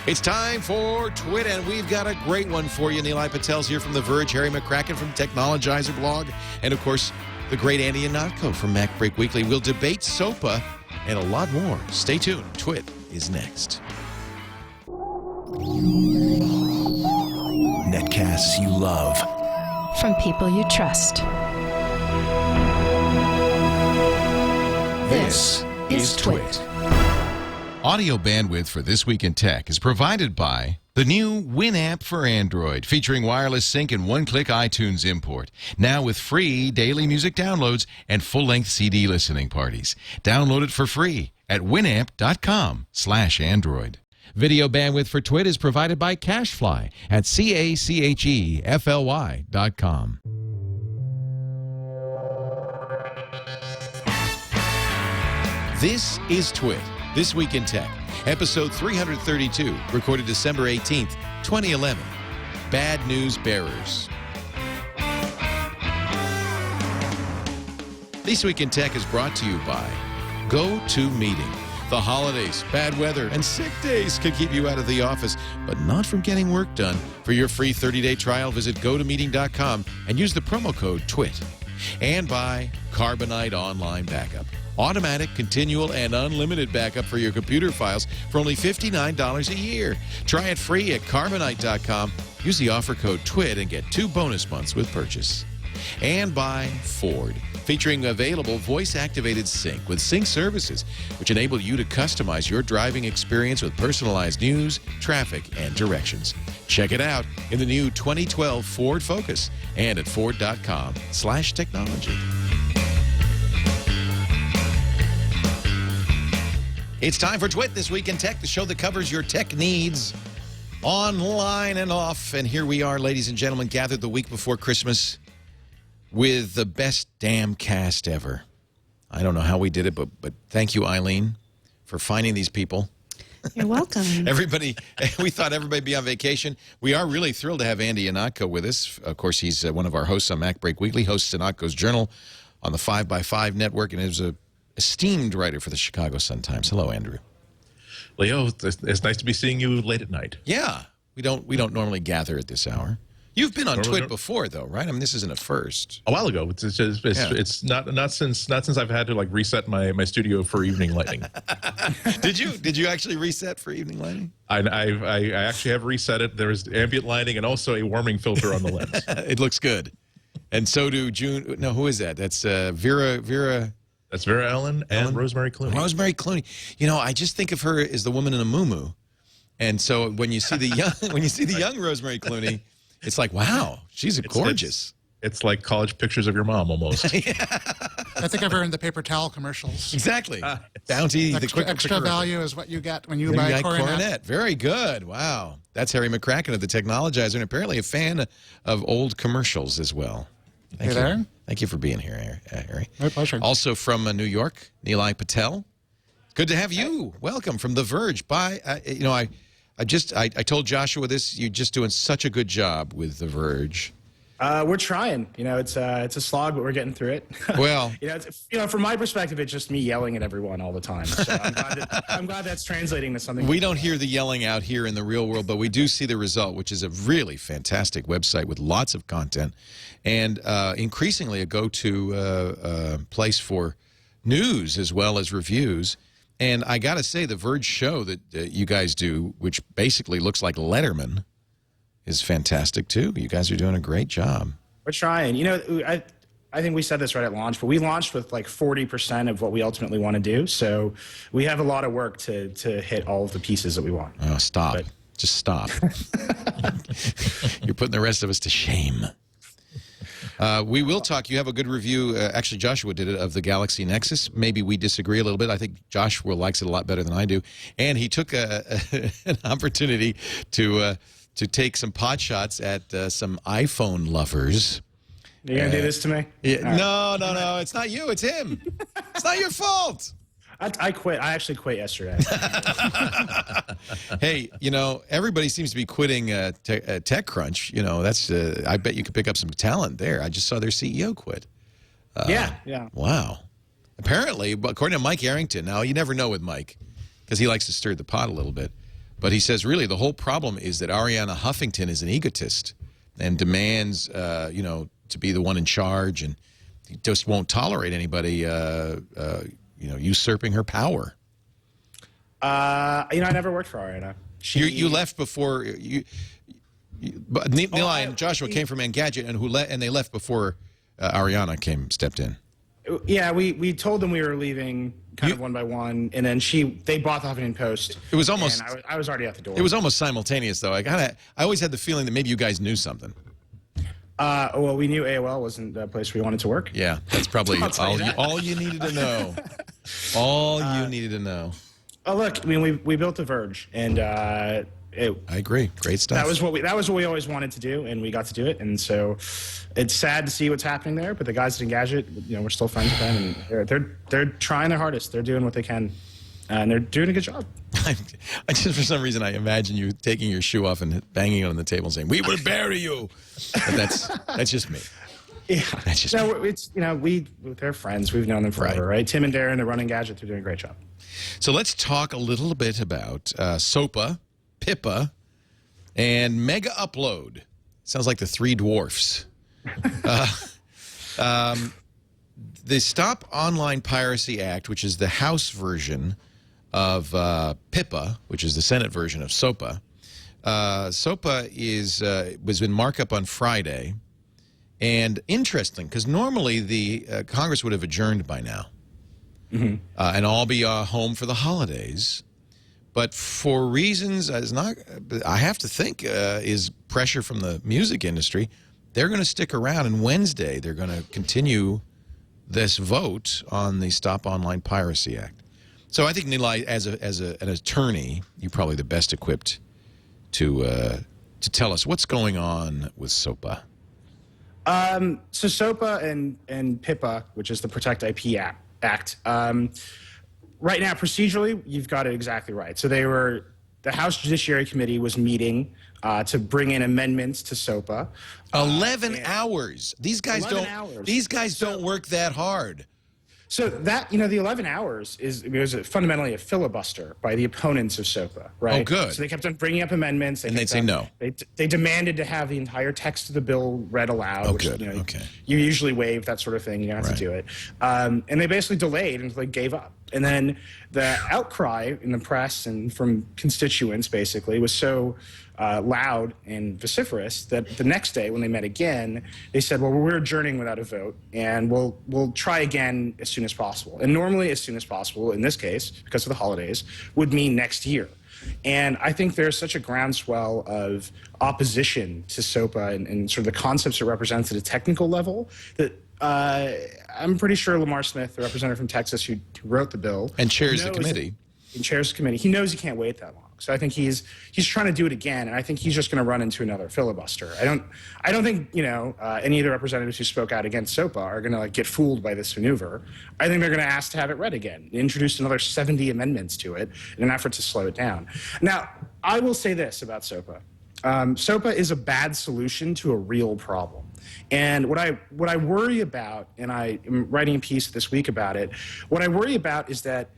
It's time for TWiT, and we've got a great one for you. Nilay Patel's here from The Verge, Harry McCracken from Technologizer blog, and, of course, the great Ihnatko from MacBreak Weekly. We'll debate SOPA and a lot more. Stay tuned. TWiT is next. Netcasts you love. From people you trust. This is TWiT. Audio bandwidth for This Week in Tech is provided by the new Winamp for Android, featuring wireless sync and one-click iTunes import. Now with free daily music downloads and full-length CD listening parties. Download it for free at winamp.com/Android. Video bandwidth for TWiT is provided by CacheFly at CacheFly.com. This is TWiT, This Week in Tech, episode 332, recorded December 18th, 2011. Bad News Bearers. This Week in Tech is brought to you by GoToMeeting. The holidays, bad weather, and sick days can keep you out of the office, but not from getting work done. For your free 30-day trial, visit GoToMeeting.com and use the promo code TWiT. And by Carbonite Online Backup. Automatic, continual, and unlimited backup for your computer files for only $59 a year. Try it free at Carbonite.com. Use the offer code TWiT and get 2 bonus months with purchase. And by Ford, featuring available voice-activated sync with sync services, which enable you to customize your driving experience with personalized news, traffic, and directions. Check it out in the new 2012 Ford Focus and at Ford.com/technology. It's time for TWiT, This Week in Tech, the show that covers your tech needs online and off. And here we are, ladies and gentlemen, gathered the week before Christmas with the best damn cast ever. I don't know how we did it, but thank you, Eileen, for finding these people. You're welcome. Everybody, we thought everybody'd be on vacation. We are really thrilled to have Andy Ihnatko with us. Of course, he's one of our hosts on MacBreak Weekly, hosts Ihnatko's Journal on the 5x5 network, and is a esteemed writer for the Chicago Sun-Times. Hello, Andrew. Leo, it's nice to be seeing you late at night. Yeah, we don't normally gather at this hour. You've been on TWiT before, though, right? I mean, this isn't a first. A while ago. It's not since I've had to like reset my studio for evening lighting. Did you actually reset for evening lighting? I actually have reset it. There's ambient lighting and also a warming filter on the lens. It looks good, and so do June. No, who is that? That's Vera. That's Vera Ellen and Rosemary Clooney. Rosemary Clooney. You know, I just think of her as the woman in a muumuu, and so when you see the young Rosemary Clooney, it's like, wow, she's gorgeous. It's like college pictures of your mom almost. Yeah. I think of her in the paper towel commercials. Exactly. Bounty. Extra value is what you get when you buy a coronet. Very good. Wow. That's Harry McCracken of the Technologizer, and apparently a fan of old commercials as well. Thank you. There? Thank you for being here, Harry. My pleasure. Also from New York, Nilay Patel. Good to have you. Welcome from The Verge. I told Joshua this. You're just doing such a good job with The Verge. We're trying. You know, it's a slog, but we're getting through it. Well, from my perspective, it's just me yelling at everyone all the time. So I'm glad that's translating to something. We don't hear the yelling out here in the real world, but we do see the result, which is a really fantastic website with lots of content and increasingly a go-to place for news as well as reviews. And I got to say, the Verge show that you guys do, which basically looks like Letterman, is fantastic, too. You guys are doing a great job. We're trying. You know, I think we said this right at launch, but we launched with like 40% of what we ultimately want to do. So we have a lot of work to hit all of the pieces that we want. Oh, stop. Just stop. You're putting the rest of us to shame. We will talk. You have a good review. Actually, Joshua did it, of the Galaxy Nexus. Maybe we disagree a little bit. I think Joshua likes it a lot better than I do. And he took an opportunity to take some pot shots at some iPhone lovers. You're going to do this to me? Yeah, no. It's not you. It's him. It's not your fault. I quit. I actually quit yesterday. Hey, you know, everybody seems to be quitting TechCrunch. You know, that's I bet you could pick up some talent there. I just saw their CEO quit. Yeah. Wow. Apparently, according to Mike Arrington, now you never know with Mike because he likes to stir the pot a little bit. But he says, really, the whole problem is that Ariana Huffington is an egotist and demands, you know, to be the one in charge, and he just won't tolerate anybody, you know, usurping her power. You know, I never worked for Ariana. You left before but Nilay and Joshua came from Engadget, and they left before Ariana stepped in. Yeah, we told them we were leaving kind of one by one, and then they bought the Huffington Post. It was almost. And I was already at the door. It was almost simultaneous, though. I always had the feeling that maybe you guys knew something. Well, we knew AOL wasn't the place we wanted to work. Yeah, that's probably all you needed to know. All you needed to know. Oh, look, I mean, we built The Verge, and I agree. Great stuff. That was what we always wanted to do, and we got to do it. And so, it's sad to see what's happening there. But the guys at Engadget, you know, we're still friends with them, and they're trying their hardest. They're doing what they can, and they're doing a good job. I just, for some reason, I imagine you taking your shoe off and banging it on the table and saying, "We will bury you." But that's just me. Yeah, that's just me. It's, you know, they're friends. We've known them forever, right? Tim and Darren, they're running Engadget. They're doing a great job. So let's talk a little bit about SOPA, PIPA, and Megaupload. Sounds like the Three Dwarfs. The Stop Online Piracy Act, which is the House version of PIPA, which is the Senate version of SOPA. SOPA was in markup on Friday. And interesting, because normally the Congress would have adjourned by now. Mm-hmm. And all be home for the holidays. But for reasons, I have to think, is pressure from the music industry, they're going to stick around. And Wednesday, they're going to continue this vote on the Stop Online Piracy Act. So I think, Nilay, as an attorney, you're probably the best equipped to tell us what's going on with SOPA. So SOPA and PIPA, which is the Protect IP Act, right now, procedurally, you've got it exactly right. So the House Judiciary Committee was meeting to bring in amendments to SOPA. 11 hours. These guys don't work that hard. So that, you know, the 11 hours was fundamentally a filibuster by the opponents of SOPA, right? Oh, good. So they kept on bringing up amendments. And they'd say no. They demanded to have the entire text of the bill read aloud. Oh, which, good. You know, okay. You usually waive that sort of thing. You don't have to do it. And they basically delayed until they gave up. And then the outcry in the press and from constituents, basically, was so loud and vociferous that the next day when they met again, they said, well, we're adjourning without a vote, and we'll try again as soon as possible. And normally as soon as possible, in this case, because of the holidays, would mean next year. And I think there's such a groundswell of opposition to SOPA and sort of the concepts it represents at a technical level that I'm pretty sure Lamar Smith, the representative from Texas who wrote the bill, and chairs the committee. And chairs the committee. He knows he can't wait that long. So I think he's trying to do it again, and I think he's just going to run into another filibuster. I don't think, you know, any of the representatives who spoke out against SOPA are going to get fooled by this maneuver. I think they're going to ask to have it read again, introduce another 70 amendments to it in an effort to slow it down. Now, I will say this about SOPA. SOPA is a bad solution to a real problem. And what I worry about, and I am writing a piece this week about it, what I worry about is that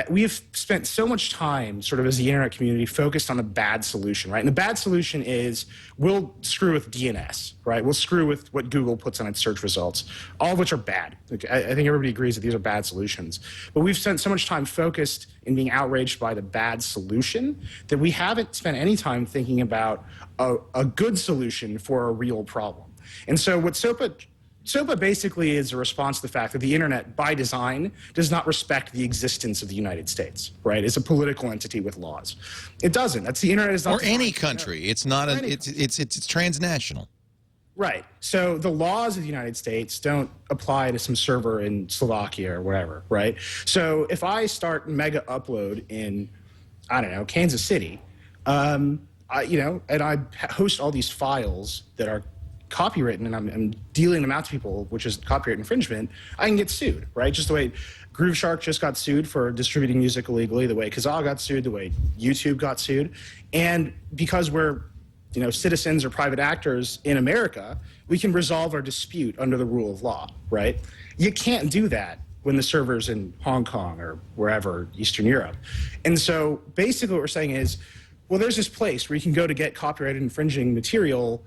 we have spent so much time sort of as the internet community focused on the bad solution, right? And the bad solution is we'll screw with DNS, right? We'll screw with what Google puts on its search results, all of which are bad. I think everybody agrees that these are bad solutions. But we've spent so much time focused in being outraged by the bad solution that we haven't spent any time thinking about a good solution for a real problem. And so what SOPA basically is a response to the fact that the internet, by design, does not respect the existence of the United States, right? It's a political entity with laws. It doesn't. That's the internet is not. Or any country. It's not. It's transnational. Right. So the laws of the United States don't apply to some server in Slovakia or wherever, right? So if I start Megaupload in, I don't know, Kansas City, and I host all these files that are copywritten and I'm dealing them out to people, which is copyright infringement, I can get sued, right? Just the way Grooveshark just got sued for distributing music illegally, the way Kazaa got sued, the way YouTube got sued. And because we're, you know, citizens or private actors in America, we can resolve our dispute under the rule of law, right? You can't do that when the server's in Hong Kong or wherever, Eastern Europe. And so basically what we're saying is Well, there's this place where you can go to get copyrighted infringing material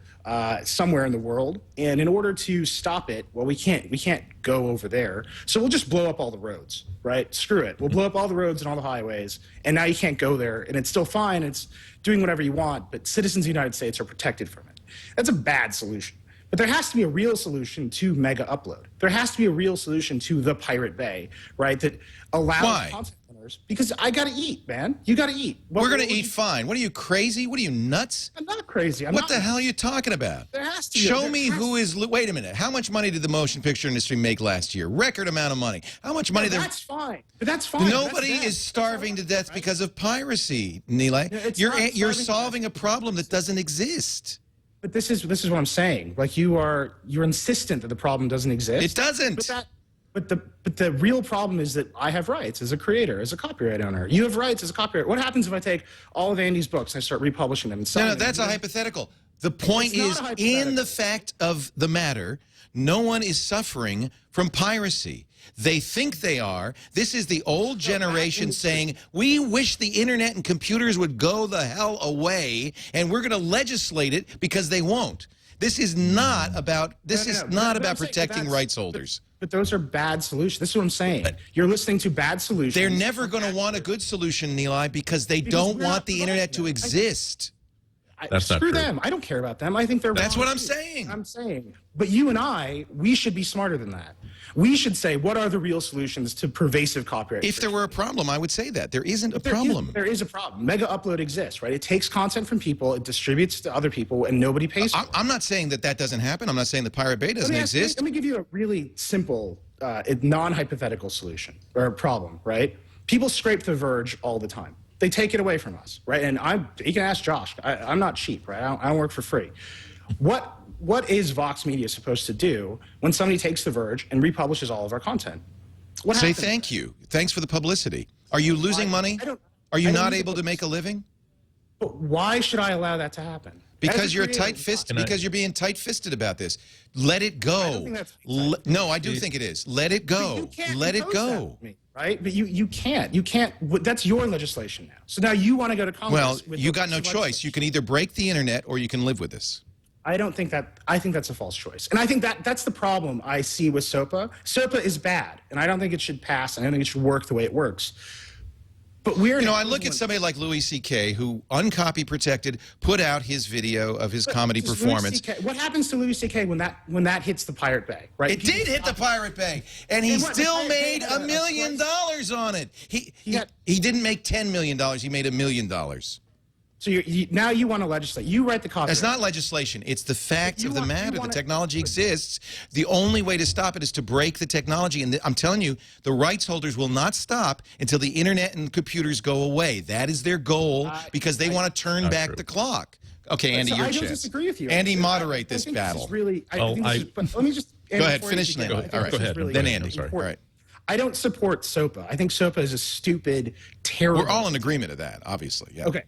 somewhere in the world, and in order to stop it, well, we can't go over there, so we'll just blow up all the roads, right? Screw it, we'll blow up all the roads and all the highways, and now you can't go there, and it's still fine, it's doing whatever you want, but citizens of the United States are protected from it. That's a bad solution. But there has to be a real solution to Megaupload. There has to be a real solution to the Pirate Bay, right? That allows content owners, because I got to eat, man. You got to eat. We're going to eat fine. What are you, crazy? What are you, nuts? I'm not crazy. What the hell are you talking about? There has to be. Show me who is. Wait a minute. How much money did the motion picture industry make last year? Record amount of money. How much money? That's fine. But that's fine. Nobody is starving to death because of piracy, Nilay. You're solving a problem that doesn't exist. But this is what I'm saying. Like you're insistent that the problem doesn't exist. It doesn't. But the real problem is that I have rights as a creator, as a copyright owner. You have rights as a copyright. What happens if I take all of Andy's books and I start republishing them and selling them? No, that's a hypothetical. The point is, in the fact of the matter, no one is suffering from piracy. They think they are. This is the old generation saying, we wish the internet and computers would go the hell away, and we're going to legislate it because they won't. This is not about protecting rights holders. But those are bad solutions. This is what I'm saying. You're listening to bad solutions. They're never going to want a good solution, Nilay, because they don't want the internet to exist. That's not Screw true. them. I don't care about them. I think they're That's wrong. what I'm saying. I'm saying. But you and I, we should be smarter than that. We should say, what are the real solutions to pervasive copyright? If there were a problem, I would say that. There isn't a problem. There is a problem. Megaupload exists, right? It takes content from people, it distributes to other people, and nobody pays for it. I'm not saying that doesn't happen. I'm not saying the Pirate Bay doesn't exist. Let me give you a really simple, non-hypothetical solution or problem, right? People scrape The Verge all the time. They take it away from us, right? And you can ask Josh. I'm not cheap, right? I don't work for free. What is Vox Media supposed to do when somebody takes The Verge and republishes all of our content? Say thank you. Thanks for the publicity. Are you losing money? Are you not able to make a living? But why should I allow that to happen? Because you're tight-fisted. Because you're being tight-fisted about this. Let it go. I don't think that's no, I do think it is. Let it go. Let it go. Right? But you can't. You can't. That's your legislation now. So now you want to go to Congress. Well, you got no choice. You can either break the internet or you can live with this. I don't think that. I think that's a false choice. And I think that's the problem I see with SOPA. SOPA is bad, and I don't think it should pass, and I don't think it should work the way it works. But I look at somebody like Louis C.K., who, uncopy protected, put out his video of his comedy performance. What happens to Louis C.K. when that hits the Pirate Bay, right? It did hit the Pirate Bay, and he still made $1 million on it. He didn't make $10 million. He made $1 million. So now you want to legislate. You write the copyright. It's not legislation. It's the fact of the matter. The technology exists. The only way to stop it is to break the technology. And I'm telling you, the rights holders will not stop until the internet and computers go away. That is their goal because they want to turn back the clock. Okay, Andy, your chance. I don't disagree with you. Andy, moderate this battle. Let me just... Go ahead, finish now. All right, go ahead. Then Andy. Sorry. All right. I don't support SOPA. I think SOPA is a stupid, terrible... We're all in agreement of that, obviously. Yeah. Okay.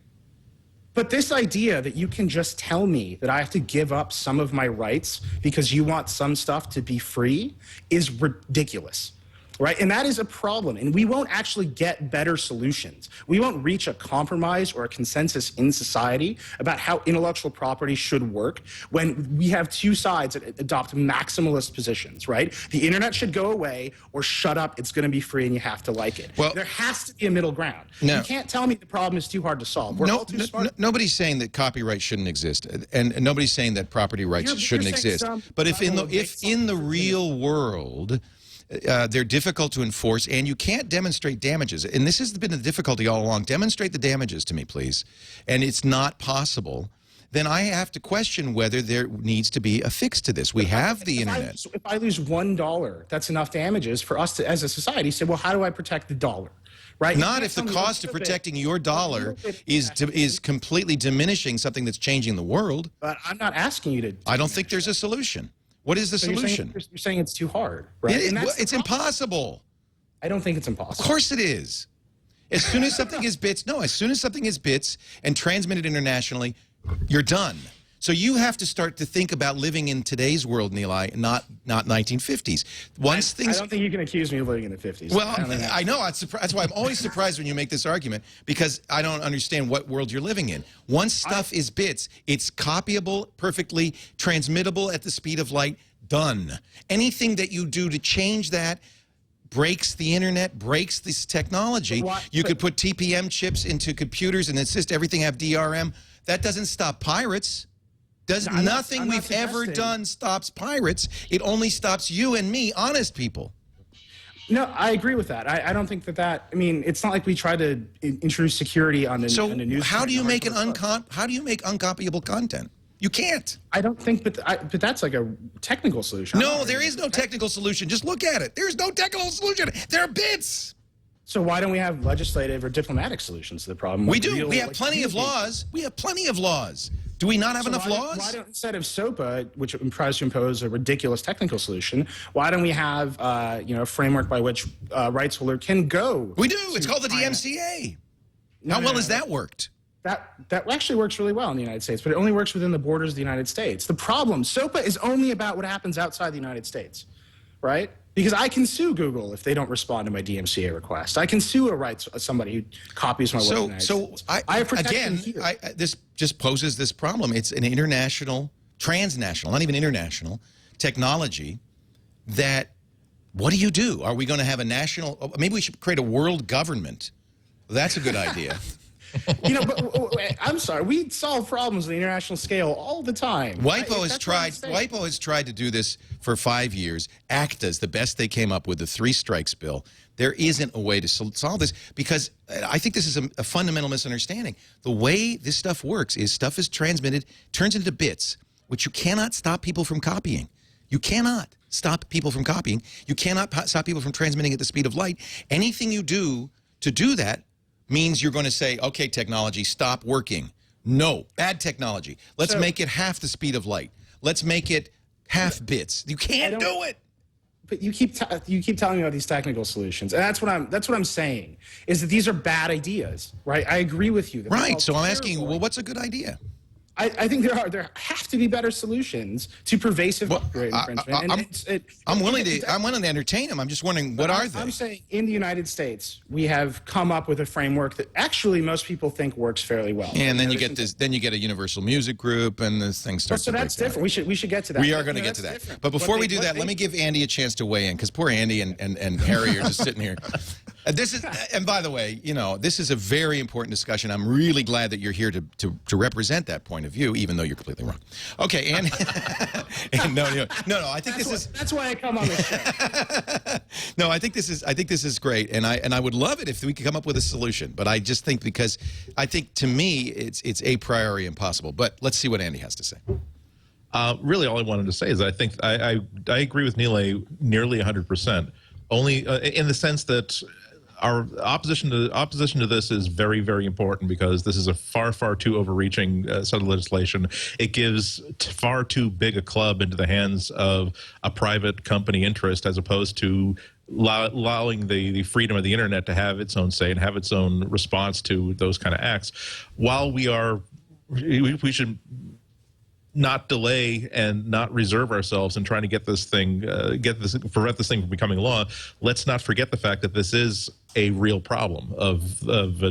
But this idea that you can just tell me that I have to give up some of my rights because you want some stuff to be free is ridiculous, right? And that is a problem. And we won't actually get better solutions. We won't reach a compromise or a consensus in society about how intellectual property should work when we have two sides that adopt maximalist positions, right? The internet should go away or shut up, it's going to be free and you have to like it. Well, there has to be a middle ground. No. You can't tell me the problem is too hard to solve. We're all too smart. Nobody's saying that copyright shouldn't exist, and nobody's saying that property rights shouldn't exist. But if in the real world they're difficult to enforce, and you can't demonstrate damages. And this has been the difficulty all along. Demonstrate the damages to me, please. And it's not possible. Then I have to question whether there needs to be a fix to this. We have the internet. If I lose $1, that's enough damages for us to, as a society, say, well, how do I protect the dollar? Right? Not if the cost of protecting your dollar is completely diminishing something that's changing the world. But I'm not asking you to. I don't think there's a solution. What is the solution? You're saying it's too hard, right? It's impossible. I don't think it's impossible. Of course it is. As soon as something is bits, as soon as something is bits and transmitted internationally, you're done. So you have to start to think about living in today's world, Nilay, not 1950s. Once I don't think you can accuse me of living in the 50s. Well, I know. That's why I'm always surprised when you make this argument, because I don't understand what world you're living in. Once stuff is bits, it's copyable, perfectly transmittable at the speed of light, done. Anything that you do to change that breaks the internet, breaks this technology. You could put TPM chips into computers and insist everything have DRM. That doesn't stop pirates. Nothing we've ever done stops pirates. It only stops you and me, honest people. No, I agree with that. I don't think that. I mean, it's not like we try to introduce security on the news. How do you make uncopyable content? You can't. I don't think, but that's like a technical solution. No, there is no technical solution. Just look at it. There's no technical solution. There are bits. So why don't we have legislative or diplomatic solutions to the problem? We do. We have plenty of laws. We have plenty of laws. Do we not have enough laws? Why don't, instead of SOPA, which tries to impose a ridiculous technical solution, why don't we have a framework by which rights holder can go? We do. It's called the DMCA. How well has that worked? That actually works really well in the United States, but it only works within the borders of the United States. The problem, SOPA is only about what happens outside the United States, right? Because I can sue Google if they don't respond to my DMCA request. I can sue somebody who copies my work in the United States. I have protection here. This just poses this problem. It's an international, transnational, not even international, technology that, what do you do? Are we going to have a national, maybe we should create a world government. That's a good idea. But I'm sorry, we solve problems on the international scale all the time. WIPO has tried to do this for 5 years. ACTA's the best they came up with, the 3 strikes bill. There isn't a way to solve this, because I think this is a fundamental misunderstanding. The way this stuff works is stuff is transmitted, turns into bits, which you cannot stop people from copying. You cannot stop people from copying. You cannot stop people from transmitting at the speed of light. Anything you do to do that means you're going to say, okay, technology, stop working. No, bad technology. Let's make it half the speed of light. Let's make it half bits. You can't do it. But you keep telling me about these technical solutions, and that's what I'm saying, is that these are bad ideas, right? I agree with you. Right. So I'm asking you, well, what's a good idea? I think there have to be better solutions to pervasive copyright infringement. I'm willing to entertain them. I'm just wondering, what are they? I'm saying in the United States, we have come up with a framework that actually most people think works fairly well. And then you get this. Then you get a Universal Music Group, and this thing starts. So that's different. We should get to that. We are going to get to that. Different. But before we do that, let me give Andy a chance to weigh in, because poor Andy and Harry are just sitting here. And by the way, this is a very important discussion. I'm really glad that you're here to represent that point of view, even though you're completely wrong. Okay, and no, I think that's why I come on this show. No, I think this is great, and I would love it if we could come up with a solution. But I just think, because I think, to me, it's a priori impossible. But let's see what Andy has to say. Really, all I wanted to say is I think I agree with Nilay nearly 100%. Only in the sense that our opposition to this is very, very important, because this is a far, far too overreaching set of legislation. It gives far too big a club into the hands of a private company interest, as opposed to allowing the freedom of the internet to have its own say and have its own response to those kind of acts. While we should not delay and not reserve ourselves in trying to get this thing, prevent this thing from becoming law, let's not forget the fact that this is a real problem of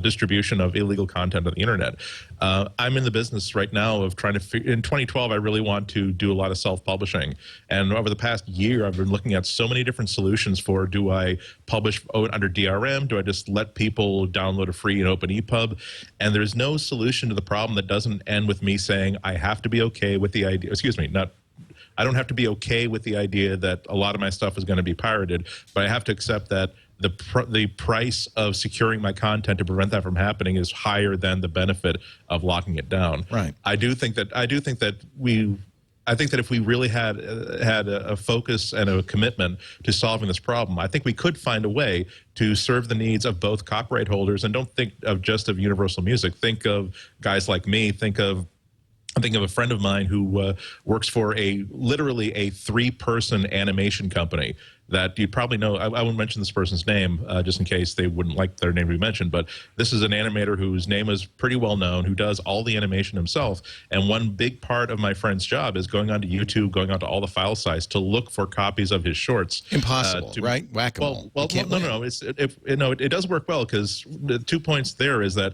distribution of illegal content on the internet. I'm in the business right now of trying to in 2012, I really want to do a lot of self-publishing. And over the past year, I've been looking at so many different solutions for, do I publish under DRM? Do I just let people download a free and open EPUB? And there's no solution to the problem that doesn't end with me saying, I have to be okay with the idea, I don't have to be okay with the idea that a lot of my stuff is going to be pirated, but I have to accept that the price of securing my content to prevent that from happening is higher than the benefit of locking it down. Right. I think that if we really had a focus and a commitment to solving this problem, I think we could find a way to serve the needs of both copyright holders. And don't think of just of Universal Music. Think of guys like me. Think of a friend of mine who works for literally a 3-person animation company. that you probably know. I won't mention this person's name just in case they wouldn't like their name to be mentioned, but this is an animator whose name is pretty well known, who does all the animation himself. And one big part of my friend's job is going onto YouTube, going onto all the file sites to look for copies of his shorts. Impossible, right? Whack-a-mole. Well, no. It does work well, because the 2 points there is that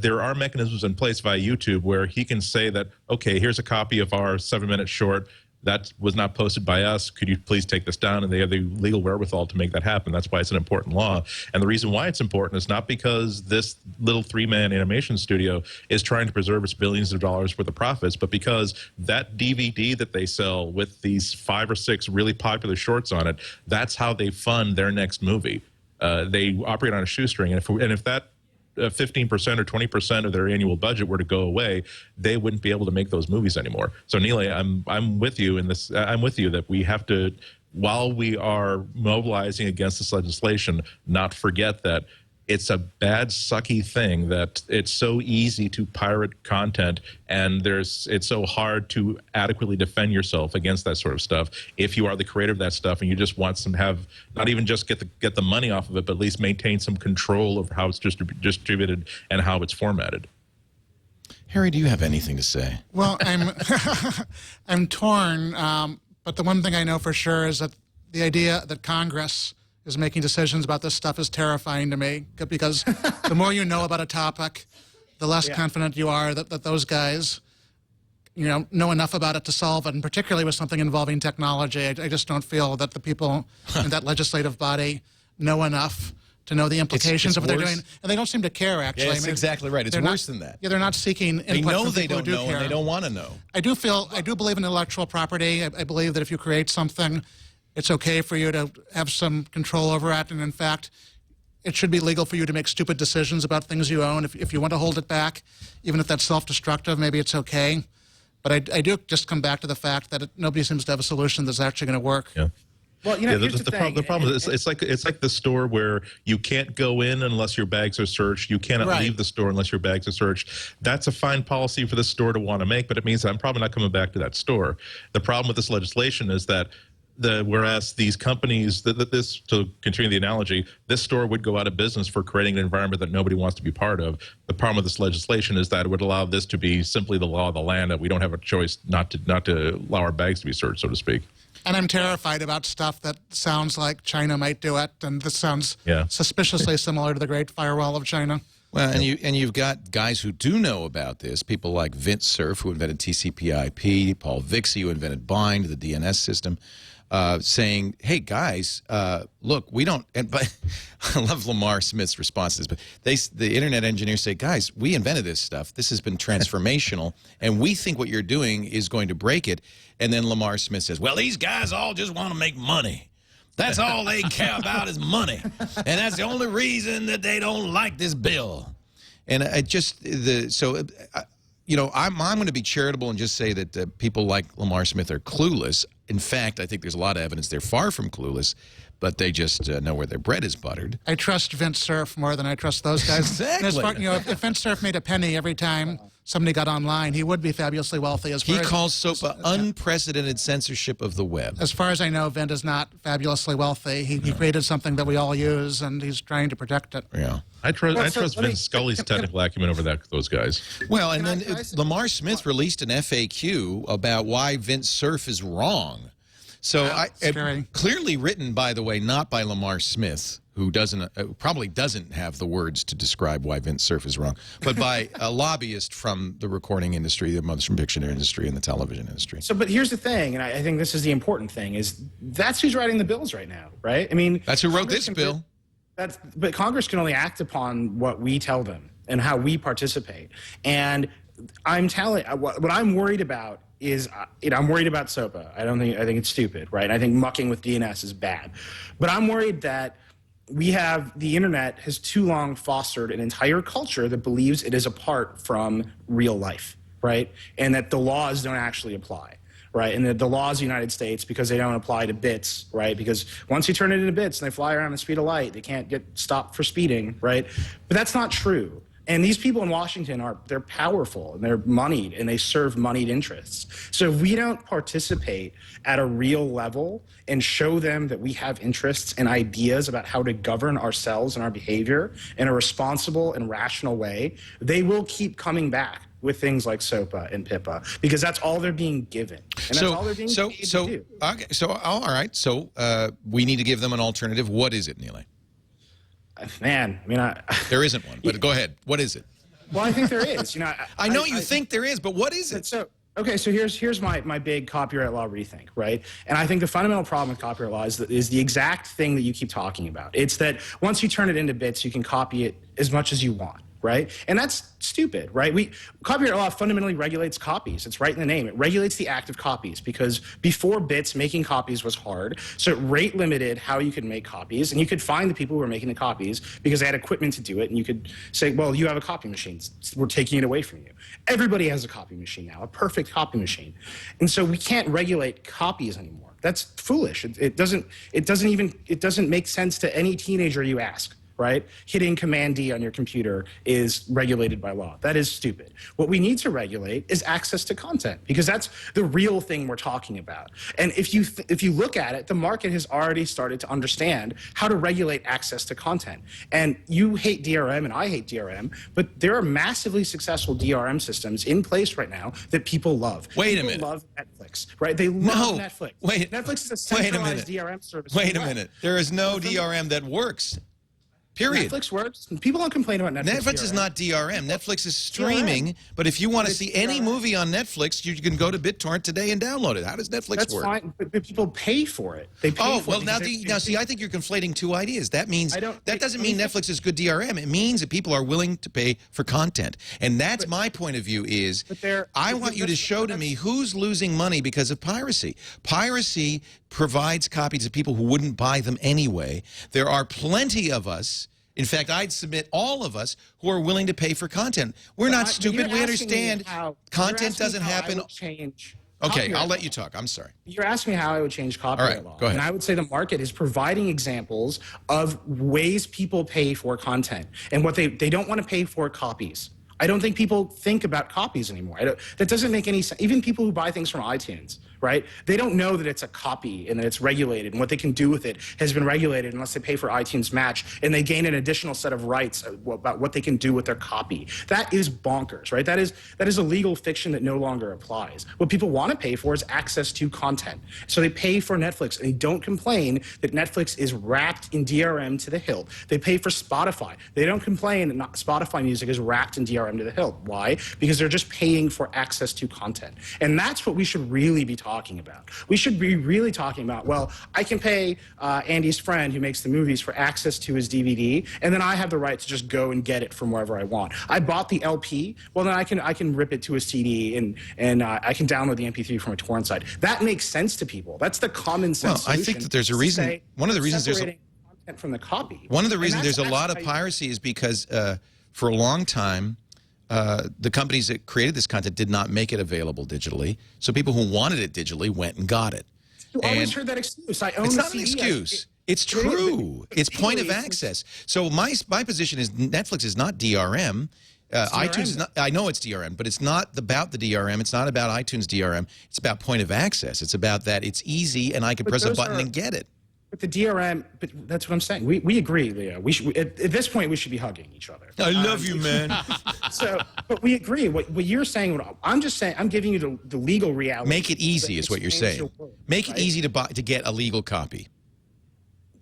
there are mechanisms in place via YouTube where he can say that, okay, here's a copy of our 7-minute short that was not posted by us. Could you please take this down? And they have the legal wherewithal to make that happen. That's why it's an important law. And the reason why it's important is not because this little 3-man animation studio is trying to preserve its billions of dollars worth of profits, but because that DVD that they sell with these 5 or 6 really popular shorts on it, that's how they fund their next movie. They operate on a shoestring. And if that 15% or 20% of their annual budget were to go away, they wouldn't be able to make those movies anymore. So Nilay, I'm with you in this. I'm with you that we have to, while we are mobilizing against this legislation, not forget that it's a bad, sucky thing that it's so easy to pirate content, and it's so hard to adequately defend yourself against that sort of stuff if you are the creator of that stuff and you just want some not even just get the money off of it, but at least maintain some control of how it's distributed and how it's formatted. Harry, do you have anything to say? Well, I'm torn, but the one thing I know for sure is that the idea that Congress is making decisions about this stuff is terrifying to me, because the more you know about a topic, the less confident you are that those guys, know enough about it to solve it, and particularly with something involving technology. I just don't feel that the people in that legislative body know enough to know the implications of what they're doing, and they don't seem to care, actually. Yeah, that's exactly right. It's worse than that. Yeah, they're not seeking input. They know from they people don't who do know, care. and they don't want to know. I do believe in intellectual property. I believe that if you create something, it's okay for you to have some control over it, and in fact, it should be legal for you to make stupid decisions about things you own. If you want to hold it back, even if that's self-destructive, maybe it's okay. But I do just come back to the fact that nobody seems to have a solution that's actually going to work. Yeah. Well, here's the problem is it's like the store where you can't go in unless your bags are searched. You cannot leave the store unless your bags are searched. That's a fine policy for the store to want to make, but it means I'm probably not coming back to that store. The problem with this legislation is that whereas these companies, to continue the analogy, this store would go out of business for creating an environment that nobody wants to be part of. The problem with this legislation is that it would allow this to be simply the law of the land, that we don't have a choice not to allow our bags to be searched, so to speak. And I'm terrified about stuff that sounds like China might do it, and this sounds suspiciously similar to the Great Firewall of China. Well, and you've got guys who do know about this, people like Vint Cerf, who invented TCP/IP, Paul Vixie, who invented Bind, the DNS system, saying, hey, guys, look, we don't, but I love Lamar Smith's responses, but the internet engineers say, guys, we invented this stuff. This has been transformational, and we think what you're doing is going to break it. And then Lamar Smith says, well, these guys all just want to make money. That's all they care about is money. And that's the only reason that they don't like this bill. And I'm going to be charitable and just say that people like Lamar Smith are clueless. In fact, I think there's a lot of evidence they're far from clueless, but they just know where their bread is buttered. I trust Vint Cerf more than I trust those guys. Exactly. If Vint Cerf made a penny every time somebody got online, he would be fabulously wealthy. He calls SOPA unprecedented censorship of the web. As far as I know, Vint is not fabulously wealthy. He created something that we all use, and he's trying to protect it. Yeah. I trust Vince Scully's technical acumen over those guys. Well, and then Lamar Smith released an FAQ about why Vint Cerf is wrong. So clearly written, by the way, not by Lamar Smith, who probably doesn't have the words to describe why Vint Cerf is wrong, but by a lobbyist from the recording industry, the motion picture industry, and the television industry. So, but here's the thing, and I think this is the important thing, is that's who's writing the bills right now, right? I mean, that's who wrote this bill. But Congress can only act upon what we tell them and how we participate. And I'm telling what I'm worried about is I'm worried about SOPA. I think it's stupid, right? I think mucking with DNS is bad. But I'm worried that the internet has too long fostered an entire culture that believes it is apart from real life, right? And that the laws don't actually apply. Right, and the laws of the United States, because they don't apply to bits, right? Because once you turn it into bits and they fly around the speed of light, they can't get stopped for speeding, right? But that's not true. And these people in Washington they're powerful and they're moneyed and they serve moneyed interests. So if we don't participate at a real level and show them that we have interests and ideas about how to govern ourselves and our behavior in a responsible and rational way, they will keep coming back with things like SOPA and PIPA, because that's all they're being given. And that's all they're being paid to do. Okay, so all right. So we need to give them an alternative. What is it, Nilay? Man, I mean, there isn't one, but go ahead. What is it? Well, I think there is. You know, I know you think there is, but what is it? So, okay, so here's my big copyright law rethink, right? And I think the fundamental problem with copyright law is the exact thing that you keep talking about. It's that once you turn it into bits, you can copy it as much as you want. Right? And that's stupid, right? Copyright law fundamentally regulates copies. It's right in the name. It regulates the act of copies, because before bits, making copies was hard. So it rate limited how you could make copies, and you could find the people who were making the copies because they had equipment to do it, and you could say, well, you have a copy machine. We're taking it away from you. Everybody has a copy machine now, a perfect copy machine. And so we can't regulate copies anymore. That's foolish. It doesn't make sense to any teenager you ask. Right? Hitting Command D on your computer is regulated by law. That is stupid. What we need to regulate is access to content, because that's the real thing we're talking about. And if you look at it, the market has already started to understand how to regulate access to content. And you hate DRM and I hate DRM, but there are massively successful DRM systems in place right now that people love. Wait a minute. People love Netflix, right? They love Netflix. Netflix is a centralized DRM service. Wait a minute. There is no DRM that works. Period. Netflix works. People don't complain about Netflix. Netflix is not DRM. Netflix is streaming. But if you want to see any movie on Netflix, you can go to BitTorrent today and download it. How does Netflix work? That's fine, but people pay for it. They pay for it. Now see, I think you're conflating two ideas. That means that doesn't mean Netflix is good DRM. It means that people are willing to pay for content, and that's my point of view. I want you to show to me who's losing money because of piracy. Piracy provides copies to people who wouldn't buy them anyway. There are plenty of us. In fact, I'd submit all of us who are willing to pay for content. We're not stupid. We understand content doesn't happen. Okay, I'll let you talk. I'm sorry. You're asking me how I would change copyright law. Go ahead. And I would say the market is providing examples of ways people pay for content and what they don't want to pay for copies. I don't think people think about copies anymore. That doesn't make any sense. Even people who buy things from iTunes, right? They don't know that it's a copy and that it's regulated, and what they can do with it has been regulated unless they pay for iTunes Match, and they gain an additional set of rights about what they can do with their copy. That is bonkers, right? That is a legal fiction that no longer applies. What people want to pay for is access to content. So they pay for Netflix, and they don't complain that Netflix is wrapped in DRM to the hilt. They pay for Spotify. They don't complain that Spotify music is wrapped in DRM to the hilt. Why? Because they're just paying for access to content. And that's what we should really be talking about. We should be really talking about, well, I can pay Andy's friend who makes the movies for access to his DVD, and then I have the right to just go and get it from wherever I want. I bought the LP, well, then I can rip it to a CD, and I can download the MP3 from a torrent site. That makes sense to people. That's the common sense solution. I think that there's a reason. One of the reasons there's content from the copy. One of the reasons there's a lot of piracy is because for a long time, the companies that created this content did not make it available digitally. So people who wanted it digitally went and got it. You always heard that excuse. I own it's the not CD. an excuse. It's true. It's point of access. So my position is Netflix is not DRM. iTunes is not, I know it's DRM, but it's not about the DRM. It's not about iTunes DRM. It's about point of access. It's about that it's easy and I can press a button and get it. But the DRM, but that's what I'm saying. We agree, Leo. We should, at this point, we should be hugging each other. I love you, man. But we agree. What you're saying, I'm just saying, I'm giving you the legal reality. Make it easy is what you're saying. Make it easy to get a legal copy.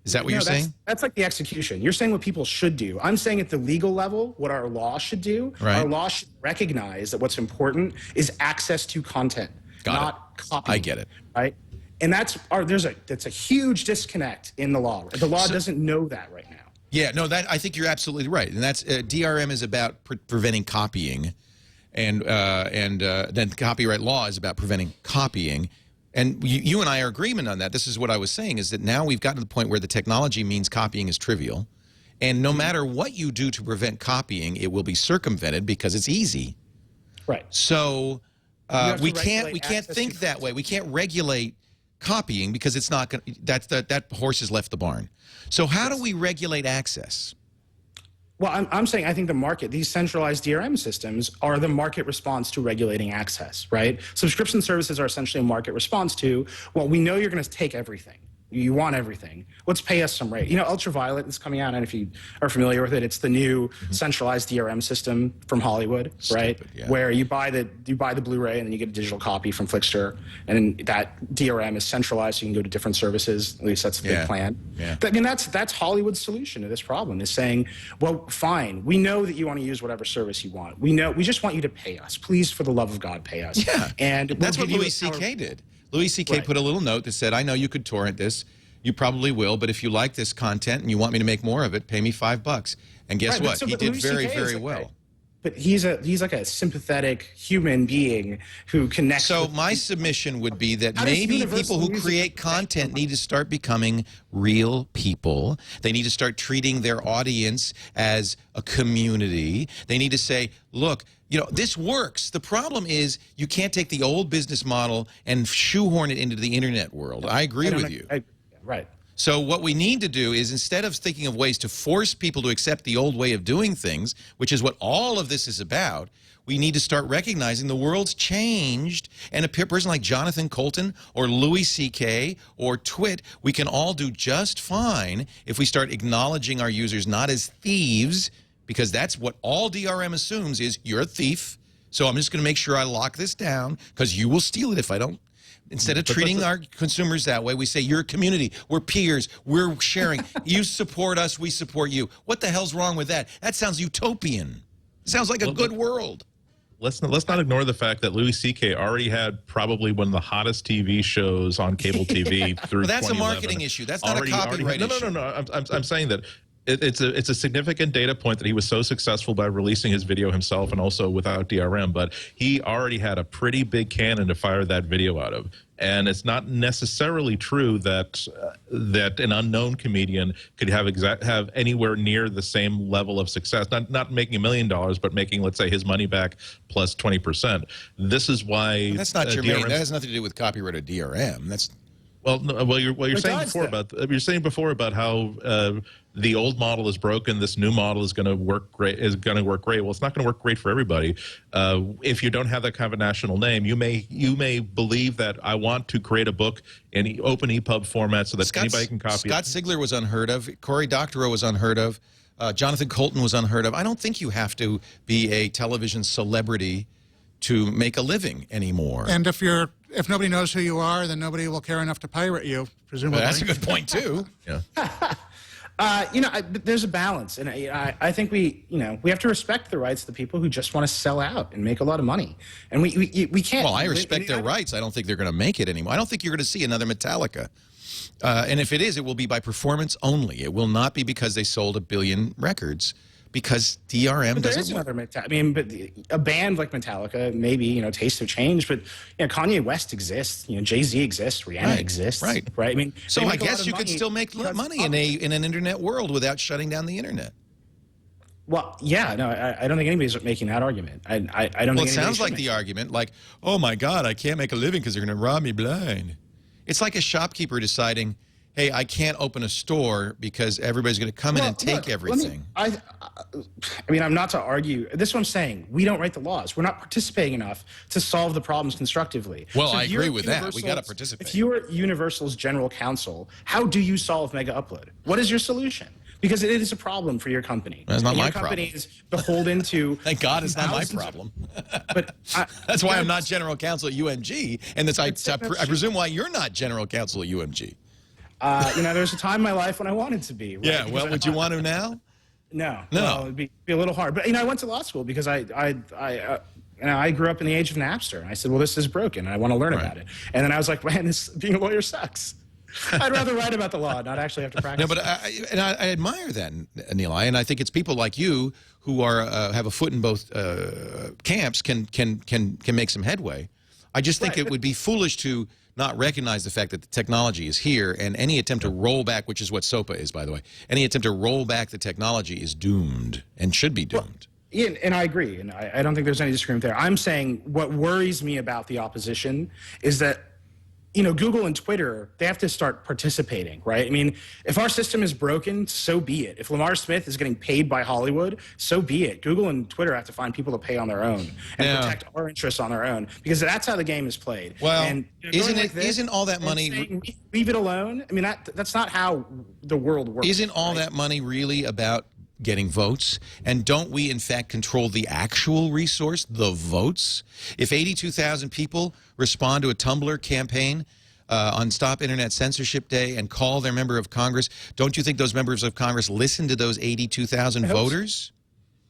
Is that what you're saying? That's like the execution. You're saying what people should do. I'm saying at the legal level, what our law should do. Right. Our law should recognize that what's important is access to content, not copying. I get it. Right? And that's a huge disconnect in the law. The law doesn't know that right now. Yeah, no, I think you're absolutely right. And that's DRM is about preventing copying, and then copyright law is about preventing copying. And you and I are in agreement on that. This is what I was saying, is that now we've gotten to the point where the technology means copying is trivial. And no matter what you do to prevent copying, it will be circumvented because it's easy. Right. So we can't think that way. We can't regulate copying because it's not going that horse has left the barn. So how do we regulate access? Well, I'm saying I think the market, these centralized DRM systems are the market response to regulating access, right? Subscription services are essentially a market response to, well, we know you're going to take everything. You want everything. Let's pay us some rate. You know, Ultraviolet is coming out, and if you are familiar with it, it's the new centralized DRM system from Hollywood, right? Yeah. Where you buy the Blu-ray and then you get a digital copy from Flickster, and that DRM is centralized, so you can go to different services. At least that's the big plan. Yeah. I mean, that's Hollywood's solution to this problem, is saying, well, fine, we know that you want to use whatever service you want. We just want you to pay us. Please, for the love of God, pay us. Yeah, and that's we'll what give you Louis C.K. did. Louis C.K. Right. put a little note that said, I know you could torrent this. You probably will, but if you like this content and you want me to make more of it, pay me $5. And guess what? He did very, very well. But he's like a sympathetic human being who connects. So with my submission would be that How does maybe Universal people who Music create content need to start becoming real people. They need to start treating their audience as a community. They need to say, look, you know, this works. The problem is you can't take the old business model and shoehorn it into the internet world. I agree with you. Right. So what we need to do is, instead of thinking of ways to force people to accept the old way of doing things, which is what all of this is about, we need to start recognizing the world's changed, and a person like Jonathan Colton or Louis C.K. or TWiT, we can all do just fine if we start acknowledging our users not as thieves, because that's what all DRM assumes is you're a thief, so I'm just going to make sure I lock this down because you will steal it if I don't. Instead of treating our consumers that way, we say, you're a community, we're peers, we're sharing. You support us, we support you. What the hell's wrong with that? That sounds utopian. It sounds like a good world. Let's not ignore the fact that Louis C.K. already had probably one of the hottest TV shows on cable TV through Well, that's a 2011. marketing issue. That's not a copyright issue. No. I'm saying that it's a significant data point that he was so successful by releasing his video himself and also without DRM, but he already had a pretty big cannon to fire that video out of. And it's not necessarily true that that an unknown comedian could have anywhere near the same level of success. Not making $1 million, but making, let's say, his money back plus 20%. This is why that's not germane. That has nothing to do with copyright or DRM. That's you're saying before about how the old model is broken, this new model is going to work great. Well, it's not going to work great for everybody. If you don't have that kind of a national name, you may believe that I want to create a book in open EPUB format so that anybody can copy Scott it. Sigler was unheard of. Cory Doctorow was unheard of. Jonathan Colton was unheard of. I don't think you have to be a television celebrity to make a living anymore. And if nobody knows who you are, then nobody will care enough to pirate you, presumably. Well, that's a good point too. Yeah. There's a balance, and I think we have to respect the rights of the people who just want to sell out and make a lot of money, and we can't. Well, I respect their rights. I don't think they're going to make it anymore. I don't think you're going to see another Metallica, and if it is, it will be by performance only. It will not be because they sold 1 billion records. Because DRM doesn't work. But a band like Metallica, maybe, Taste of Change, but Kanye West exists, Jay-Z exists, Rihanna exists, right? I mean, so I guess you could still make money in an internet world without shutting down the internet. Well, yeah, no, I don't think anybody's making that argument. I don't. Well, it sounds like the argument, like, oh my God, I can't make a living because they're going to rob me blind. It's like a shopkeeper deciding, hey, I can't open a store because everybody's going to come in and take everything. I mean, I'm not to argue. This is what I'm saying. We don't write the laws. We're not participating enough to solve the problems constructively. Well, I agree with that. We got to participate. If you were Universal's general counsel, how do you solve Megaupload? What is your solution? Because it is a problem for your company. That's not my problem. Your company problem. is beholden to. Thank God it's not my problem. But that's why I'm not general counsel at UMG, and that's I presume why you're not general counsel at UMG. There's a time in my life when I wanted to be. Right? Yeah, well, would you want to now? No. It'd be a little hard. But I went to law school because I grew up in the age of Napster, and I said, well, this is broken, and I want to learn about it. And then I was like, man, being a lawyer sucks. I'd rather write about the law, not actually have to practice. No, but I admire that, Nilay, and I think it's people like you who are have a foot in both camps can make some headway. I just think it would be foolish to not recognize the fact that the technology is here, and any attempt to roll back, which is what SOPA is, by the way, any attempt to roll back the technology is doomed and should be doomed. Well, and I agree, and I don't think there's any disagreement there. I'm saying what worries me about the opposition is that Google and Twitter, they have to start participating, right? I mean, if our system is broken, so be it. If Lamar Smith is getting paid by Hollywood, so be it. Google and Twitter have to find people to pay on their own and protect our interests on their own, because that's how the game is played. Well, and, isn't all that money... saying, leave it alone? I mean, that's not how the world works. Isn't all that money really about getting votes? And don't we, in fact, control the actual resource, the votes? If 82,000 people respond to a Tumblr campaign on Stop Internet Censorship Day and call their member of Congress, don't you think those members of Congress listen to those 82,000 voters?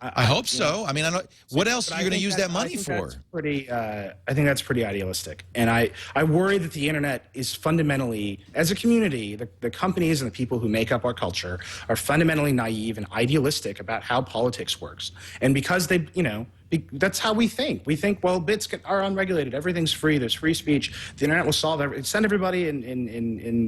I hope so. I mean, I don't, what else are you going to use that money for? I think that's pretty idealistic. And I worry that the internet is fundamentally, as a community, the companies and the people who make up our culture are fundamentally naive and idealistic about how politics works. And because they, that's how we think. We think, well, bits are unregulated. Everything's free. There's free speech. The internet will solve everything. Send everybody in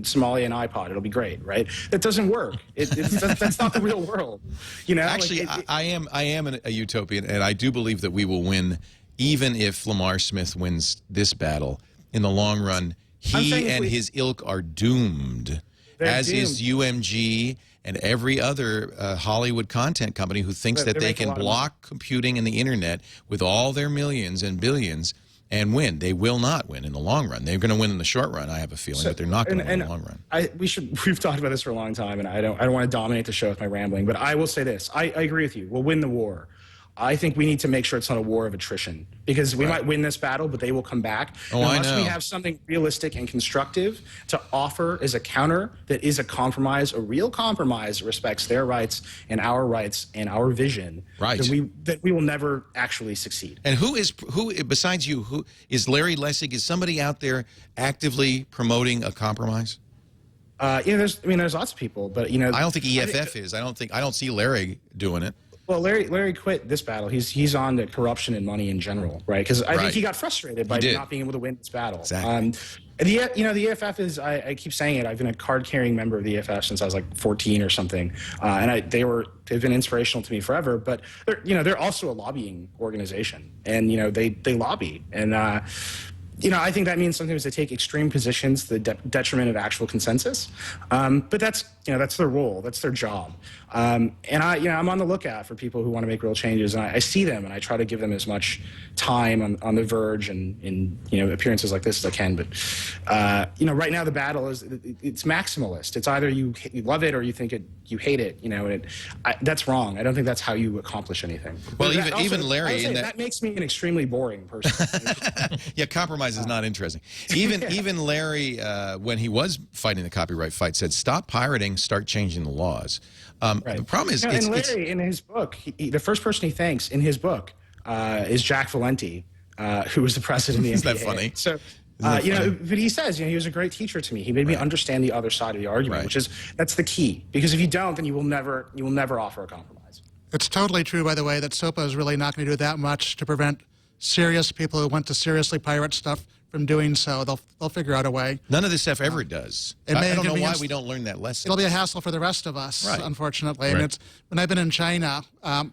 Somalia an iPod. It'll be great, right? That doesn't work. That's not the real world. Actually, I am a utopian, and I do believe that we will win, even if Lamar Smith wins this battle. In the long run, he and his ilk are doomed, as is UMG and every other Hollywood content company who thinks that they can block computing and the internet with all their millions and billions and win. They will not win in the long run. They're going to win in the short run, I have a feeling, but they're not going to win in the long run. We've talked about this for a long time, and I don't want to dominate the show with my rambling, but I will say this. I agree with you. We'll win the war. I think we need to make sure it's not a war of attrition, because we might win this battle, but they will come back. Unless we have something realistic and constructive to offer as a counter that is a compromise, a real compromise that respects their rights and our vision, that we will never actually succeed. And who besides you, who is Larry Lessig? Is somebody out there actively promoting a compromise? There's lots of people, but I don't think EFF is. I don't see Larry doing it. Well, Larry quit this battle. He's on to corruption and money in general, right? Because I think he got frustrated by not being able to win this battle. Exactly. The EFF is, I keep saying it, I've been a card-carrying member of the EFF since I was like 14 or something, and they've been inspirational to me forever. But they're also a lobbying organization, and they lobby, and I think that means sometimes they take extreme positions to the detriment of actual consensus. But that's their role, that's their job. And I'm on the lookout for people who want to make real changes, and I see them, and I try to give them as much time on The Verge and in appearances like this as I can. But right now the battle it's maximalist. It's either you love it or you think you hate it. And that's wrong. I don't think that's how you accomplish anything. Well, even Larry, that makes me an extremely boring person. Yeah, compromise is not interesting. Even Larry, when he was fighting the copyright fight, said, "Stop pirating, start changing the laws." The problem is, and Larry, in his book, the first person he thanks in his book is Jack Valenti, who was the president of the MPAA. Isn't that funny? So, but he says, he was a great teacher to me. He made me understand the other side of the argument, that's the key. Because if you don't, then you will never offer a compromise. It's totally true, by the way, that SOPA is really not going to do that much to prevent serious people who want to seriously pirate stuff from doing so. They'll figure out a way. None of this stuff ever does. I don't know why we don't learn that lesson. It'll be a hassle for the rest of us, unfortunately. And when I've been in China,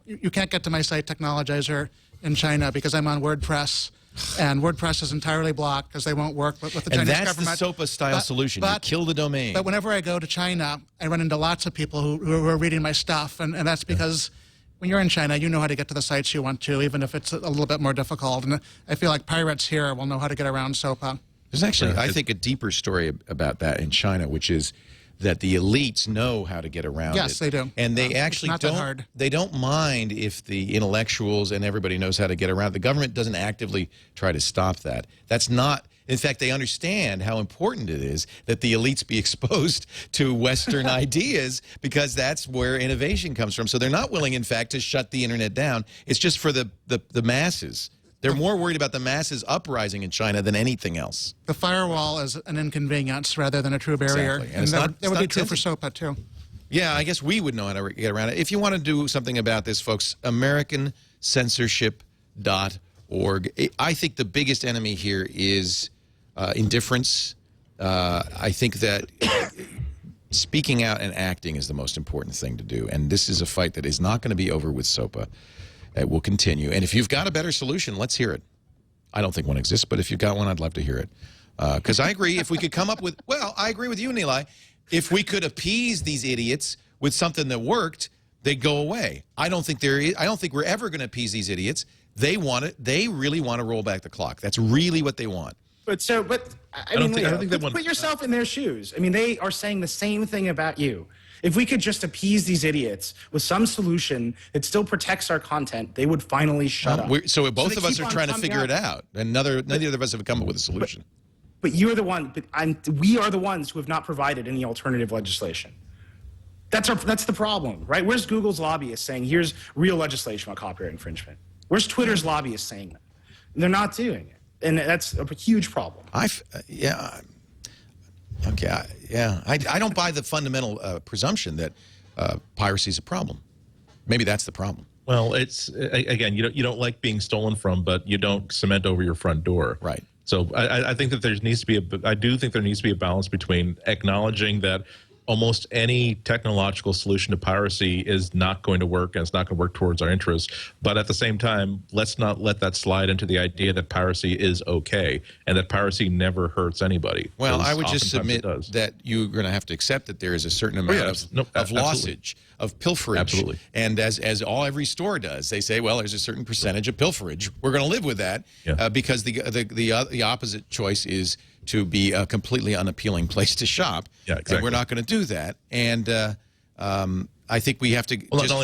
you can't get to my site Technologizer in China because I'm on WordPress, and WordPress is entirely blocked because they won't work with the Chinese government. And that's the SOPA-style solution. You kill the domain. But whenever I go to China, I run into lots of people who are reading my stuff, and that's because when you're in China, you know how to get to the sites you want to, even if it's a little bit more difficult. And I feel like pirates here will know how to get around SOPA. There's actually, I think, a deeper story about that in China, which is that the elites know how to get around it. Yes, they do. And they actually don't mind if the intellectuals and everybody knows how to get around it. The government doesn't actively try to stop that. That's not... In fact, they understand how important it is that the elites be exposed to Western ideas, because that's where innovation comes from. So they're not willing, in fact, to shut the internet down. It's just for the masses. They're more worried about the masses uprising in China than anything else. The firewall is an inconvenience rather than a true barrier. Exactly. And that would be true for SOPA, too. Yeah, I guess we would know how to get around it. If you want to do something about this, folks, AmericanCensorship.org. I think the biggest enemy here is indifference. I think that speaking out and acting is the most important thing to do. And this is a fight that is not going to be over with SOPA. It will continue. And if you've got a better solution, let's hear it. I don't think one exists, but if you've got one, I'd love to hear it. Because I agree, if we could come up with, well, I agree with you, Nilay. If we could appease these idiots with something that worked, they'd go away. I don't think we're ever going to appease these idiots. They want it. They really want to roll back the clock. That's really what they want. I mean, Leo, put yourself in their shoes. I mean, they are saying the same thing about you. If we could just appease these idiots with some solution that still protects our content, they would finally shut up. So both of us are trying to figure it out, and neither of us have come up with a solution. But you're the one. We are the ones who have not provided any alternative legislation. That's the problem, right? Where's Google's lobbyists saying here's real legislation about copyright infringement? Where's Twitter's lobbyists saying that? And they're not doing it, and that's a huge problem. Yeah. Okay. I don't buy the fundamental presumption that piracy is a problem. Maybe that's the problem. Well, it's again, you don't like being stolen from, but you don't cement over your front door. Right. So I think that I do think there needs to be a balance between acknowledging that almost any technological solution to piracy is not going to work, and it's not going to work towards our interests. But at the same time, let's not let that slide into the idea that piracy is okay and that piracy never hurts anybody. Well, I would just submit that you're going to have to accept that there is a certain amount of lossage, of pilferage. Absolutely. And as every store does, they say, well, there's a certain percentage of pilferage. We're going to live with that because the opposite choice is to be a completely unappealing place to shop. Yeah, exactly. And we're not going to do that. And I think we have to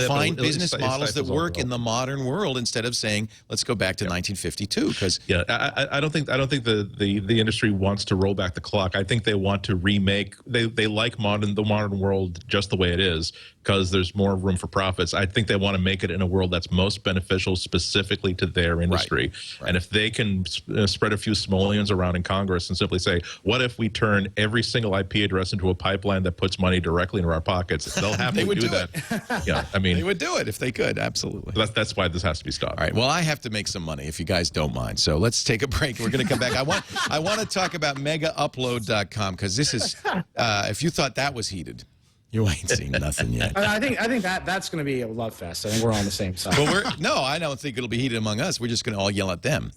find business models that work in the modern world instead of saying, let's go back to 1952. Because I don't think the industry wants to roll back the clock. I think they want to remake. They like the modern world just the way it is because there's more room for profits. I think they want to make it in a world that's most beneficial specifically to their industry. Right. And if they can spread a few simoleons around in Congress and simply say, what if we turn every single IP address into a pipeline that puts money directly into our pockets, they'll happily do that. Yeah, I mean, they would do it if they could. Absolutely. That's why this has to be stopped. All right. Well, I have to make some money if you guys don't mind. So let's take a break. We're going to come back. I want to talk about Megaupload.com because this is if you thought that was heated, you ain't seen nothing yet. I think that's going to be a love fest. I think we're on the same side. Well, no, I don't think it'll be heated among us. We're just going to all yell at them.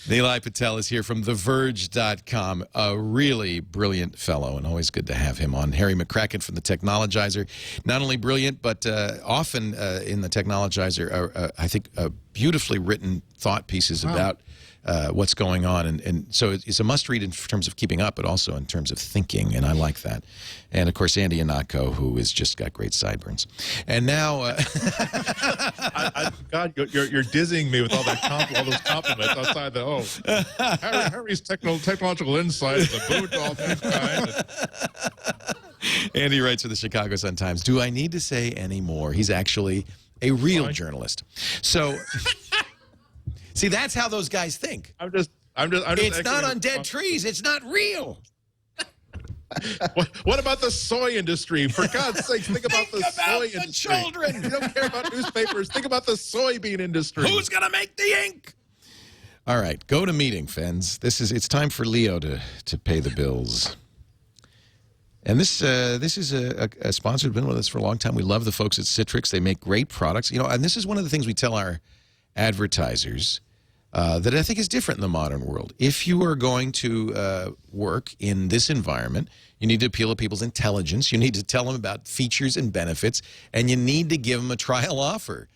Nilay Patel is here from TheVerge.com, a really brilliant fellow, and always good to have him on. Harry McCracken from The Technologizer, not only brilliant, but often in The Technologizer, I think beautifully written thought pieces about what's going on. And so it's a must-read in terms of keeping up, but also in terms of thinking, and I like that. And, of course, Andy Ihnatko, who has just got great sideburns. And now... God, you're dizzying me with all those compliments outside the, Harry's technological insight is a boon to all mankind. Andy writes for the Chicago Sun-Times. Do I need to say any more? He's actually a real journalist. So... See, that's how those guys think. I'm just it's not on dead trees. It's not real. What about the soy industry? For God's sake, think about the soy industry. Children. You don't care about newspapers. Think about the soybean industry. Who's going to make the ink? All right, go to meeting, friends. It's time for Leo to pay the bills. And this is a sponsor who's been with us for a long time. We love the folks at Citrix. They make great products. And this is one of the things we tell our advertisers that I think is different in the modern world. If you are going to work in this environment, you need to appeal to people's intelligence. You need to tell them about features and benefits, and you need to give them a trial offer.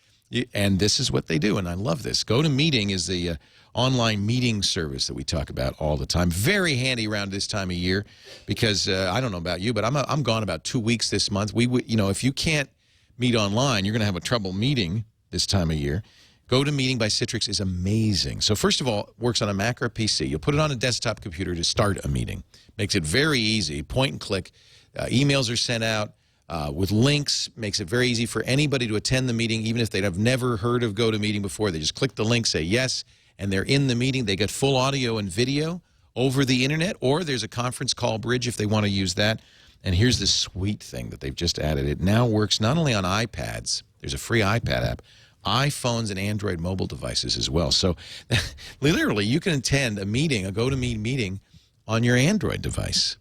And this is what they do, and I love this. GoToMeeting is the online meeting service that we talk about all the time. Very handy around this time of year because I don't know about you, but I'm gone about 2 weeks this month. If you can't meet online, you're going to have a trouble meeting this time of year. GoToMeeting by Citrix is amazing. So first of all, it works on a Mac or a PC. You'll put it on a desktop computer to start a meeting. Makes it very easy, point and click. Emails are sent out with links. Makes it very easy for anybody to attend the meeting, even if they've never heard of GoToMeeting before. They just click the link, say yes, and they're in the meeting. They get full audio and video over the internet, or there's a conference call bridge if they want to use that. And here's the sweet thing that they've just added. It now works not only on iPads. There's a free iPad app. iPhones and Android mobile devices as well. So literally you can attend a meeting, a GoToMeeting meeting on your Android device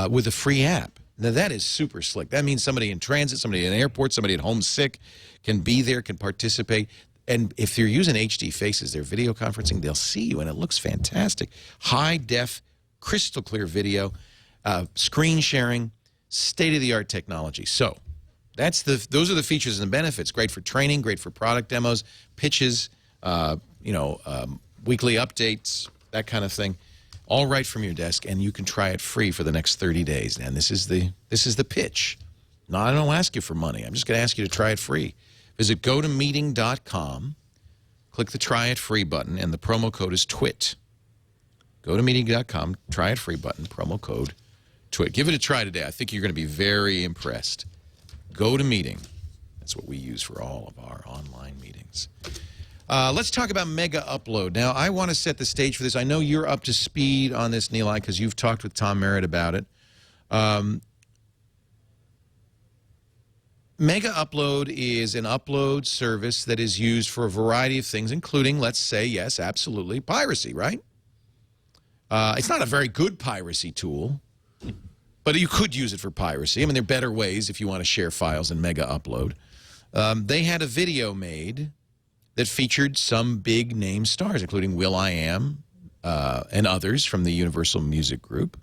with a free app. Now that is super slick. That means somebody in transit, somebody in an airport, somebody at home sick can be there, can participate. And if you're using HD faces, they're video conferencing, they'll see you, and it looks fantastic. High-def, crystal clear video, screen sharing, state-of-the-art technology. So those are the features and the benefits. Great for training, great for product demos, pitches, weekly updates, that kind of thing. All right from your desk, and you can try it free for the next 30 days. And this is the pitch. No, I don't ask you for money. I'm just going to ask you to try it free. Visit GoToMeeting.com, click the Try It Free button, and the promo code is TWiT. GoToMeeting.com, Try It Free button, promo code TWiT. Give it a try today. I think you're going to be very impressed. GoToMeeting. That's what we use for all of our online meetings. Let's talk about Megaupload. Now, I want to set the stage for this. I know you're up to speed on this, Nilay, because you've talked with Tom Merritt about it. Megaupload is an upload service that is used for a variety of things, including, let's say, yes, absolutely, piracy, right? It's not a very good piracy tool, but you could use it for piracy. I mean, there are better ways if you want to share files in Megaupload. They had a video made that featured some big name stars, including will.i.am and others from the Universal Music Group.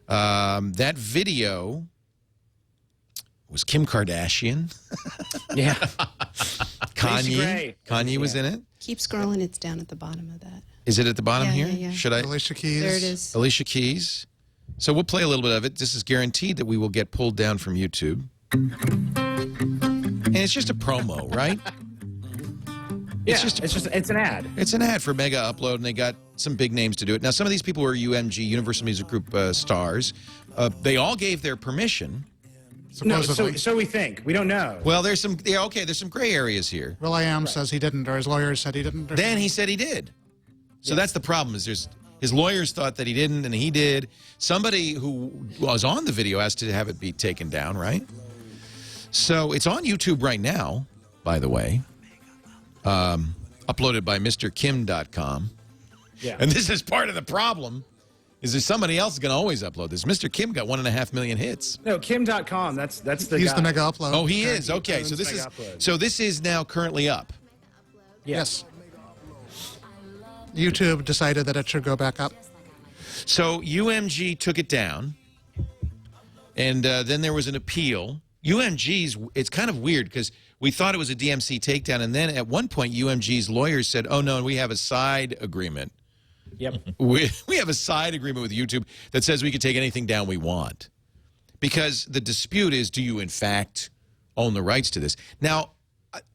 That video was Kim Kardashian. Yeah. Kanye was in it. Keep scrolling. It's down at the bottom of that. Is it at the bottom here? Yeah. Should I? Alicia Keys. There it is. Alicia Keys. So we'll play a little bit of it. This is guaranteed that we will get pulled down from YouTube. And it's just a promo, right? Yeah, it's an ad. It's an ad for Megaupload, and they got some big names to do it. Now, some of these people were UMG, Universal Music Group stars. They all gave their permission. No, so we think. We don't know. Well, there's some gray areas here. will.i.am says he didn't, or his lawyers said he didn't. Then he said he did. So that's the problem, is his lawyers thought that he didn't, and he did. Somebody who was on the video asked to have it be taken down, right? So it's on YouTube right now, by the way. Uploaded by MrKim.com. Yeah. And this is part of the problem, is there somebody else going to always upload this. Mr. Kim got 1.5 million hits. No, Kim.com, that's the He's guy. the Megaupload. Oh, he is? Okay, so this is now currently up. Yes. YouTube decided that it should go back up. So UMG took it down, and then there was an appeal. UMG's, it's kind of weird because we thought it was a DMC takedown, and then at one point UMG's lawyers said, oh, no, we have a side agreement. Yep. We have a side agreement with YouTube that says we can take anything down we want. Because the dispute is, do you in fact own the rights to this? Now,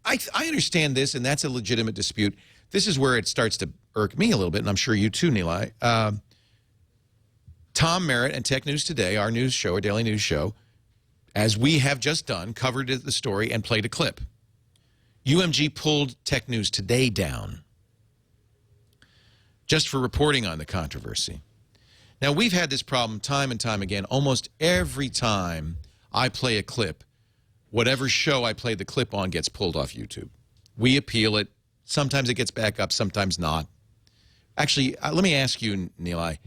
I understand this, and that's a legitimate dispute. This is where it starts to irk me a little bit, and I'm sure you too, Nilay. Tom Merritt and Tech News Today, our news show, our daily news show, as we have just done, covered the story and played a clip. UMG pulled Tech News Today down just for reporting on the controversy. Now, we've had this problem time and time again. Almost every time I play a clip, whatever show I play the clip on gets pulled off YouTube. We appeal it. Sometimes it gets back up, sometimes not. Actually, let me ask you, Nilay.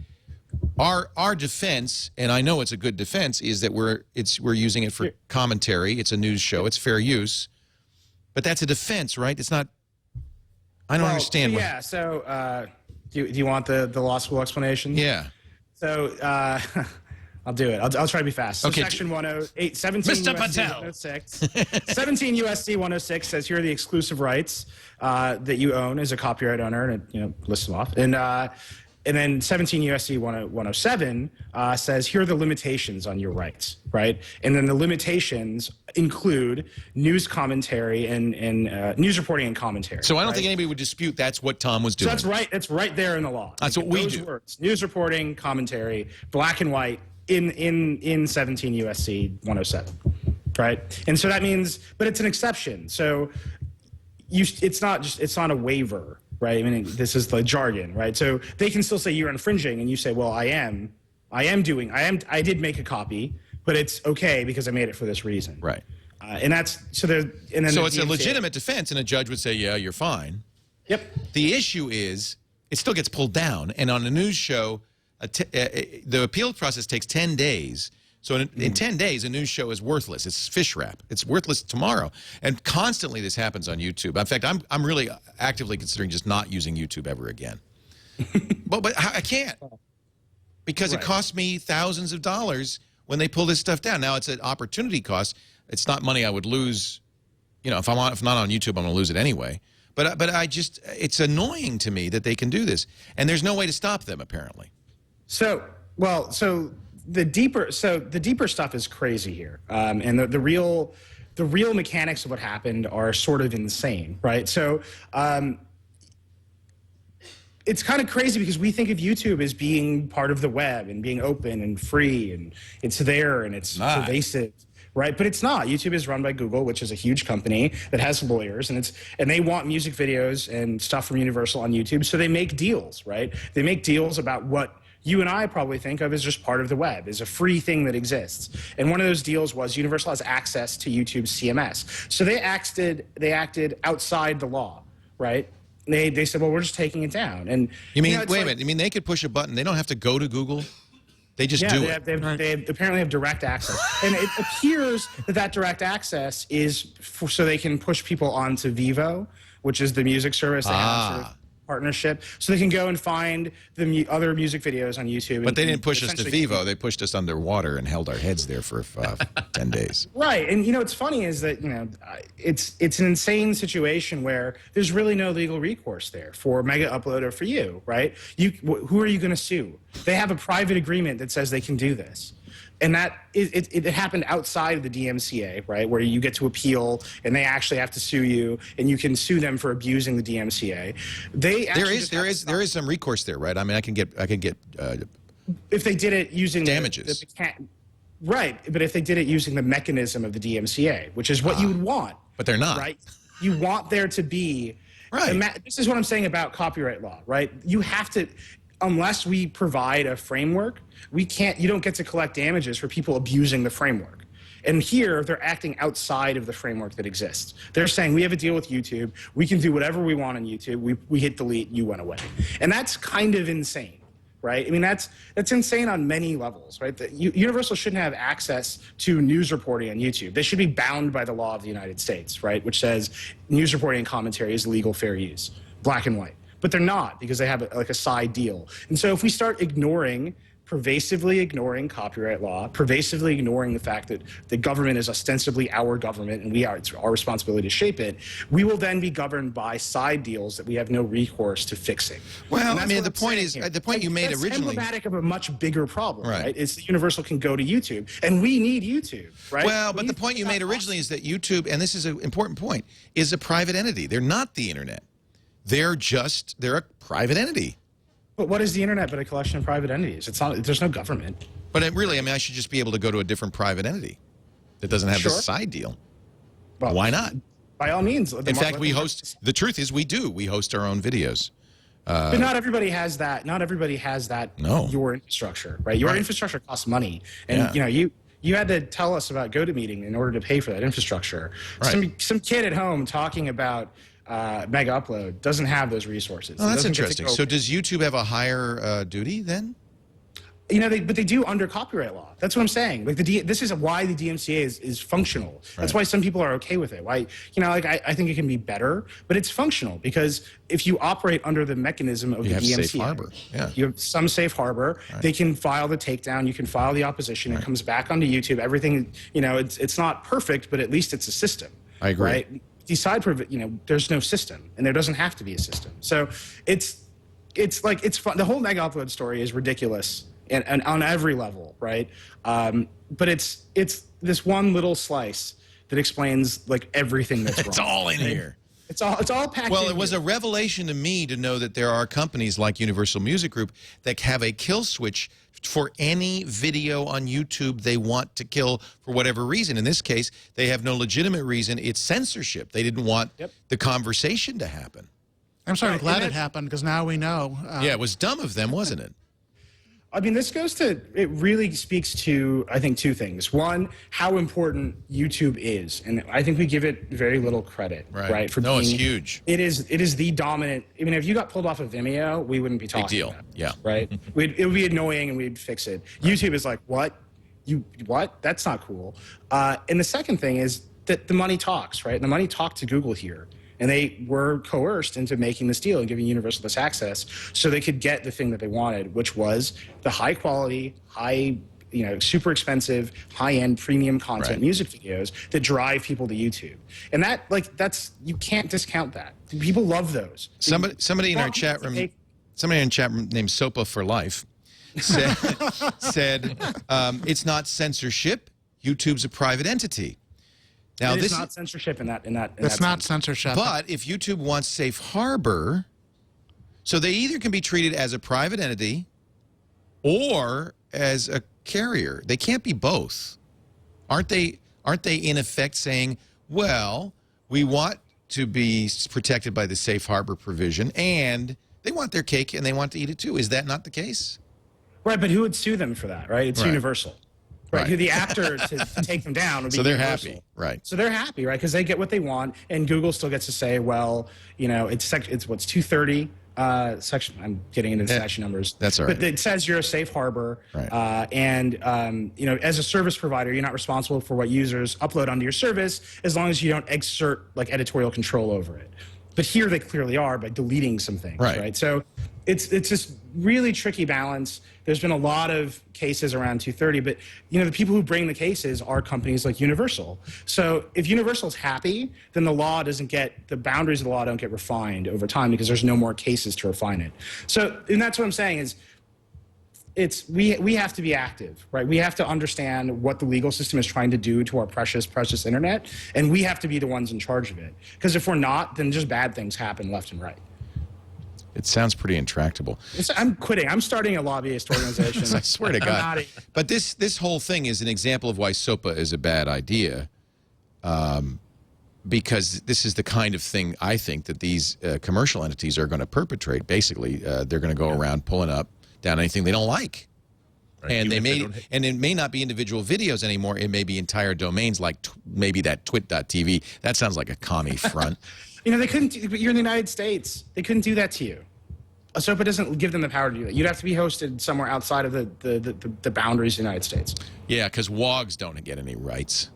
Our defense, and I know it's a good defense, is that we're using it for commentary. It's a news show. It's fair use. But that's a defense, right? It's not. I don't understand. Yeah. So, do you want the law school explanation? Yeah. So, I'll do it. I'll try to be fast. So Okay. Section 108, 17 Mr. USC Patel. 106. 17 USC 106 says here are the exclusive rights that you own as a copyright owner, and it lists them off. And then 17 USC 107 says here are the limitations on your rights, right? And then the limitations include news commentary and news reporting and commentary. So I don't right? think anybody would dispute that's what Tom was doing. So that's right. That's right there in the law. That's Like, what we those do. Words, news reporting, commentary, black and white in 17 USC 107, right? And so that means, but it's an exception. So it's not a waiver, right? I mean, this is the jargon, right? So they can still say you're infringing, and you say, well, I did make a copy, but it's okay because I made it for this reason, Right. And that's so there. And then So it's a legitimate defense, and a judge would say, yeah, you're fine. Yep. The issue is it still gets pulled down. And on a news show, the appeal process takes 10 days. So in 10 days, a news show is worthless. It's fish wrap. It's worthless tomorrow. And constantly this happens on YouTube. In fact, I'm really actively considering just not using YouTube ever again. but I can't. Because it costs me thousands of dollars when they pull this stuff down. Now, it's an opportunity cost. It's not money I would lose. You know, if not on YouTube, I'm going to lose it anyway. But it's annoying to me that they can do this. And there's no way to stop them, apparently. So the deeper stuff is crazy here. And the real mechanics of what happened are sort of insane, right? So it's kind of crazy because we think of YouTube as being part of the web and being open and free and it's there and it's pervasive, right? But it's not. YouTube is run by Google, which is a huge company that has lawyers, and they want music videos and stuff from Universal on YouTube, so they make deals, right? They make deals about what you and I probably think of as just part of the web, as a free thing that exists. And one of those deals was Universal has access to YouTube's CMS. So they acted outside the law, right? They said, well, we're just taking it down. And you mean, wait a minute, you mean they could push a button? They don't have to go to Google? They just do it. They apparently have direct access. And it appears that direct access is so they can push people onto Vivo, which is the music service they have sort of partnership, so they can go and find the other music videos on YouTube. But they didn't push us to Vivo. They pushed us underwater and held our heads there for 10 days. Right. And, what's funny is that, it's an insane situation where there's really no legal recourse there for Megaupload or for you, right? Who are you going to sue? They have a private agreement that says they can do this. And it happened outside of the DMCA, right, where you get to appeal and they actually have to sue you, and you can sue them for abusing the DMCA. There is some recourse there, right? I mean, I can get if they did it using damages. Right, but if they did it using the mechanism of the DMCA, which is what you would want. But they're not. Right? You want there to be. Right. This is what I'm saying about copyright law, right? You have to. Unless we provide a framework, you don't get to collect damages for people abusing the framework. And here, they're acting outside of the framework that exists. They're saying, we have a deal with YouTube. We can do whatever we want on YouTube. We hit delete, you went away. And that's kind of insane, right? I mean, that's insane on many levels, right? Universal shouldn't have access to news reporting on YouTube. They should be bound by the law of the United States, right? Which says news reporting and commentary is legal fair use, black and white. But they're not, because they have a side deal. And so if we start pervasively ignoring copyright law, pervasively ignoring the fact that the government is ostensibly our government and it's our responsibility to shape it, we will then be governed by side deals that we have no recourse to fixing. Well, I mean, the point you made originally. That's emblematic of a much bigger problem, right? It's that Universal can go to YouTube, and we need YouTube, right? Well, but the point you made originally is that YouTube, and this is an important point, is a private entity. They're not the internet. They're a private entity. But what is the internet but a collection of private entities? It's not. There's no government. But I should just be able to go to a different private entity that doesn't have this side deal. Well, why not? By all means. In fact, we host. The truth is, we do. We host our own videos. But not everybody has that. Not everybody has that. No. Your infrastructure, right? Your infrastructure costs money, and you had to tell us about GoToMeeting in order to pay for that infrastructure. Right. Some kid at home talking about Megaupload doesn't have those resources. Oh, that's interesting. So does YouTube have a higher duty then? But they do under copyright law. That's what I'm saying. Like this is why the DMCA is functional. That's why some people are okay with it. Why, I think it can be better, but it's functional because if you operate under the mechanism of the DMCA, safe harbor. Yeah. You have some safe harbor. Right. They can file the takedown. You can file the opposition. It comes back onto YouTube. Everything, it's not perfect, but at least it's a system. I agree. Right? There's no system, and there doesn't have to be a system. So it's fun. The whole Megaupload story is ridiculous. And on every level, right? But it's this one little slice that explains everything that's wrong. It's all in here. It's all packed. Well, it was a revelation to me to know that there are companies like Universal Music Group that have a kill switch for any video on YouTube they want to kill for whatever reason. In this case, they have no legitimate reason. It's censorship. They didn't want the conversation to happen. I'm sorry, I'm glad it happened because now we know. Yeah, it was dumb of them, wasn't it? I mean, it really speaks to, I think, two things. One, how important YouTube is. And I think we give it very little credit, right? It's huge. It is the dominant. I mean, if you got pulled off of Vimeo, we wouldn't be talking Big deal. about it. Yeah. Right? It would be annoying and we'd fix it. YouTube is like, what? what? That's not cool. And the second thing is that the money talks, right? And the money talked to Google here. And they were coerced into making this deal and giving Universal this access so they could get the thing that they wanted, which was the high quality, super expensive, high-end premium content music videos that drive people to YouTube. And you can't discount that. People love those. Somebody in our chat room named SOPA for Life said it's not censorship. YouTube's a private entity. Now, this is not censorship in that. It's not censorship. But if YouTube wants safe harbor, so they either can be treated as a private entity or as a carrier. They can't be both. Aren't they in effect saying, well, we want to be protected by the safe harbor provision, and they want their cake and they want to eat it too? Is that not the case? Right, but who would sue them for that, right? It's Universal. Right. Right. The actor to take them down would be so they're Universal. happy, right? So they're happy, right? Because they get what they want, and Google still gets to say, well, it's what's 230 section. I'm getting into the section numbers. That's all right. But it says you're a safe harbor, right. As a service provider, you're not responsible for what users upload onto your service as long as you don't exert editorial control over it. But here they clearly are by deleting some things, right? So it's this really tricky balance. There's been a lot of cases around 230, but the people who bring the cases are companies like Universal. So if Universal's happy, then the boundaries of the law don't get refined over time because there's no more cases to refine it. So, and that's what I'm saying is we have to be active, right? We have to understand what the legal system is trying to do to our precious internet, and we have to be the ones in charge of it. Because if we're not, then just bad things happen left and right. It sounds pretty intractable. I'm quitting. I'm starting a lobbyist organization. I swear to God. But this whole thing is an example of why SOPA is a bad idea, because this is the kind of thing I think that these commercial entities are going to perpetrate. Basically, they're going to go around pulling up down anything they don't like. Right. And it may not be individual videos anymore. It may be entire domains like maybe that TWiT.tv. That sounds like a commie front. They couldn't. But you're in the United States. They couldn't do that to you. SOPA doesn't give them the power to do that. You'd have to be hosted somewhere outside of the boundaries of the United States. Yeah, because WOGs don't get any rights.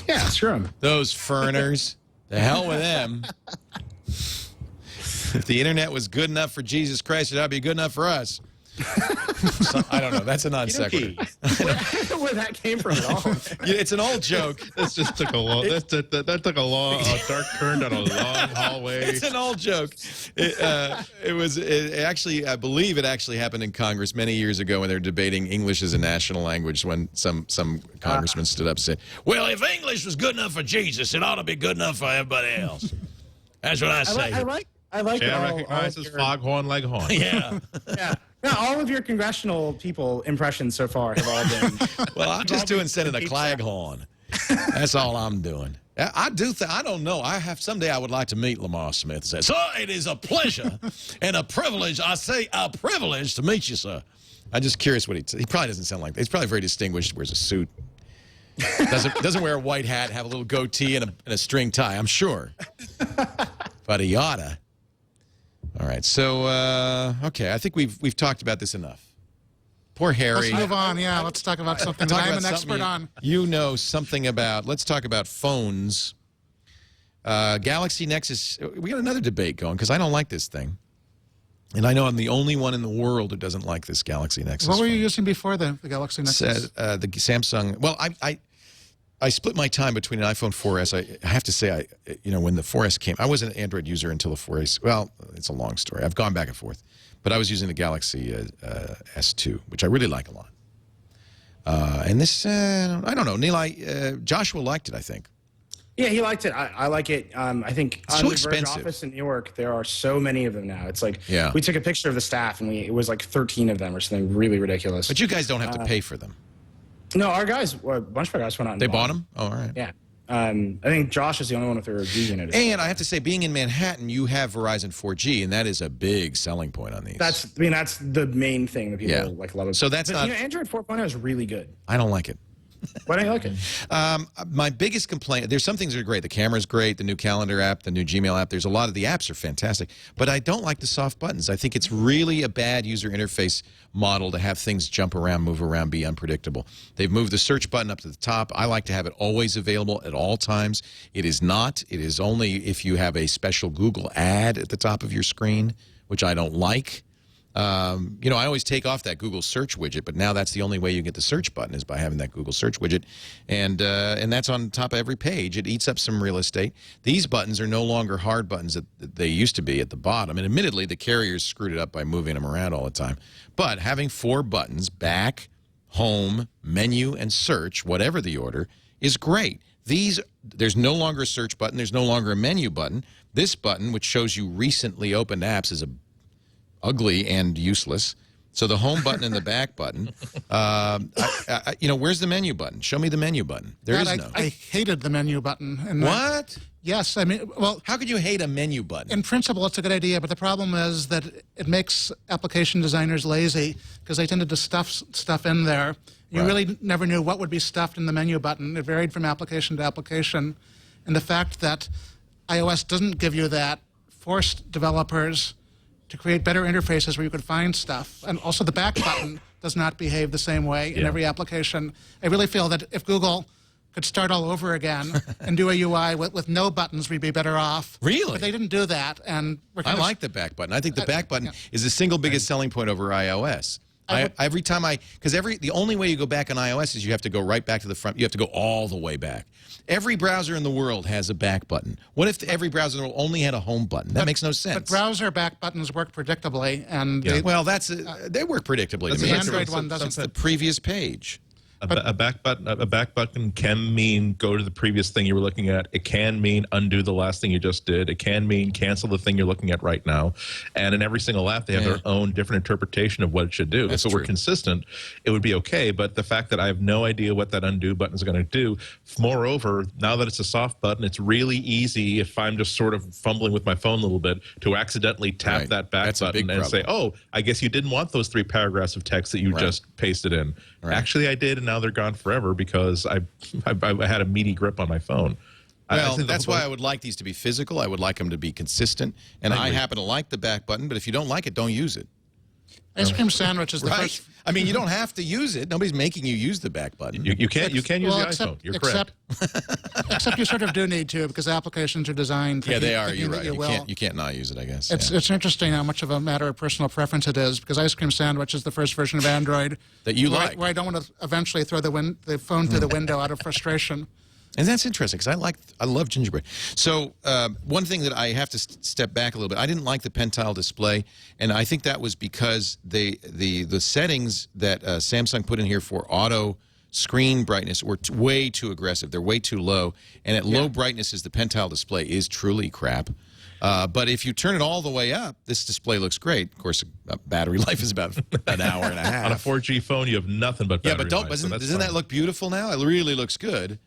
Yeah, screw them. Those foreigners, the hell with them. If the internet was good enough for Jesus Christ, it ought to be good enough for us. So, I don't know. That's a non sequitur. Where that came from at all. It's an old joke. This just took a long. That took a long, dark turn down a long hallway. It's an old joke. It actually, I believe it actually happened in Congress many years ago when they were debating English as a national language. When some congressman stood up and said, "Well, if English was good enough for Jesus, it ought to be good enough for everybody else." That's what I say. I like Chad recognizes foghorn leghorn. Yeah. Yeah. No, all of your congressional people impressions so far have all been. Well, I'm just doing Senator Claghorn. That's all I'm doing. I don't know. Someday I would like to meet Lamar Smith. Say, sir, it is a pleasure and a privilege. I say a privilege to meet you, sir. I'm just curious what he probably doesn't sound like that. He's probably very distinguished. Wears a suit. Doesn't wear a white hat. Have a little goatee and a string tie. I'm sure. But he oughta. All right, so okay, I think we've talked about this enough. Poor Harry. Let's move on. Yeah, let's talk about something that I'm an expert on. You know something about. Let's talk about phones. Galaxy Nexus. We got another debate going because I don't like this thing, and I know I'm the only one in the world who doesn't like this Galaxy Nexus. What were you using before the Galaxy Nexus? The Samsung. Well, I split my time between an iPhone 4S. I have to say, when the 4S came, I was an Android user until the 4S. Well, it's a long story. I've gone back and forth. But I was using the Galaxy S2, which I really like a lot. And this, I don't know. Nilay, Joshua liked it, I think. Yeah, he liked it. I like it. I think it's on so the expensive. Verge office in New York, there are so many of them now. It's like we took a picture of the staff, and it was like 13 of them or something really ridiculous. But you guys don't have to pay for them. No, a bunch of our guys went out and bought them? Oh, all right. Yeah. I think Josh is the only one with a review unit. And I have to say, being in Manhattan, you have Verizon 4G, and that is a big selling point on these. That's the main thing that people love. So that's not. Android 4.0 is really good. I don't like it. Why don't you like it? My biggest complaint, there's some things that are great. The camera's great, the new calendar app, the new Gmail app. There's a lot of the apps are fantastic. But I don't like the soft buttons. I think it's really a bad user interface model to have things jump around, move around, be unpredictable. They've moved the search button up to the top. I like to have it always available at all times. It is not. It is only if you have a special Google ad at the top of your screen, which I don't like. You know, I always take off that Google search widget, but now that's the only way you get the search button is by having that Google search widget. And that's on top of every page. It eats up some real estate. These buttons are no longer hard buttons that they used to be at the bottom. And admittedly, the carriers screwed it up by moving them around all the time. But having 4 buttons, back, home, menu, and search, whatever the order, is great. There's no longer a search button. There's no longer a menu button. This button, which shows you recently opened apps, is ugly and useless. So the home button and the back button, you know, where's the menu button? Show me the menu button. There is no. I hated the menu button. And What? Yes, I mean, well, How could you hate a menu button? in principle, it's a good idea, but the problem is that it makes application designers lazy because they tended to stuff stuff in there. You really never knew what would be stuffed in the menu button. It varied from application to application. And the fact that iOS doesn't give you that forced developers to create better interfaces where you could find stuff. And also the back button does not behave the same way in every application. I really feel that if Google could start all over again and do a UI with no buttons, we'd be better off. Really? But they didn't do that. And I like the back button. I think the back button is the single biggest selling point over iOS. Every time the only way you go back on iOS is you have to go right back to the front. You have to go all the way back. Every browser in the world has a back button. What if every browser in the world only had a home button? That makes no sense. But browser back buttons work predictably, and Well, they work predictably to me. the Android one doesn't. It's the previous page. A back button can mean go to the previous thing you were looking at. It can mean undo the last thing you just did. It can mean cancel the thing you're looking at right now. And in every single app, they have their own different interpretation of what it should do. That's if it true. were consistent, it would be okay. But the fact that I have no idea what that undo button is going to do, moreover, now that it's a soft button, it's really easy if I'm just sort of fumbling with my phone a little bit to accidentally tap that back That's a button big and say, problem. oh, I guess you didn't want those 3 paragraphs of text that you just pasted in. Actually, I did, and now they're gone forever because I had a meaty grip on my phone. Well, that's why I would like these to be physical. I would like them to be consistent. And I happen to like the back button, but if you don't like it, don't use it. Ice cream sandwich is the first. I mean, you don't have to use it. Nobody's making you use the back button. You can use the iPhone. You're correct. Except you sort of do need to because applications are designed. Yeah, they are. You're thinking that right. You can't not use it, I guess. It's interesting how much of a matter of personal preference it is because Ice Cream Sandwich is the first version of Android that you like. Where I don't want to eventually throw the phone through the window out of frustration. And that's interesting because I love gingerbread. So one thing that I have to step back a little bit, I didn't like the pen tile display, and I think that was because the settings that Samsung put in here for auto screen brightness were way too aggressive. They're way too low, and at low brightnesses, the pen tile display is truly crap. But if you turn it all the way up, this display looks great. Of course, battery life is about an hour and a half. On a 4G phone, you have nothing but battery life. Doesn't that look beautiful now? It really looks good.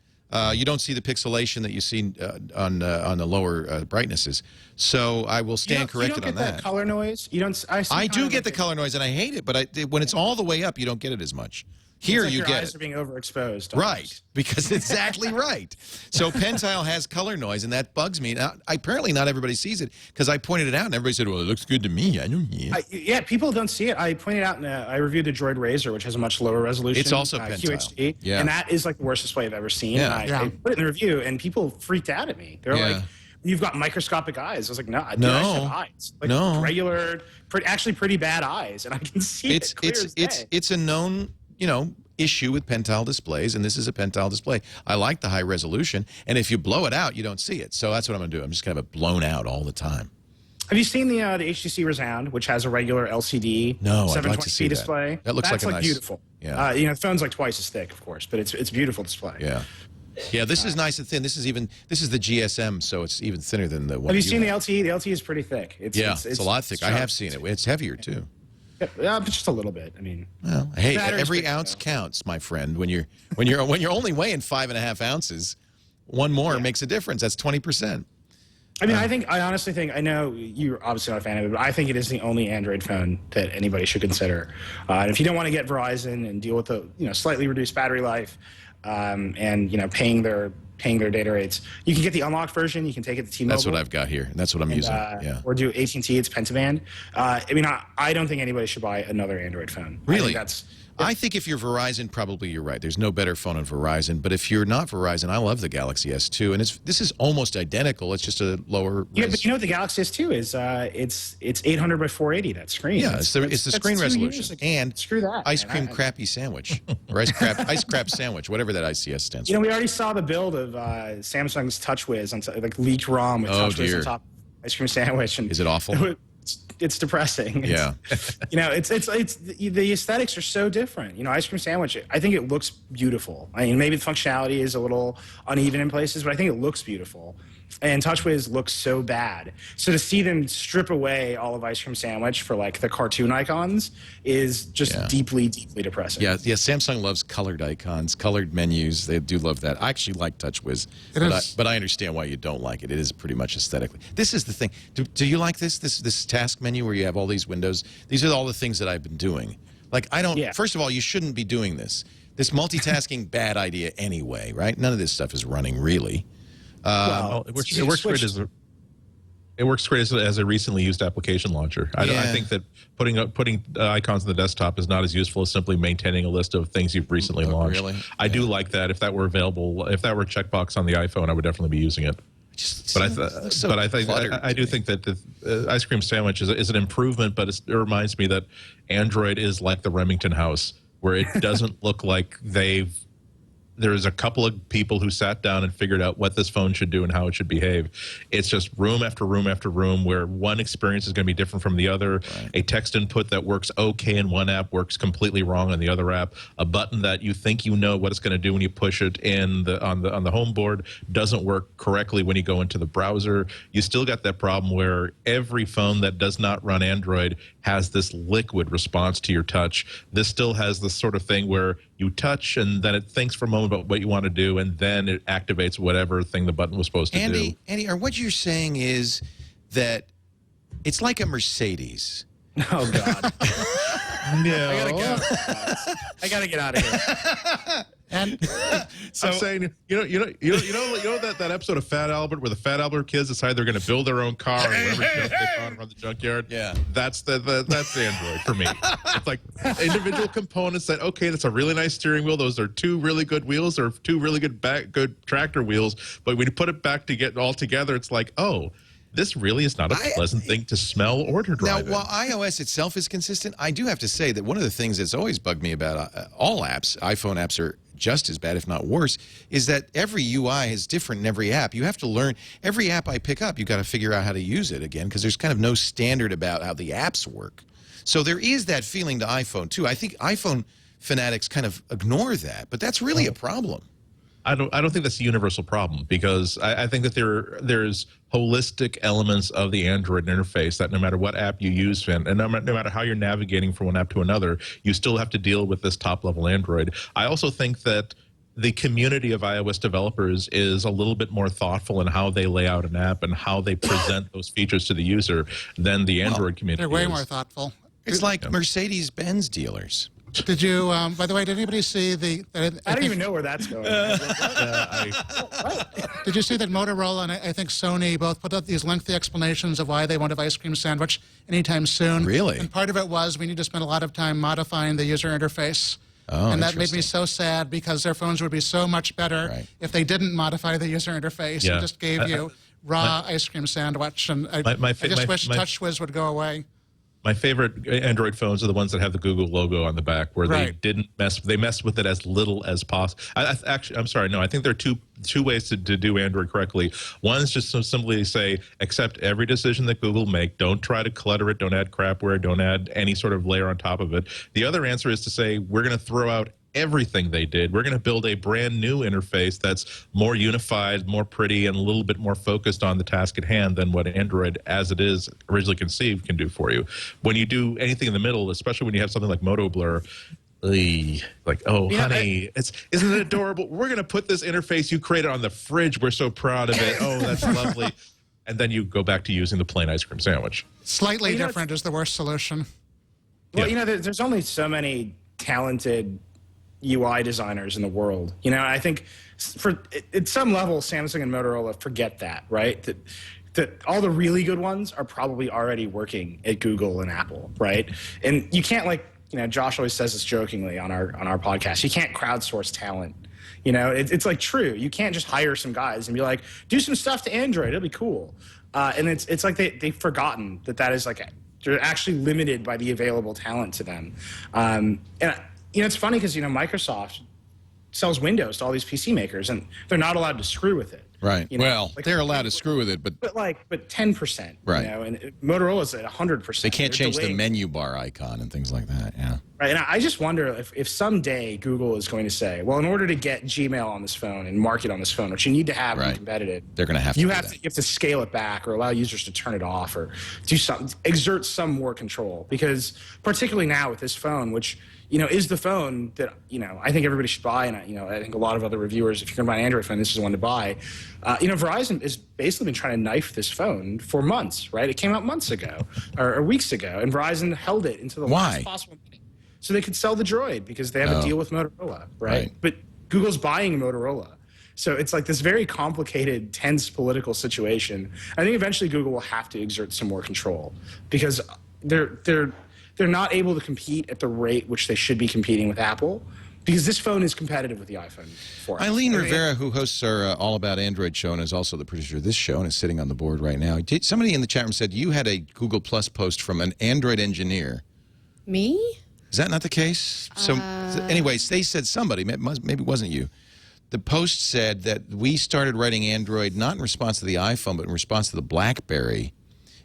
You don't see the pixelation that you see on the lower brightnesses. So I will stand corrected on that. You don't get that color noise. You don't. I do get the color noise, and I hate it. But when it's all the way up, you don't get it as much. Here like you your get eyes it. are being overexposed. Right, because exactly right. So pen tile has color noise, and that bugs me. Now, apparently, not everybody sees it because I pointed it out, and everybody said, "Well, it looks good to me." I don't hear it. Yeah, people don't see it. I pointed out, I reviewed the Droid Razr, which has a much lower resolution. It's also pen tile. QHD, Yeah. and that is like the worst display I've ever seen. Yeah. And I put it in the review, and people freaked out at me. They're like, "You've got microscopic eyes." I was like, "No, I just have eyes, like regular, actually pretty bad eyes, and I can see it clear as day." It's a known, issue with pen tile displays, and this is a pen tile display. I like the high resolution, and if you blow it out, you don't see it. So that's what I'm going to do. I'm just going to have it blown out all the time. Have you seen the HTC Resound, which has a regular LCD No, I'd 720p like to see display? That looks That's like a nice, beautiful. Yeah. The phone's like twice as thick, of course, but it's a beautiful display. Yeah. Yeah, this is nice and thin. This is the GSM, so it's even thinner than the one. Have you seen the LTE? The LTE is pretty thick. It's a lot thick. I have seen it. It's heavier too. Yeah, but just a little bit. I mean, well, hey, every ounce counts, my friend. When you're only weighing 5.5 ounces, one more makes a difference. That's 20%. I mean, I honestly think, I know you're obviously not a fan of it, but I think it is the only Android phone that anybody should consider. And if you don't want to get Verizon and deal with the slightly reduced battery life, and paying their data rates. You can get the unlocked version. You can take it to T-Mobile. That's what I've got here, and that's what I'm using. Yeah. Or do AT&T. It's Pentaband. I don't think anybody should buy another Android phone. Really? I think if you're Verizon, probably you're right. There's no better phone on Verizon. But if you're not Verizon, I love the Galaxy S2, and this is almost identical. It's just a lower. Yeah, but the Galaxy S2 is it's 800 by 480. That screen. Yeah, it's the screen resolution. And screw that. Ice cream crappy sandwich or ice crap sandwich, whatever that ICS stands for. We already saw the build of Samsung's TouchWiz on like leaked ROM with TouchWiz on top of ice cream sandwich. And is it awful? It's depressing. Yeah. It's the aesthetics are so different. Ice cream sandwich, I think it looks beautiful. I mean, maybe the functionality is a little uneven in places, but I think it looks beautiful. And TouchWiz looks so bad. So to see them strip away all of ice cream sandwich for like the cartoon icons is just deeply, deeply depressing. Yeah. Samsung loves colored icons, colored menus. They do love that. I actually like TouchWiz, but I understand why you don't like it. It is pretty much aesthetically. This is the thing. Do you like this task menu where you have all these windows? These are all the things that I've been doing. Like I don't. Yeah. First of all, you shouldn't be doing this. This multitasking, bad idea anyway, right? None of this stuff is running really. It works great as a recently used application launcher. I think that putting icons on the desktop is not as useful as simply maintaining a list of things you've recently launched. Really? I do like that. If that were available, if that were a checkbox on the iPhone, I would definitely be using it. I do think that the ice cream sandwich is an improvement, but it reminds me that Android is like the Remington house, where it doesn't look like there's a couple of people who sat down and figured out what this phone should do and how it should behave. It's just room after room after room where one experience is going to be different from the other. Right. A text input that works okay in one app works completely wrong on the other app. A button that you think you know what it's going to do when you push it on the home board doesn't work correctly when you go into the browser. You still got that problem where every phone that does not run Android has this liquid response to your touch. This still has this sort of thing where you touch and then it thinks for a moment about what you want to do, and then it activates whatever thing the button was supposed to do. Andy, or what you're saying is that it's like a Mercedes. Oh, God. No. I gotta go. I gotta get out of here. And so I'm saying, you know that episode of Fat Albert where the Fat Albert kids decide they're going to build their own car and whatever junk they found around the junkyard. Yeah, that's the Android for me. It's like individual components that that's a really nice steering wheel. Those are two really good wheels or two really good tractor wheels. But when you put it back to get all together, it's like, oh, this really is not a pleasant thing to smell or to drive in. Now, while iOS itself is consistent, I do have to say that one of the things that's always bugged me about all apps, iPhone apps are just as bad, if not worse, is that every UI is different in every app. You have to learn. Every app I pick up, you got to figure out how to use it again because there's kind of no standard about how the apps work. So there is that feeling to iPhone, too. I think iPhone fanatics kind of ignore that, but that's really a problem. I don't think that's a universal problem because I think that there's holistic elements of the Android interface that no matter what app you use and no matter how you're navigating from one app to another, you still have to deal with this top-level Android. I also think that the community of iOS developers is a little bit more thoughtful in how they lay out an app and how they present those features to the user than the Android community They're way is. more thoughtful. It's like Mercedes-Benz dealers. Did you, by the way, did anybody see I don't even know where that's going. Did you see that Motorola and I think Sony both put out these lengthy explanations of why they won't have ice cream sandwich anytime soon? Really? And part of it was we need to spend a lot of time modifying the user interface. Oh, and that made me so sad because their phones would be so much better if they didn't modify the user interface and just gave you raw ice cream sandwich. And I just wish TouchWiz would go away. My favorite Android phones are the ones that have the Google logo on the back, where they didn't they messed with it as little as possible. I'm sorry, no, I think there are two ways to do Android correctly. One is just to simply say, accept every decision that Google make. Don't try to clutter it. Don't add crapware. Don't add any sort of layer on top of it. The other answer is to say, we're going to throw out everything they did. We're going to build a brand new interface that's more unified, more pretty, and a little bit more focused on the task at hand than what Android, as it is originally conceived, can do for you. When you do anything in the middle, especially when you have something like Moto Blur, like, oh, honey, isn't it adorable? We're going to put this interface you created on the fridge. We're so proud of it. Oh, that's lovely. And then you go back to using the plain ice cream sandwich. Slightly different is the worst solution. Well, there's only so many talented UI designers in the world. You know, I think at some level, Samsung and Motorola forget that, right? That all the really good ones are probably already working at Google and Apple, right? And you can't, like, you know, Josh always says this jokingly on our podcast, you can't crowdsource talent. You know, it's like true. You can't just hire some guys and be like, do some stuff to Android, it'll be cool. And it's like they've forgotten that is like, they're actually limited by the available talent to them. And, you know, it's funny because, you know, Microsoft sells Windows to all these PC makers, and they're not allowed to screw with it. Right. You know? Well, like, they're allowed to screw with it, but 10%. Right. You know, and Motorola's at 100%. they can't They're change the delaying. menu bar icon and things like that. Yeah. Right, and I just wonder if someday Google is going to say, well, in order to get Gmail on this phone and market on this phone, which you need to have to be competitive, They're going to have to. you have to scale it back or allow users to turn it off or do something, exert some more control. Because particularly now with this phone, which, you know, is the phone that, you know, I think everybody should buy, and I think a lot of other reviewers, if you're going to buy an Android phone, this is the one to buy. You know, Verizon has basically been trying to knife this phone for months, right? It came out months ago or weeks ago, and Verizon held it into the last possible minute so they could sell the Droid because they have a deal with Motorola, right? But Google's buying Motorola. So it's like this very complicated, tense political situation. I think eventually Google will have to exert some more control because they're not able to compete at the rate which they should be competing with Apple, because this phone is competitive with the iPhone 4. Eileen Rivera, who hosts our All About Android show and is also the producer of this show and is sitting on the board right now. Somebody in the chat room said you had a Google Plus post from an Android engineer. Me? Is that not the case? So anyways, they said somebody, maybe it wasn't you. The post said that we started writing Android not in response to the iPhone, but in response to the BlackBerry.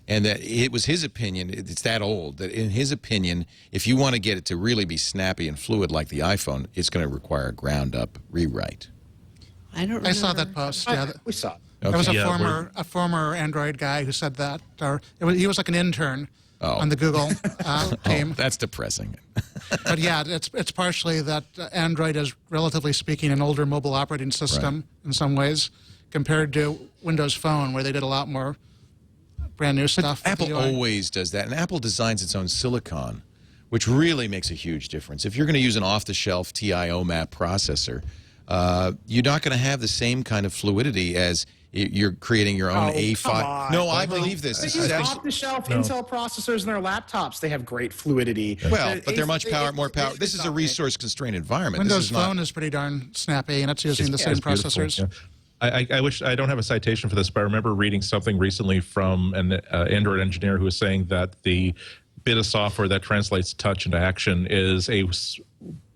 And that it was his opinion, it's that old, that in his opinion, if you want to get it to really be snappy and fluid like the iPhone, it's going to require a ground-up rewrite. I don't remember. I saw that post. Yeah, We saw it. Okay. there was Yeah, a former Android guy who said that, or he was like an intern on the Google team. Oh, that's depressing. But yeah, it's partially that Android is, relatively speaking, an older mobile operating system in some ways compared to Windows Phone, where they did a lot more brand new stuff. Apple always does that, and Apple designs its own silicon, which really makes a huge difference. If you're going to use an off-the-shelf TI-OMAP processor, you're not going to have the same kind of fluidity as you're creating your own A5. Come on. No, I believe this. They This use is off-the-shelf Intel processors in their laptops. They have great fluidity. well, but they're much more power. This is a resource-constrained environment. Windows this is Phone is pretty darn snappy, and it's using the same It's beautiful, processors. yeah. I wish I don't have a citation for this, but I remember reading something recently from an Android engineer who was saying that the bit of software that translates touch into action is a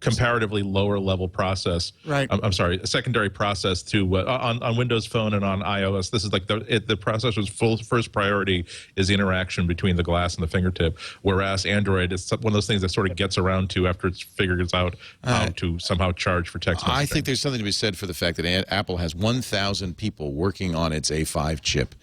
comparatively lower level process. Right. I'm sorry, a secondary process to on Windows Phone and on iOS. This is like the processor's first priority is the interaction between the glass and the fingertip, whereas Android is one of those things that sort of gets around to after it figures out how to somehow charge for text messaging. I think there's something to be said for the fact that Apple has 1,000 people working on its A5 chip.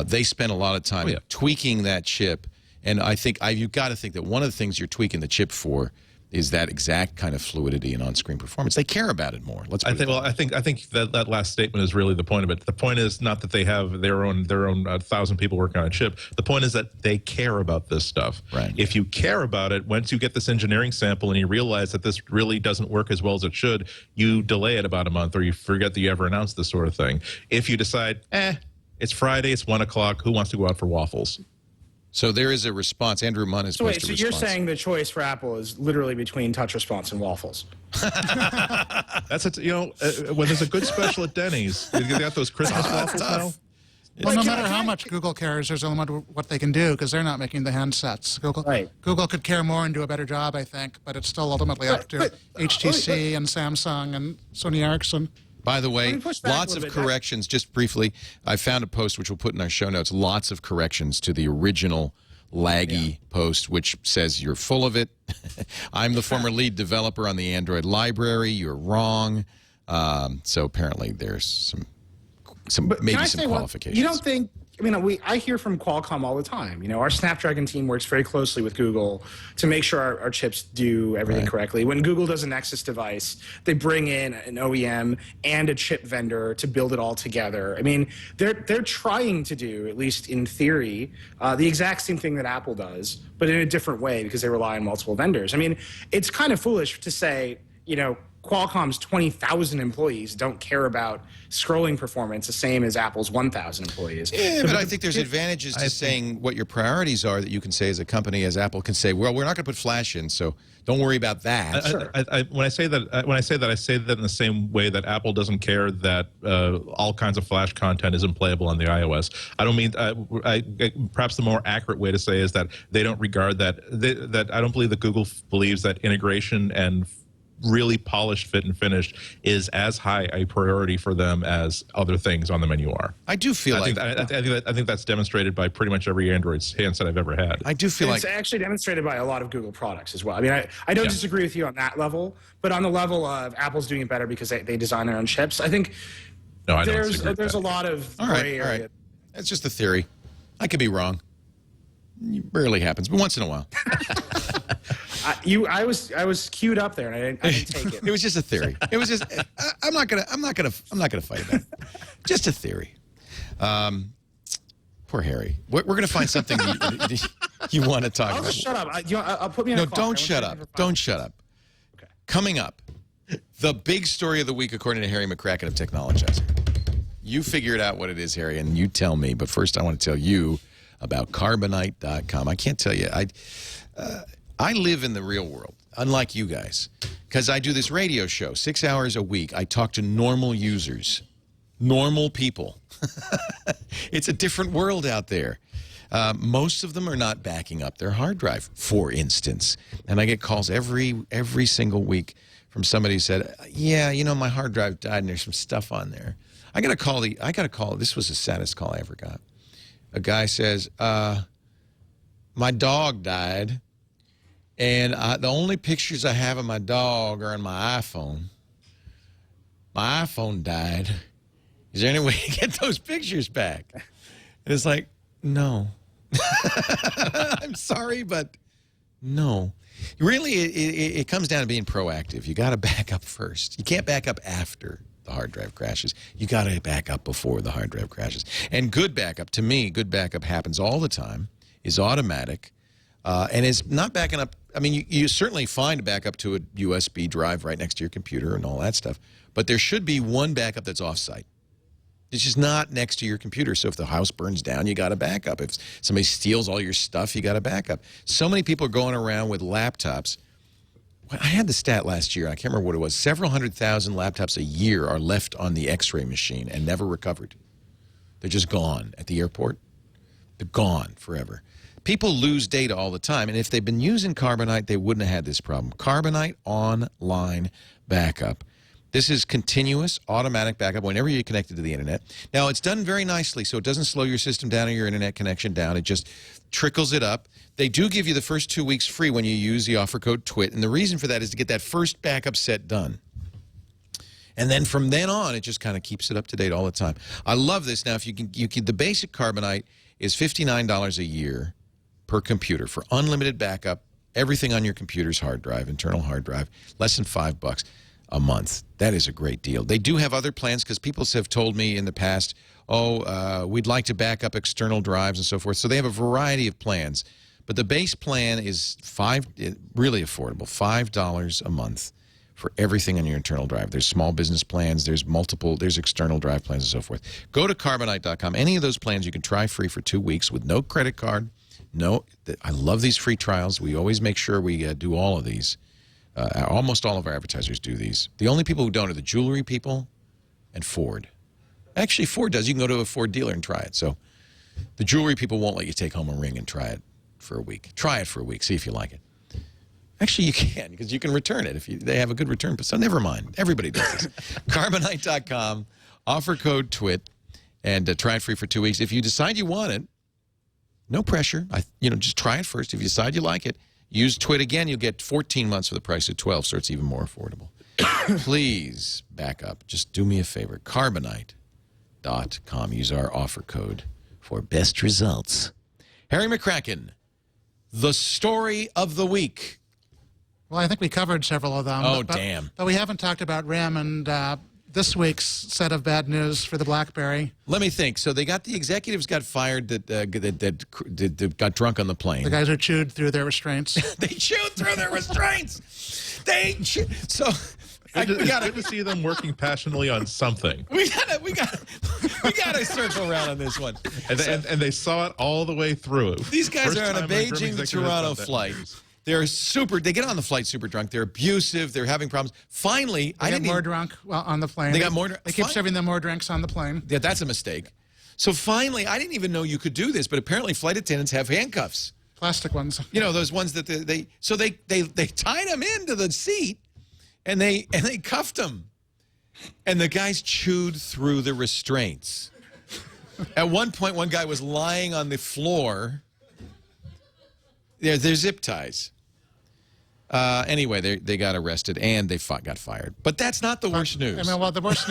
They spend a lot of time tweaking that chip, and I think you've got to think that one of the things you're tweaking the chip for is that exact kind of fluidity and on-screen performance. They care about it more. I think that last statement is really the point of it. The point is not that they have their own 1,000 people working on a chip. The point is that they care about this stuff. Right. If you care about it, once you get this engineering sample and you realize that this really doesn't work as well as it should, you delay it about a month or you forget that you ever announced this sort of thing. If you decide, it's Friday, it's 1 o'clock, who wants to go out for waffles? So there is a response. Andrew Munn has posted a response. So you're saying the choice for Apple is literally between touch response and waffles? That's it. You know, when there's a good special at Denny's, they got those Christmas waffles now. Well, no matter how much Google cares, there's a limit to what they can do because they're not making the handsets. Google could care more and do a better job, I think, but it's still ultimately up to HTC and Samsung and Sony Ericsson. By the way, lots of corrections, just briefly. I found a post which we'll put in our show notes, lots of corrections to the original laggy post, which says you're full of it. I'm the former lead developer on the Android library. You're wrong. So apparently there's some qualifications. You don't think, I mean, I hear from Qualcomm all the time. You know, our Snapdragon team works very closely with Google to make sure our chips do everything correctly. When Google does a Nexus device, they bring in an OEM and a chip vendor to build it all together. I mean, they're trying to do, at least in theory, the exact same thing that Apple does, but in a different way because they rely on multiple vendors. I mean, it's kind of foolish to say, Qualcomm's 20,000 employees don't care about scrolling performance the same as Apple's 1,000 employees. Yeah, but I think there's advantages to saying what your priorities are that you can say as a company, as Apple can say, well, we're not going to put Flash in, so don't worry about that. When I say that, I say that in the same way that Apple doesn't care that all kinds of Flash content isn't playable on the iOS. I don't mean. Perhaps the more accurate way to say is that they don't regard that. That I don't believe that Google believes that integration and really polished fit and finished is as high a priority for them as other things on the menu are. I do feel I think that's demonstrated by pretty much every Android handset I've ever had. I do feel it's actually demonstrated by a lot of Google products as well. I mean, I don't disagree with you on that level, but on the level of Apple's doing it better because they design their own chips, I think there's a lot of gray area. All right. That's just a theory. I could be wrong. It rarely happens, but once in a while. I was queued up there, and I didn't take it. It was just a theory. It was just. I'm not gonna fight about it. Just a theory. Poor Harry. We're gonna find something you want to talk about. I'll just shut up. I'll put me on. No, a clock. don't shut up. Don't shut up. Okay. Coming up, the big story of the week, according to Harry McCracken of Technologizer. You figured out what it is, Harry, and you tell me. But first, I want to tell you about Carbonite.com. I can't tell you. I live in the real world, unlike you guys, because I do this radio show 6 hours a week. I talk to normal users, normal people. It's a different world out there. Most of them are not backing up their hard drive, for instance. And I get calls every single week from somebody who said, yeah, my hard drive died and there's some stuff on there. I got a call. This was the saddest call I ever got. A guy says, my dog died. And the only pictures I have of my dog are on my iPhone. My iPhone died. Is there any way to get those pictures back? And it's like, no. I'm sorry, but no. Really, it comes down to being proactive. You got to back up first. You can't back up after the hard drive crashes. You got to back up before the hard drive crashes. And good backup, to me, good backup happens all the time, is automatic, and is not backing up. I mean, you certainly find a backup to a USB drive right next to your computer and all that stuff, but there should be one backup that's offsite. It's just not next to your computer. So if the house burns down, you got a backup. If somebody steals all your stuff, you got a backup. So many people are going around with laptops. I had the stat last year. I can't remember what it was. Several 100,000 laptops a year are left on the X-ray machine and never recovered. They're just gone at the airport. They're gone forever. People lose data all the time, and if they've been using Carbonite, they wouldn't have had this problem. Carbonite Online Backup. This is continuous, automatic backup whenever you're connected to the internet. Now, it's done very nicely, so it doesn't slow your system down or your internet connection down. It just trickles it up. They do give you the first 2 weeks free when you use the offer code TWiT, and the reason for that is to get that first backup set done. And then from then on, it just kind of keeps it up to date all the time. I love this. Now, if you can the basic Carbonite is $59 a year per computer for unlimited backup, everything on your computer's hard drive, internal hard drive, less than $5 a month. That is a great deal. They do have other plans because people have told me in the past, we'd like to back up external drives and so forth. So they have a variety of plans. But the base plan is really affordable, $5 a month for everything on your internal drive. There's small business plans, there's external drive plans and so forth. Go to Carbonite.com. Any of those plans you can try free for 2 weeks with no credit card. No, I love these free trials. We always make sure we do all of these. Almost all of our advertisers do these. The only people who don't are the jewelry people and Ford. Actually, Ford does. You can go to a Ford dealer and try it. So the jewelry people won't let you take home a ring and try it for a week. Try it for a week. See if you like it. Actually, you can because you can return it if they have a good return. So never mind. Everybody does this. Carbonite.com, offer code TWiT, and try it free for 2 weeks. If you decide you want it, no pressure. Just try it first. If you decide you like it, use TWiT again. You'll get 14 months for the price of 12, so it's even more affordable. Please back up. Just do me a favor. Carbonite.com. Use our offer code for best results. Harry McCracken, the story of the week. Well, I think we covered several of them. Oh, damn. But we haven't talked about RAM and this week's set of bad news for the BlackBerry. Let me think. So they got the executives got fired that got drunk on the plane. The guys who chewed through their restraints. They chewed through their restraints. It's good to see them working passionately on something. We gotta circle around on this one. And they saw it all the way through. These guys First are on a time Grim Beijing to executive Toronto has done that in flight. years. They get on the flight super drunk. They're abusive. They're having problems. Finally, They get more drunk on the plane. They got more. They keep serving them more drinks on the plane. Yeah, that's a mistake. So finally, I didn't even know you could do this, but apparently flight attendants have handcuffs. Plastic ones. You know, those ones that they tied him into the seat and they cuffed him. And the guys chewed through the restraints. At one point, one guy was lying on the floor. They're zip ties. Anyway, they got arrested and they got fired. But that's not the worst news. I mean, well, the worst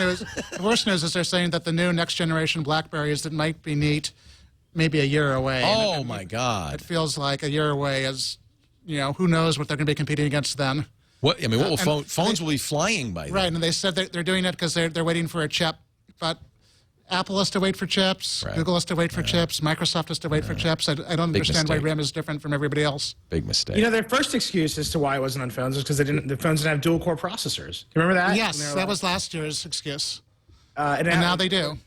news is they're saying that the new next generation BlackBerries that might be neat, maybe a year away. Oh my God! It feels like a year away. As you know, who knows what they're going to be competing against then? What I mean, what will phones will be flying by then? Right, and they said they're doing it because they're waiting for a chip, but Apple has to wait for chips, Right. Google has to wait for chips, Microsoft has to wait for chips. I don't understand why RIM is different from everybody else. Big mistake. You know, their first excuse as to why it wasn't on phones is because the phones didn't have dual core processors. You remember that? Yes, that was last year's excuse. And now they do.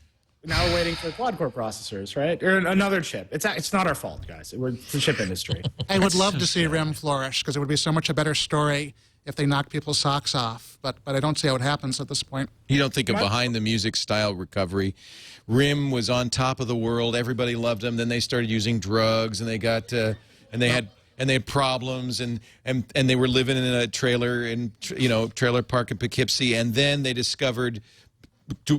Now we're waiting for quad core processors, right? Or another chip. It's not our fault, guys. It's the chip industry. I would love to see RIM flourish because it would be so much a better story if they knocked people's socks off. But I don't see how it happens at this point. You don't think of behind the music style recovery. RIM was on top of the world. Everybody loved them. Then they started using drugs, and they got and they had problems, and they were living in a trailer trailer park in Poughkeepsie, and then they discovered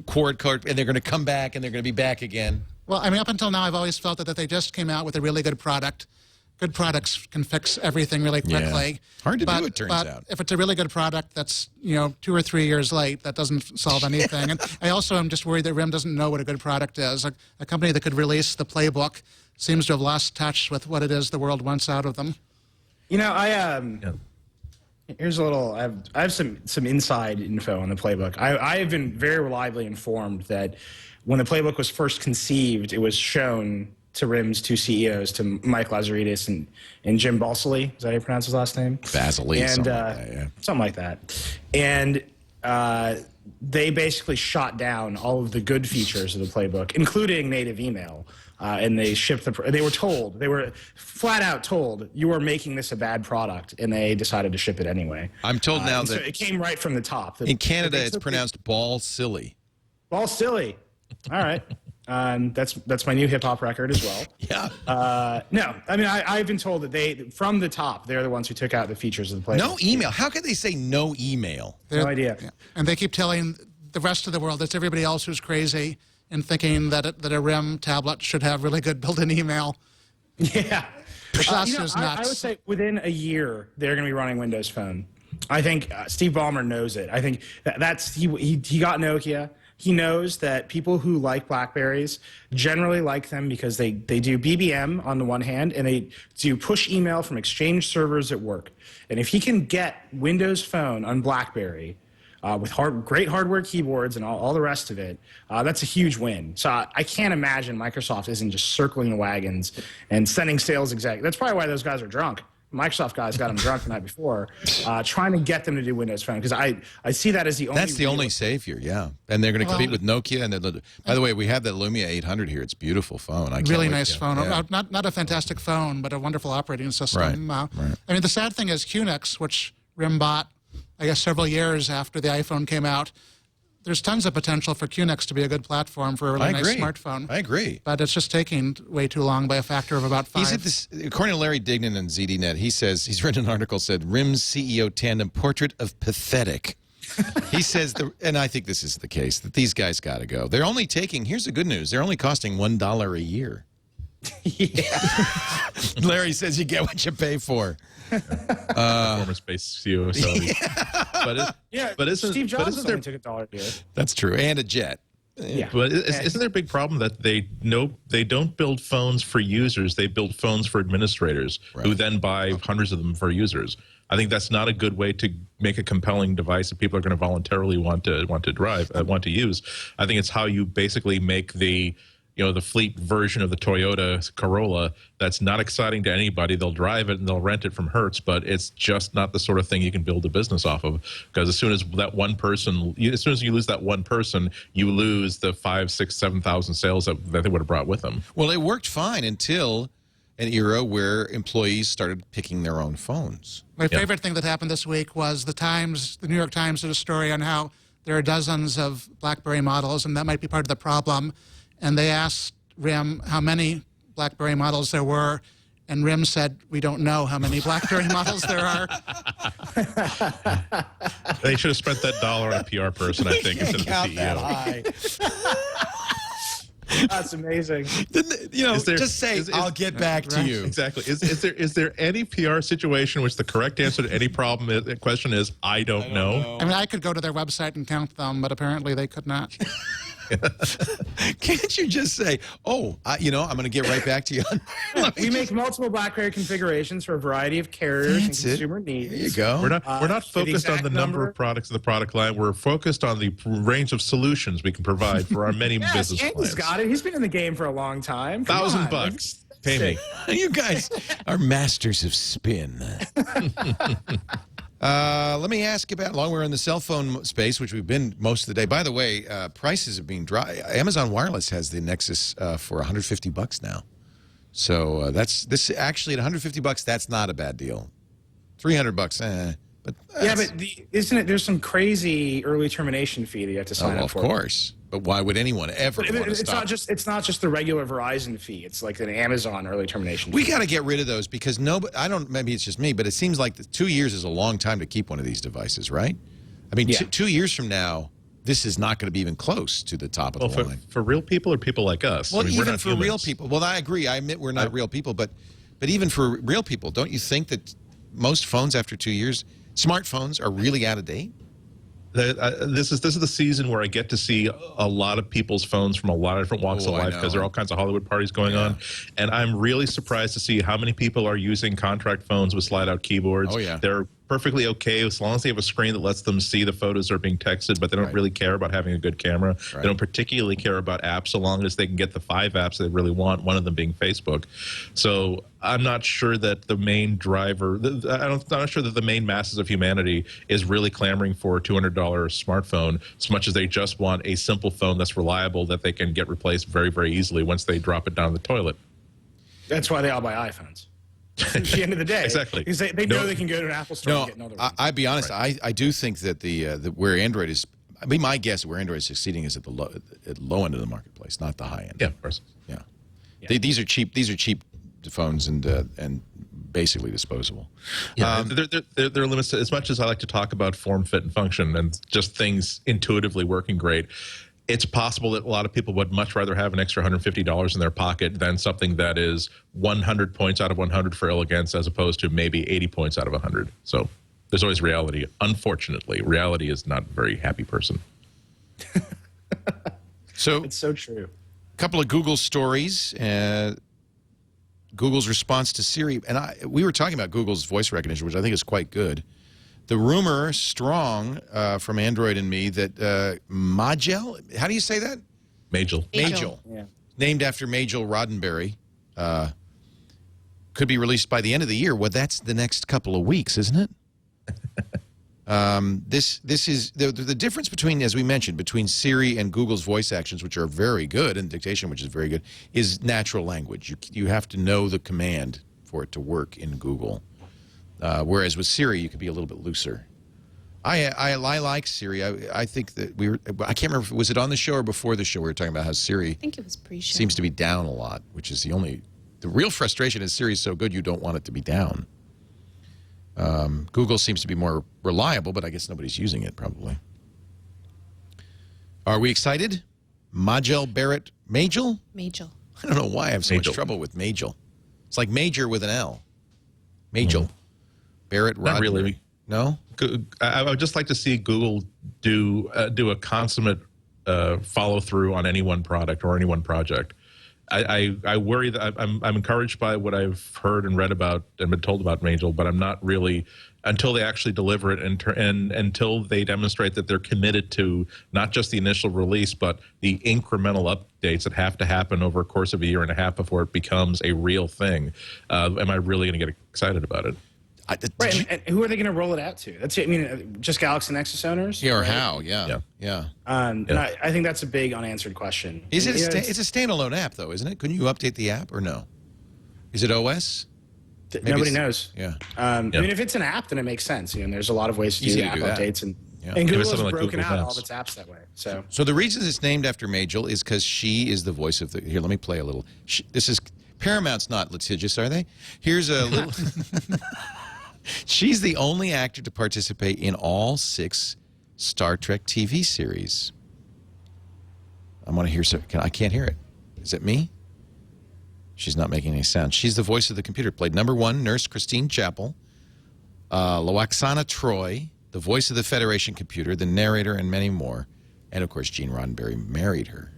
cord, and they're going to come back, and they're going to be back again. Well, I mean, up until now, I've always felt that they just came out with a really good product. Good products can fix everything really quickly. Yeah. Hard to do, it turns out. If it's a really good product that's 2 or 3 years late, that doesn't solve anything. And I also am just worried that RIM doesn't know what a good product is. A company that could release the playbook seems to have lost touch with what it is the world wants out of them. You know, here's a little. I have some inside info on the playbook. I have been very reliably informed that when the playbook was first conceived, it was shown to RIM's two CEOs, to Mike Lazaridis and Jim Balsillie. Is that how you pronounce his last name? Balsillie, and something like that, yeah. Something like that. And they basically shot down all of the good features of the playbook, including native email. And they shipped they were flat out told, you are making this a bad product, and they decided to ship it anyway. I'm told now that so it came right from the top. in Canada it's pronounced Balsillie. Balsillie. All right. That's my new hip hop record as well. Yeah. No, I mean I've been told that from the top they're the ones who took out the features of the playbook. No email. How could they say no email? No idea. Yeah. And they keep telling the rest of the world, it's everybody else who's crazy and thinking that a RIM tablet should have really good built-in email. Yeah. Us You know, is nuts. I would say within a year they're going to be running Windows Phone. I think Steve Ballmer knows it. I think he got Nokia. He knows that people who like BlackBerries generally like them because they do BBM on the one hand, and they do push email from Exchange servers at work. And if he can get Windows Phone on BlackBerry with great hardware keyboards and all the rest of it, that's a huge win. So I can't imagine Microsoft isn't just circling the wagons and sending sales executives. That's probably why those guys are drunk. Microsoft guys got them drunk the night before, trying to get them to do Windows Phone, because I see that as the only. That's the only savior, yeah. And they're going to compete with Nokia. And by the way, we have that Lumia 800 here. It's a beautiful phone. Really nice phone. Yeah. Not a fantastic phone, but a wonderful operating system. Right. I mean, the sad thing is QNX, which RIM bought, I guess, several years after the iPhone came out. There's tons of potential for QNX to be a good platform for a really nice smartphone. I agree. But it's just taking way too long by a factor of about 5. According to Larry Dignan in ZDNet, he says, he's written an article said, RIM's CEO tandem portrait of pathetic. He says, and I think this is the case, that these guys got to go. They're only taking, here's the good news, they're only costing $1 a year. Yeah. Larry says you get what you pay for. Performance-based CEO. So. But isn't Steve Jobs there, only took $1 a year. That's true, and a jet. Yeah. But isn't there a big problem that they don't build phones for users? They build phones for administrators who then buy hundreds of them for users. I think that's not a good way to make a compelling device that people are going to voluntarily want to use. I think it's how you basically make the fleet version of the Toyota Corolla that's not exciting to anybody. They'll drive it and they'll rent it from Hertz, but it's just not the sort of thing you can build a business off of. Because as soon as you lose that one person, you lose the 5,000, 6,000, 7,000 sales that they would have brought with them. Well, it worked fine until an era where employees started picking their own phones. My favorite thing that happened this week was the New York Times did a story on how there are dozens of BlackBerry models, and that might be part of the problem. And they asked RIM how many BlackBerry models there were, and RIM said, "We don't know how many BlackBerry models there are." They should have spent that dollar on a PR person, I think, instead of the CEO. That's amazing. Just say, "I'll get back to you." Exactly. Is there any PR situation which the correct answer to any question is, I don't know? I mean, I could go to their website and count them, but apparently they could not. Can't you just say, "Oh, I'm going to get right back to you"? We make multiple BlackBerry configurations for a variety of carriers and consumer needs. There you go. We're not focused on the number of products in the product line. We're focused on the range of solutions we can provide for our many business clients. He's got it. He's been in the game for a long time. Come on. $1,000. Pay me. You guys are masters of spin. Let me ask about, while we're in the cell phone space, which we've been most of the day. By the way, prices have been dry. Amazon Wireless has the Nexus for $150 now. So this actually at $150, that's not a bad deal. $300, but isn't it? There's some crazy early termination fee that you have to sign up for. Of course. But why would anyone ever want to stop? It's not just the regular Verizon fee. It's like an Amazon early termination fee. We got to get rid of those because maybe it's just me, but it seems like 2 years is a long time to keep one of these devices, right? I mean, 2 years from now, this is not going to be even close to the top of the line. For real people or people like us? Well, I mean, even for real people. Well, I agree. I admit we're not real people, but even for real people, don't you think that most phones after 2 years, smartphones, are really out of date? This is the season where I get to see a lot of people's phones from a lot of different walks of life because there are all kinds of Hollywood parties going on, and I'm really surprised to see how many people are using contract phones with slide-out keyboards. Oh, yeah. They're perfectly okay as long as they have a screen that lets them see the photos that are being texted, but they don't really care about having a good camera. They don't particularly care about apps so long as they can get the 5 apps they really want, one of them being Facebook. So I'm not sure that the main driver, I'm not sure that the main masses of humanity is really clamoring for a $200 smartphone as much as they just want a simple phone that's reliable that they can get replaced very, very easily once they drop it down the toilet. That's why they all buy iPhones. At the end of the day, Exactly. because they know they can go to an Apple store and get another one. I'll be honest. I do think that where Android is, I mean, my guess where Android is succeeding is at the low end of the marketplace, not the high end. Yeah, of course. Yeah. These are cheap. These are cheap phones and basically disposable. Yeah, there are limits to, as much as I like to talk about form, fit, and function and just things intuitively working great. It's possible that a lot of people would much rather have an extra $150 in their pocket than something that is 100 points out of 100 for elegance as opposed to maybe 80 points out of 100. So there's always reality. Unfortunately, reality is not a very happy person. So It's so true. a couple of Google stories. Google's response to Siri, and we were talking about Google's voice recognition, which I think is quite good. The rumor strong from Android and me that Majel, how do you say that? Majel. Majel, Yeah. named after Majel Roddenberry, could be released by the end of the year. Well, that's the next couple of weeks, isn't it? This is the difference between, as we mentioned, between Siri and Google's voice actions, which are very good, and dictation, which is very good, is natural language. You have to know the command for it to work in Google. Whereas with Siri, you could be a little bit looser. I like Siri. I think that I can't remember, was it on the show or before the show we were talking about how Siri I think it was pre-show. seems to be down a lot, which is the real frustration is Siri's so good you don't want it to be down. Google seems to be more reliable, but I guess nobody's using it probably. Are we excited? Majel Barrett, Majel? Majel. I don't know why I have so much Majel. trouble with Majel. It's like major with an L. Majel. Barrett Roddenberry. Not really. No? I would just like to see Google do a consummate follow through on any one product or any one project. I worry that I'm encouraged by what I've heard and read about and been told about Majel, but I'm not really until they actually deliver it and until they demonstrate that they're committed to not just the initial release, but the incremental updates that have to happen over a course of a year and a half before it becomes a real thing. Am I really going to get excited about it? Right, and who are they going to roll it out to? That's, I mean, just Galaxy Nexus owners? Yeah, or right? how? Yeah. And I think that's a big unanswered question. Is it? You know, It's a standalone app, though, isn't it? Couldn't you update the app or no? Is it OS? Nobody knows. Yeah. I mean, if it's an app, then it makes sense. You know, and there's a lot of ways to Easy do to app do that. updates, and Yeah. and Give Google us has something like broken Google out Maps. all of its apps that way. So So the reason it's named after Majel is because she is the voice of the. Here, let me play a little. This is Paramount's not litigious, are they? Here's a little. She's the only actor to participate in all 6 Star Trek TV series. I want to hear. I can't hear it. Is it me? She's not making any sound. She's the voice of the computer. Played #1 Nurse Christine Chapel, Loaxana Troy, the voice of the Federation computer, the narrator, and many more. And of course, Gene Roddenberry married her,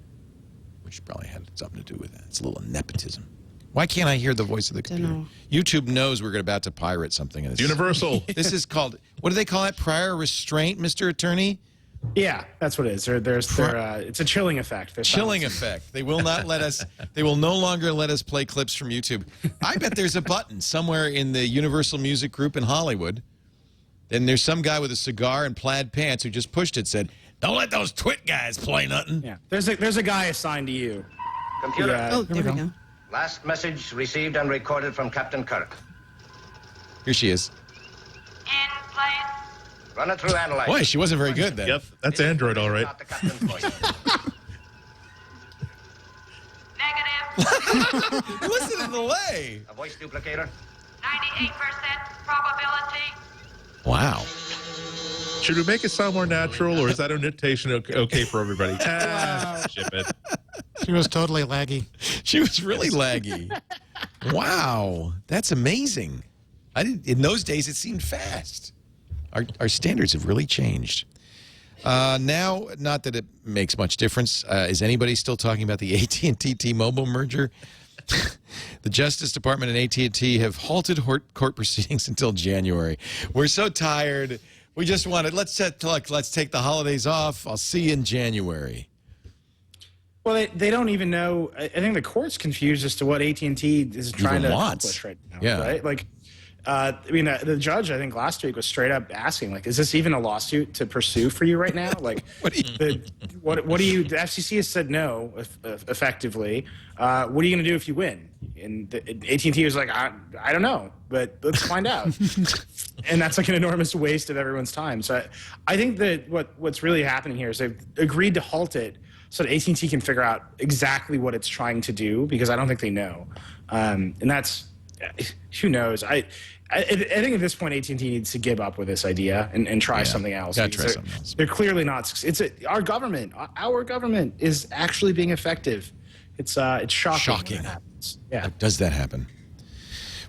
which probably had something to do with that. It's a little nepotism. Why can't I hear the voice of the computer? Dunno. YouTube knows we're about to pirate something. And it's Universal. This is called, what do they call it? Prior restraint, Mr. Attorney? yeah, that's what it is. It's a chilling effect. There's Chilling silence. effect. They will not let us, they will no longer let us play clips from YouTube. I bet there's a button somewhere in the Universal Music Group in Hollywood. And there's some guy with a cigar and plaid pants who just pushed it, said, don't let those TWiT guys play nothing. Yeah, there's a guy assigned to you. Computer, Oh, there we go. last message received and recorded from Captain Kirk. Here she is. In place. Run it through Analyze. Boy, she wasn't very good then. Yep, that's Android, all right. Not the captain's voice. Negative. Listen to the delay. A voice duplicator. 98% probability. Wow. Should we make it sound more natural, or is that annotation okay for everybody? Ship it. She was totally laggy. She was really laggy. Wow. That's amazing. In those days, it seemed fast. Our standards have really changed. Now, not that it makes much difference. Is anybody still talking about the AT&T T-Mobile merger? The Justice Department and AT&T have halted court proceedings until January. We're so tired. We just wanted, let's take the holidays off. I'll see you in January. Well, they don't even know. I think the court's confused as to what AT&T is trying to accomplish right now. Yeah. Right? Like, I mean, the judge, I think last week was straight up asking, like, is this even a lawsuit to pursue for you right now? Like, What do you- what do you? The FCC has said no, effectively. What are you going to do if you win? And AT&T was like, I don't know, but let's find out. And that's like an enormous waste of everyone's time. So I think that what's really happening here is they've agreed to halt it so that AT&T can figure out exactly what it's trying to do, because I don't think they know. And that's, who knows? I think at this point AT&T needs to give up with this idea and try something else. Gotta because try something else. They're clearly not. Our government is actually being effective. It's shocking. Shocking. When that happens. Yeah. Does that happen?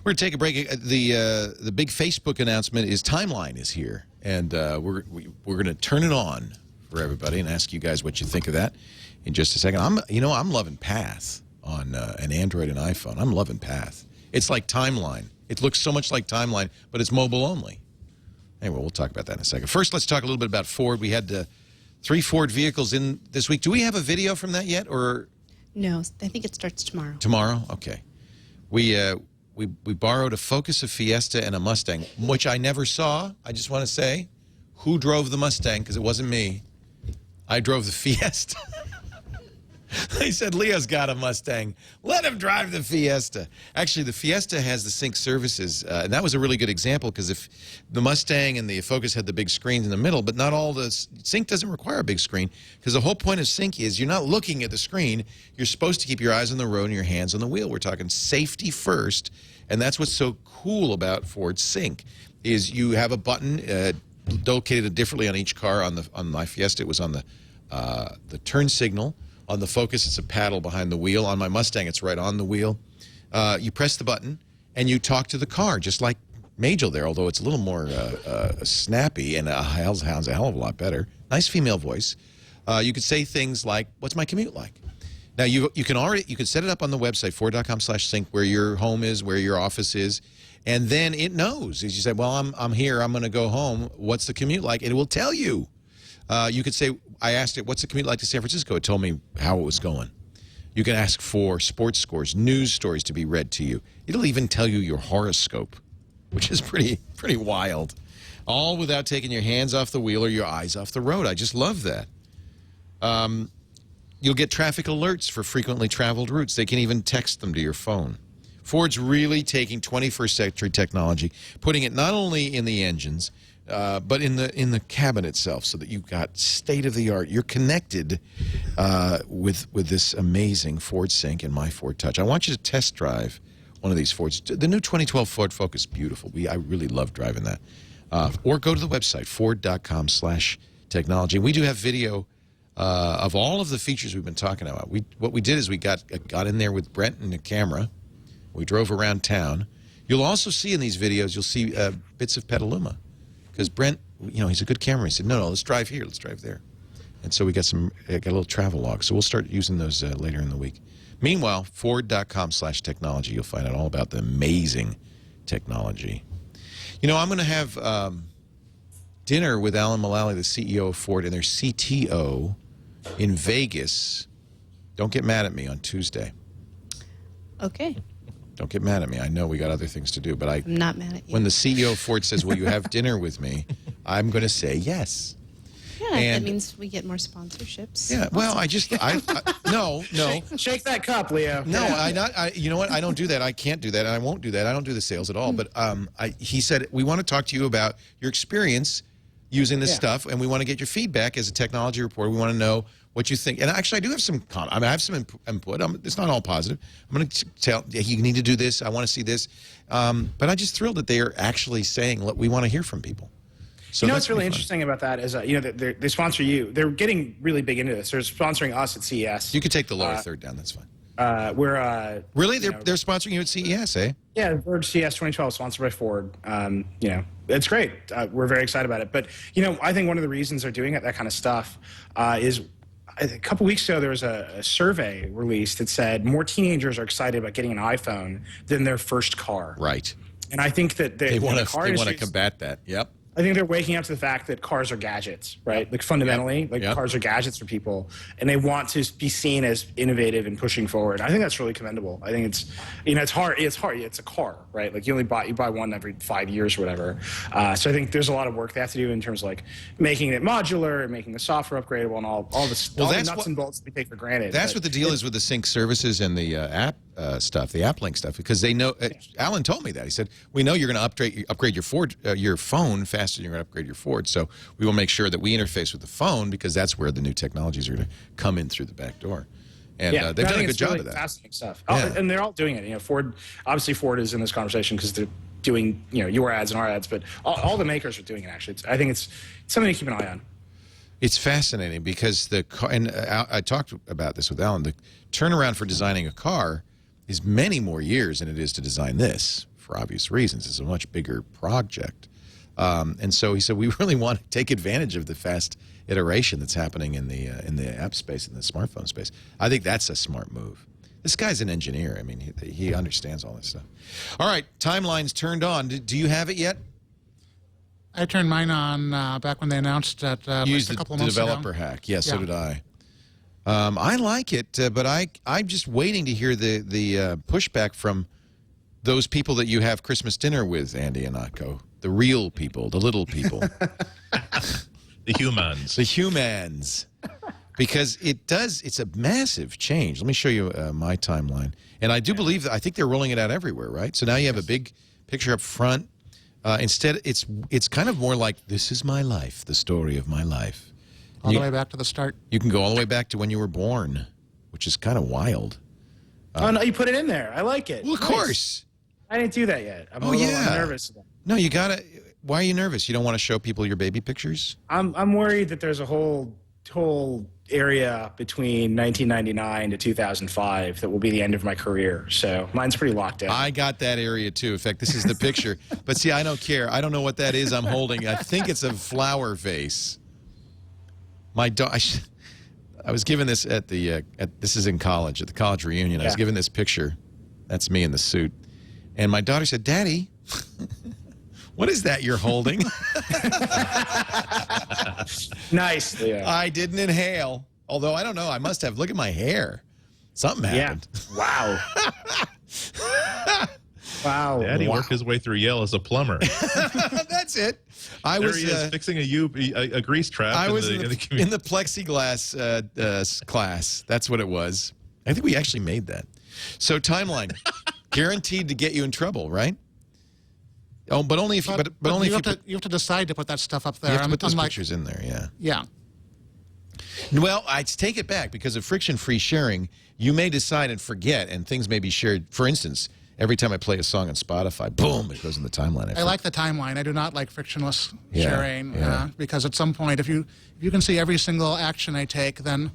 We're going to take a break. The big Facebook announcement is Timeline is here, and we're going to turn it on for everybody and ask you guys what you think of that in just a second. I'm loving Path on an Android and iPhone. I'm loving Path. It's like Timeline. It looks so much like Timeline, but it's mobile only. Anyway, we'll talk about that in a second. First, let's talk a little bit about Ford. We had 3 Ford vehicles in this week. Do we have a video from that yet, or No, I think it starts tomorrow. tomorrow? Okay. We borrowed a Focus, a Fiesta, and a Mustang, which I never saw. I just want to say, who drove the Mustang? Because it wasn't me. I drove the Fiesta. They said, Leo's got a Mustang. Let him drive the Fiesta. Actually, the Fiesta has the sync services, and that was a really good example, because if the Mustang and the Focus had the big screens in the middle, but not all the sync doesn't require a big screen, because the whole point of sync is you're not looking at the screen. You're supposed to keep your eyes on the road and your hands on the wheel. We're talking safety first, and that's what's so cool about Ford Sync, is you have a button located differently on each car. On my Fiesta, it was on the turn signal. On the Focus, it's a paddle behind the wheel. On my Mustang, it's right on the wheel. You press the button, and you talk to the car, just like Majel there, although it's a little more snappy, and sounds a hell of a lot better. Nice female voice. You could say things like, "What's my commute like?" Now you can set it up on the website Ford.com/sync where your home is, where your office is, and then it knows. As you say, "Well, I'm here. I'm going to go home. What's the commute like?" It will tell you. You could say, "I asked it, what's the commute like to San Francisco?" It told me how it was going. You can ask for sports scores, news stories to be read to you. It'll even tell you your horoscope, which is pretty wild. All without taking your hands off the wheel or your eyes off the road. I just love that. You'll get traffic alerts for frequently traveled routes. They can even text them to your phone. Ford's really taking 21st century technology, putting it not only in the engines, but in the cabin itself, so that you've got state-of-the-art. You're connected with this amazing Ford Sync and My Ford Touch. I want you to test drive one of these Fords. The new 2012 Ford Focus, beautiful. I really love driving that. Or go to the website, Ford.com/technology. We do have video of all of the features we've been talking about. What we did is we got in there with Brent and the camera. We drove around town. You'll also see in these videos, you'll see bits of Petaluma. Because Brent, he's a good camera. He said, no, let's drive here, let's drive there. And so we got a little travel log. So we'll start using those later in the week. Meanwhile, Ford.com/technology, you'll find out all about the amazing technology. I'm going to have dinner with Alan Mulally, the CEO of Ford, and their CTO in Vegas. Don't get mad at me on Tuesday. Okay. Don't get mad at me. I know we got other things to do, but I'm not mad at you. When the CEO of Ford says, "Will you have dinner with me?" I'm going to say yes. Yeah, that means we get more sponsorships. Yeah. Well, no. Shake that cup, Leo. No, you know what? I don't do that. I can't do that, and I won't do that. I don't do the sales at all. But he said, "We want to talk to you about your experience using this stuff, and we want to get your feedback as a technology reporter. We want to know what you think." And actually, I do have some I have some input. It's not all positive. I'm going to tell you need to do this. I want to see this. But I'm just thrilled that they are actually saying, "Look, we want to hear from people." So what's really interesting about that is, they sponsor you. They're getting really big into this. They're sponsoring us at CES. You could take the lower third down. That's fine. Really? They're sponsoring you at CES, eh? Yeah, Ford CES 2012, sponsored by Ford. It's great. We're very excited about it. But, I think one of the reasons they're doing that kind of stuff is a couple weeks ago there was a survey released that said more teenagers are excited about getting an iPhone than their first car. Right. And I think that they want to combat that. Yep. I think they're waking up to the fact that cars are gadgets, right? Like fundamentally, cars are gadgets for people, and they want to be seen as innovative and pushing forward. I think that's really commendable. I think it's, it's hard. It's a car, right? Like you buy one every 5 years or whatever. So I think there's a lot of work they have to do in terms of like making it modular and making the software upgradable and all the nuts and bolts that we take for granted. That's what the deal is with the sync services and the app stuff, the app link stuff, because they know. Alan told me that. He said, "We know you're going to upgrade your Ford, your phone faster than you're going to upgrade your Ford. So we will make sure that we interface with the phone because that's where the new technologies are going to come in through the back door." And they've done a good job of that. Fascinating stuff. Yeah. And they're all doing it. Ford is in this conversation because they're doing your ads and our ads, but all the makers are doing it. Actually, I think it's something to keep an eye on. It's fascinating because I talked about this with Alan. The turnaround for designing a car is many more years than it is to design this, for obvious reasons. It's a much bigger project. And so he said, we really want to take advantage of the fast iteration that's happening in the app space, in the smartphone space. I think that's a smart move. This guy's an engineer. I mean, he understands all this stuff. All right, timeline's turned on. Do you have it yet? I turned mine on back when they announced that a couple of months ago. Developer hack. Yes, so did I. I like it, but I'm just waiting to hear the pushback from those people that you have Christmas dinner with, Andy Ihnatko. The real people, the little people. The humans. The humans. Because it's a massive change. Let me show you my timeline. And I do believe I think they're rolling it out everywhere, right? So now you have a big picture up front. Instead, it's kind of more like, this is my life, the story of my life. All the way back to the start. You can go all the way back to when you were born, which is kind of wild. Oh, no, you put it in there. I like it. Well, of course. I didn't do that yet. I'm a little nervous about it. No, you got to. Why are you nervous? You don't want to show people your baby pictures? I'm worried that there's a whole area between 1999 to 2005 that will be the end of my career. So mine's pretty locked down. I got that area too. In fact, this is the picture. But see, I don't care. I don't know what that is I'm holding. I think it's a flower vase. My dog. I was given this at the this is in college, at the college reunion. I was given this picture. That's me in the suit. And my daughter said, "Daddy, what is that you're holding?" Nice. Yeah. I didn't inhale. Although, I don't know. I must have. Look at my hair. Something happened. Wow. Wow. Daddy worked his way through Yale as a plumber. That's it. I There was he is fixing a grease trap. I was in in the the plexiglass class. That's what it was. I think we actually made that. So timeline, guaranteed to get you in trouble, right? Oh, but only if you. But only if you have to decide to put that stuff up there. you have to put those unlike- pictures in there. Yeah. Yeah. Well, I take it back because of friction-free sharing. You may decide and forget, and things may be shared. For instance, every time I play a song on Spotify, boom, it goes in the timeline. I like the timeline. I do not like frictionless Yeah, sharing yeah. because at some point, if you can see every single action I take, then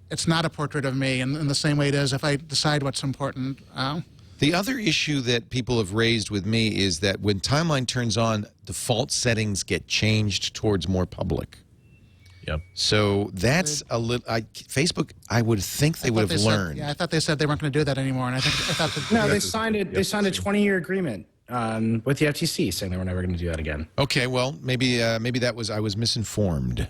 it's not a portrait of me in the same way it is if I decide what's important. The other issue that people have raised with me is that when timeline turns on, default settings get changed towards more public. Yep. So that's a little. Facebook, I would think they would have learned. Yeah, I thought they said they weren't going to do that anymore, and I thought that No, they signed it. They signed a 20-year agreement with the FTC saying they were never going to do that again. Okay, well, maybe that was I was misinformed.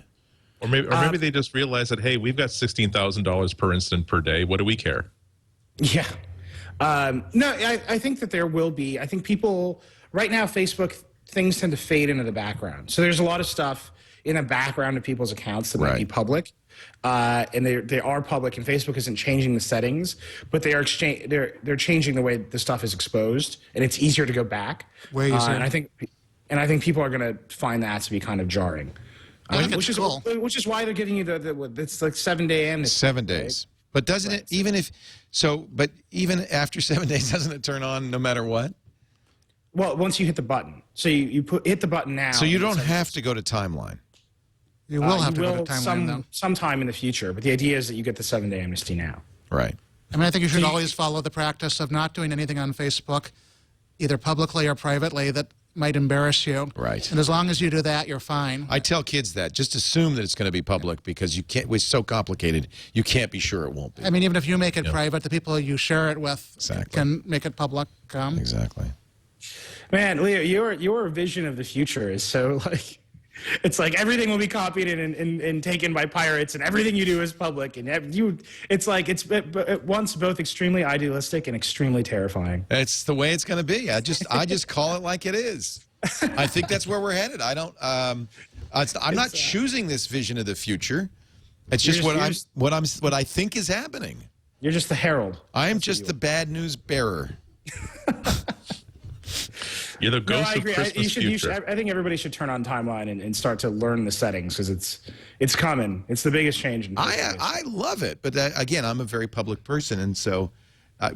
Or maybe they just realized that, hey, we've got $16,000 per incident per day. What do we care? Yeah. No, I think that there will be. I think people right now, Facebook, things tend to fade into the background. So there's a lot of stuff in the background of people's accounts that might be public, and they are public. And Facebook isn't changing the settings, but they're changing the way the stuff is exposed, and it's easier to go back. Way easier. And I think people are going to find that to be kind of jarring. Which is why they're giving you it's like 7-day amnesty. 7 days. Right? But doesn't it, even if, so, but even after 7 days, doesn't it turn on no matter what? Well, once you hit the button. So you hit the button now. So you don't have to go to timeline. You will have to go to timeline, though. Sometime in the future, but the idea is that you get the 7-day amnesty now. Right. I mean, I think you should always follow the practice of not doing anything on Facebook, either publicly or privately, that might embarrass you. Right. And as long as you do that, you're fine. I tell kids that. Just assume that it's going to be public because you can't, it's so complicated, you can't be sure it won't be. I mean, even if you make it private, the people you share it with can make it public. Exactly. Man, Leo, your vision of the future is so like, it's like everything will be copied and taken by pirates, and everything you do is public, and it's like it's at once both extremely idealistic and extremely terrifying. It's the way it's going to be. I just call it like it is. I think that's where we're headed. I don't. I'm not choosing this vision of the future. It's just what I think is happening. You're just the herald. I am just the bad news bearer. You're the ghost of agree. Christmas future. I think everybody should turn on timeline and start to learn the settings because it's coming. It's the biggest change. I love it, but again, I'm a very public person, and so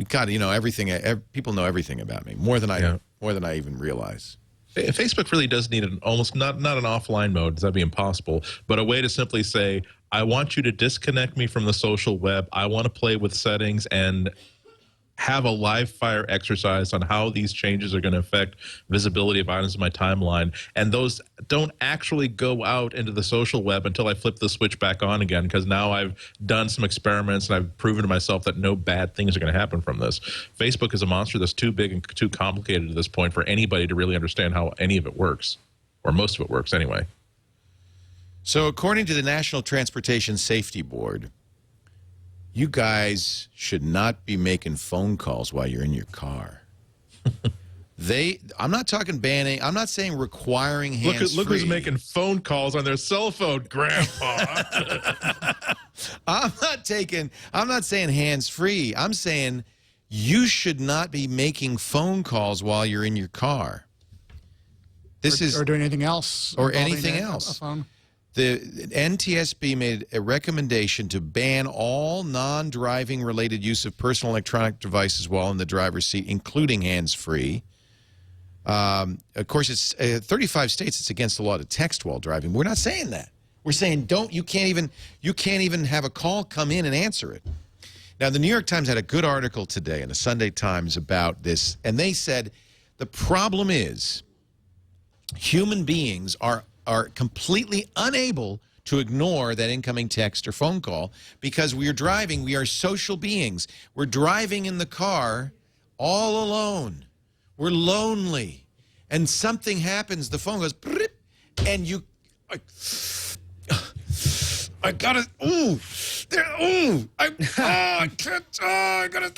God, everything. People know everything about me more than I even realize. Facebook really does need almost not an offline mode, that'd be impossible, but a way to simply say, I want you to disconnect me from the social web. I want to play with settings and have a live fire exercise on how these changes are going to affect visibility of items in my timeline. And those don't actually go out into the social web until I flip the switch back on again, because now I've done some experiments and I've proven to myself that no bad things are going to happen from this. Facebook is a monster that's too big and too complicated at this point for anybody to really understand how any of it works, or most of it works anyway. So according to the National Transportation Safety Board, you guys should not be making phone calls while you're in your car. I'm not talking banning. I'm not saying requiring hands-free. Look who's making phone calls on their cell phone, Grandpa. I'm not saying hands-free. I'm saying you should not be making phone calls while you're in your car. Or doing anything else. Or anything else. A phone. The NTSB made a recommendation to ban all non-driving related use of personal electronic devices while in the driver's seat, including hands-free. Of course, it's 35 states. It's against the law to text while driving. We're not saying that. We're saying you can't even have a call come in and answer it. Now, the New York Times had a good article today in the Sunday Times about this, and they said the problem is human beings are completely unable to ignore that incoming text or phone call because we are driving. We are social beings. We're driving in the car all alone. We're lonely. And something happens. The phone goes, and you... I gotta,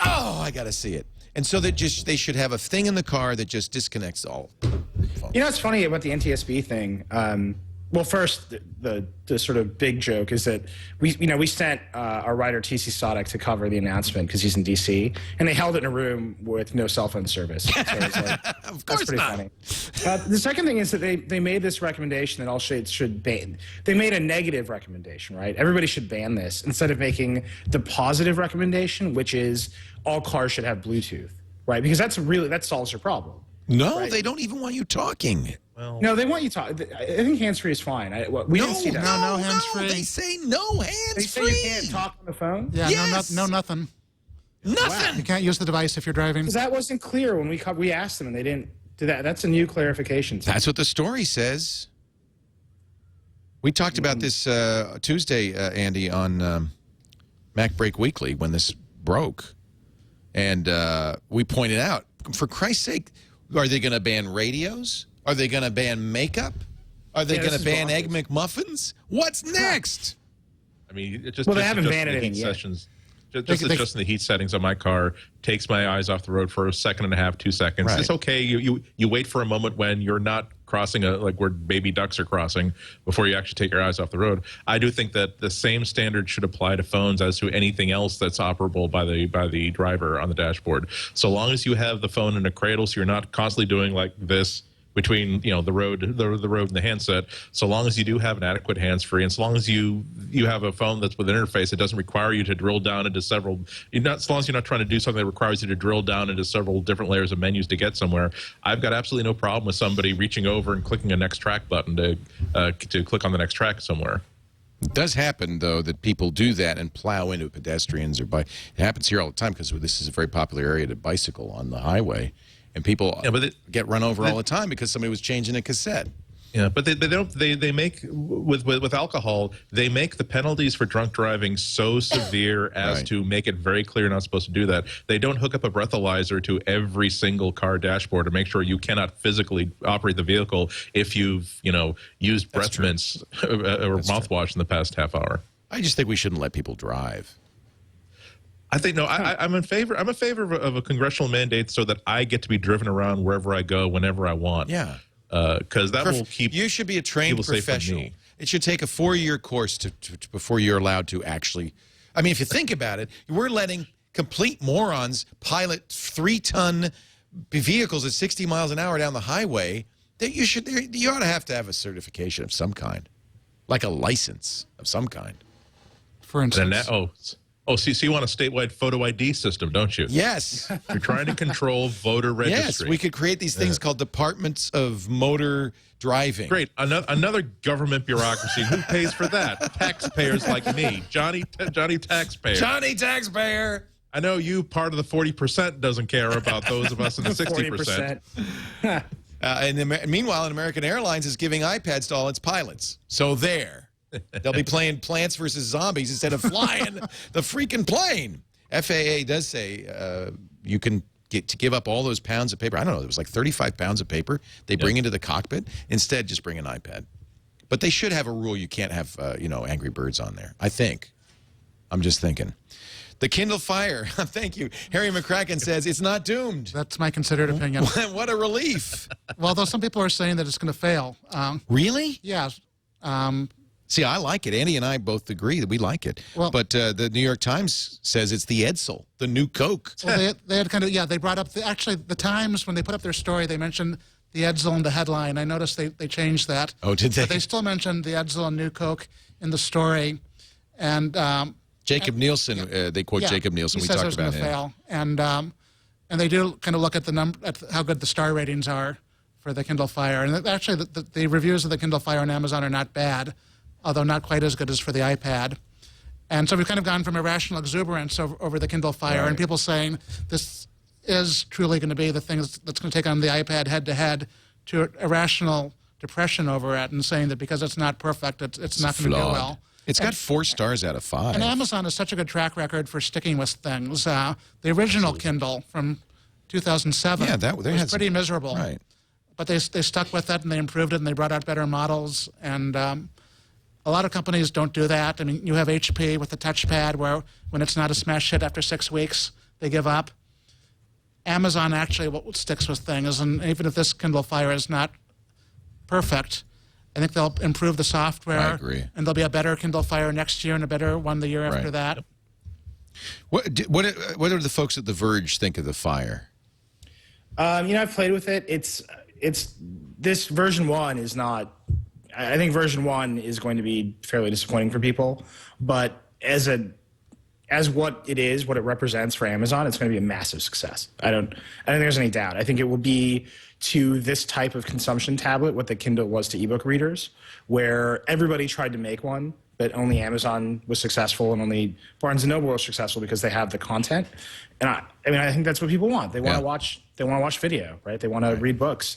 I gotta see it. And so they should have a thing in the car that just disconnects all phones. You know what's funny about the NTSB thing? Well, first, the sort of big joke is that we sent our writer T.C. Sadek to cover the announcement because he's in D.C. and they held it in a room with no cell phone service. So it's like, Of course that's pretty not. funny. The second thing is that they made this recommendation that all shades should ban. They made a negative recommendation, right? Everybody should ban this instead of making the positive recommendation, which is all cars should have Bluetooth, right? Because that solves your problem. No, Right. they don't even want you talking. Well, No, they want you to talk. I think hands-free is fine. We didn't see that. No, hands-free. They say no They hands-free. say you can't talk on the phone? Yeah, Yes. no, nothing. Nothing. You can't use the device if you're driving. Because that wasn't clear when we asked them and they didn't do that. That's a new clarification. That's what the story says. We talked about this Tuesday, Andy, on Mac Break Weekly when this broke. And we pointed out, for Christ's sake, are they going to ban radios? Are they going to ban makeup? Are they Yeah, going this to is ban bonkers. Egg McMuffins? What's next? I mean, it Well, they just haven't banned the it heat yet. sessions. Just adjusting the heat settings on my car takes my eyes off the road for a second and a half, 2 seconds. Right. It's okay. You wait for a moment when you're not crossing like where baby ducks are crossing before you actually take your eyes off the road. I do think that the same standard should apply to phones as to anything else that's operable by the driver on the dashboard. So long as you have the phone in a cradle, so you're not constantly doing like this between the road and the handset. So long as you do have an adequate hands-free, and so long as you have a phone that's with an interface, it doesn't require you to drill down into several. As long as you're not trying to do something that requires you to drill down into several different layers of menus to get somewhere. I've got absolutely no problem with somebody reaching over and clicking a next track button to click on the next track somewhere. It does happen, though, that people do that and plow into pedestrians or bike. It happens here all the time because this is a very popular area to bicycle on the highway. And people get run over all the time because somebody was changing a cassette. Yeah, but they make with alcohol, they make the penalties for drunk driving so severe as Right. to make it very clear you're not supposed to do that. They don't hook up a breathalyzer to every single car dashboard to make sure you cannot physically operate the vehicle if you've used breath mints or mouthwash in the past half hour. I just think we shouldn't let people drive. I think I'm in favor. I'm in favor of a congressional mandate so that I get to be driven around wherever I go, whenever I want. Yeah. Because that will keep. You should be a trained people safe from professional. me. It should take a 4-year course before you're allowed to actually. I mean, if you think about it, we're letting complete morons pilot 3-ton vehicles at 60 miles an hour down the highway. That you ought to have a certification of some kind, like a license of some kind. For instance. So you want a statewide photo ID system, don't you? Yes. You're trying to control voter registry. Yes, we could create these things called departments of motor driving. Great. Another government bureaucracy. Who pays for that? Taxpayers like me. Johnny Taxpayer. Johnny Taxpayer. I know you, part of the 40%, doesn't care about those of us in the 60%. 40%. Meanwhile, American Airlines is giving iPads to all its pilots. So there. They'll be playing Plants vs. Zombies instead of flying the freaking plane. FAA does say you can give up all those pounds of paper. I don't know. It was like 35 pounds of paper they bring into the cockpit. Instead, just bring an iPad. But they should have a rule you can't have, Angry Birds on there, I think. I'm just thinking. The Kindle Fire. Thank you. Harry McCracken says it's not doomed. That's my considered opinion. What a relief. Well, though some people are saying that it's going to fail. Really? Yeah. See, I like it. Andy and I both agree that we like it. Well, but the New York Times says it's the Edsel, the new Coke. Well, they had they brought up, the Times, when they put up their story, they mentioned the Edsel in the headline. I noticed they changed that. Oh, did they? But they still mentioned the Edsel and new Coke in the story. And Jacob Nielsen, they quote Jacob Nielsen. We talked about him. Fail. And they do kind of look at at how good the star ratings are for the Kindle Fire. And actually, the reviews of the Kindle Fire on Amazon are not bad, although not quite as good as for the iPad. And so we've kind of gone from irrational exuberance over the Kindle Fire, and people saying this is truly going to be the thing that's going to take on the iPad head-to-head, to irrational depression over it and saying that because it's not perfect, it's not going to do flawed. well. It's got 4 stars out of 5. And Amazon has such a good track record for sticking with things. The original Kindle from 2007 was pretty miserable. Right. But they stuck with it, and they improved it, and they brought out better models. And a lot of companies don't do that. I mean, you have HP with the touchpad where when it's not a smash hit after 6 weeks, they give up. Amazon actually sticks with things, and even if this Kindle Fire is not perfect, I think they'll improve the software. I agree. And there'll be a better Kindle Fire next year and a better one the year after that. What do the folks at The Verge think of the Fire? I've played with it. It's this version 1 is not. I think version 1 is going to be fairly disappointing for people, but as what it is, what it represents for Amazon, it's going to be a massive success. I don't think there's any doubt. I think it will be to this type of consumption tablet what the Kindle was to ebook readers, where everybody tried to make one, but only Amazon was successful and only Barnes & Noble was successful because they have the content. And I think that's what people want. They want to watch. They want to watch video, right? They want to read books.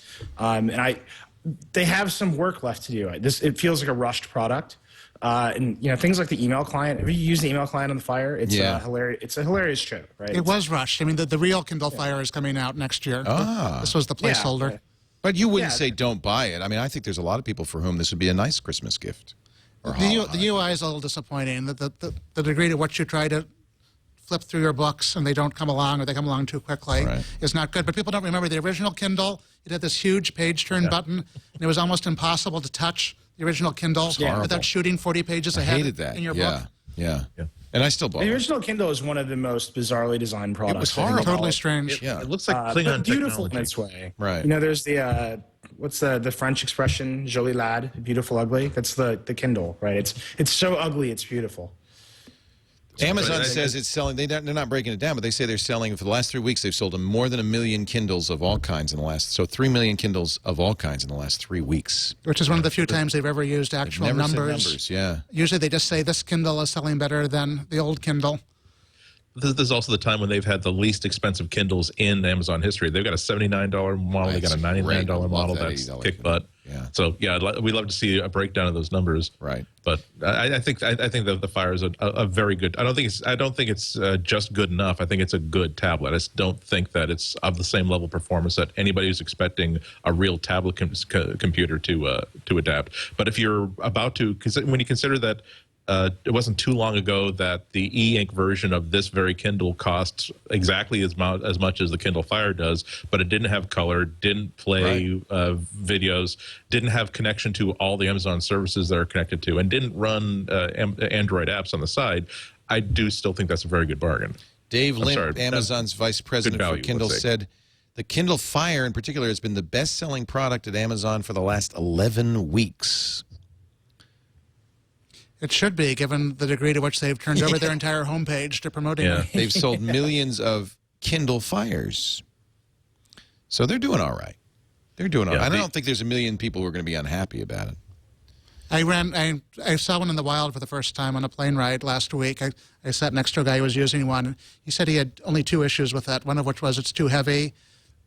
They have some work left to do. It feels like a rushed product. And things like the email client. Have you used the email client on the Fire? It's hilarious. It's a hilarious show, right? It was rushed. I mean, the real Kindle Fire is coming out next year. This was the placeholder. Yeah. But you wouldn't say don't buy it. I mean, I think there's a lot of people for whom this would be a nice Christmas gift. The UI is a little disappointing. The degree to which you try to flip through your books and they don't come along or they come along too quickly is not good. But people don't remember the original Kindle. It had this huge page turn button, and it was almost impossible to touch the original Kindle without shooting 40 pages ahead in your book. Yeah. And I still bought the original Kindle is one of the most bizarrely designed products. It was horrible. Totally strange. It looks like Klingon beautiful technology. in its way. Right. There's the what's the French expression? Joli lad, beautiful ugly. That's the Kindle, right? It's so ugly, it's beautiful. Amazon says it's selling. They're not breaking it down, but they say they're selling for the last 3 weeks. They've sold more than 1 million Kindles of all kinds in the last. So 3 million Kindles of all kinds in the last 3 weeks. Which is one of the few times they've ever used actual Never said numbers. Yeah. Usually they just say this Kindle is selling better than the old Kindle. This is also the time when they've had the least expensive Kindles in Amazon history. They've got a $79 model. They got a $99 model. That's kick butt. Yeah. So we'd love to see a breakdown of those numbers. Right. But I think that the Fire is a very good. I don't think it's just good enough. I think it's a good tablet. I just don't think that it's of the same level of performance that anybody who's expecting a real tablet computer to adapt. But if you're about to, when you consider that. It wasn't too long ago that the e-ink version of this very Kindle costs exactly as much as the Kindle Fire does, but it didn't have color, didn't play videos, didn't have connection to all the Amazon services that are connected to, and didn't run Android apps on the side. I do still think that's a very good bargain. Dave Limp, Amazon's vice president for Kindle, said the Kindle Fire in particular has been the best-selling product at Amazon for the last 11 weeks. It should be, given the degree to which they've turned over their entire homepage to promoting it. They've sold millions of Kindle Fires. So they're doing all right. They're doing all right. I don't think there's a million people who are going to be unhappy about it. I saw one in the wild for the first time on a plane ride last week. I sat next to a guy who was using one. He said he had only 2 issues with that, one of which was it's too heavy,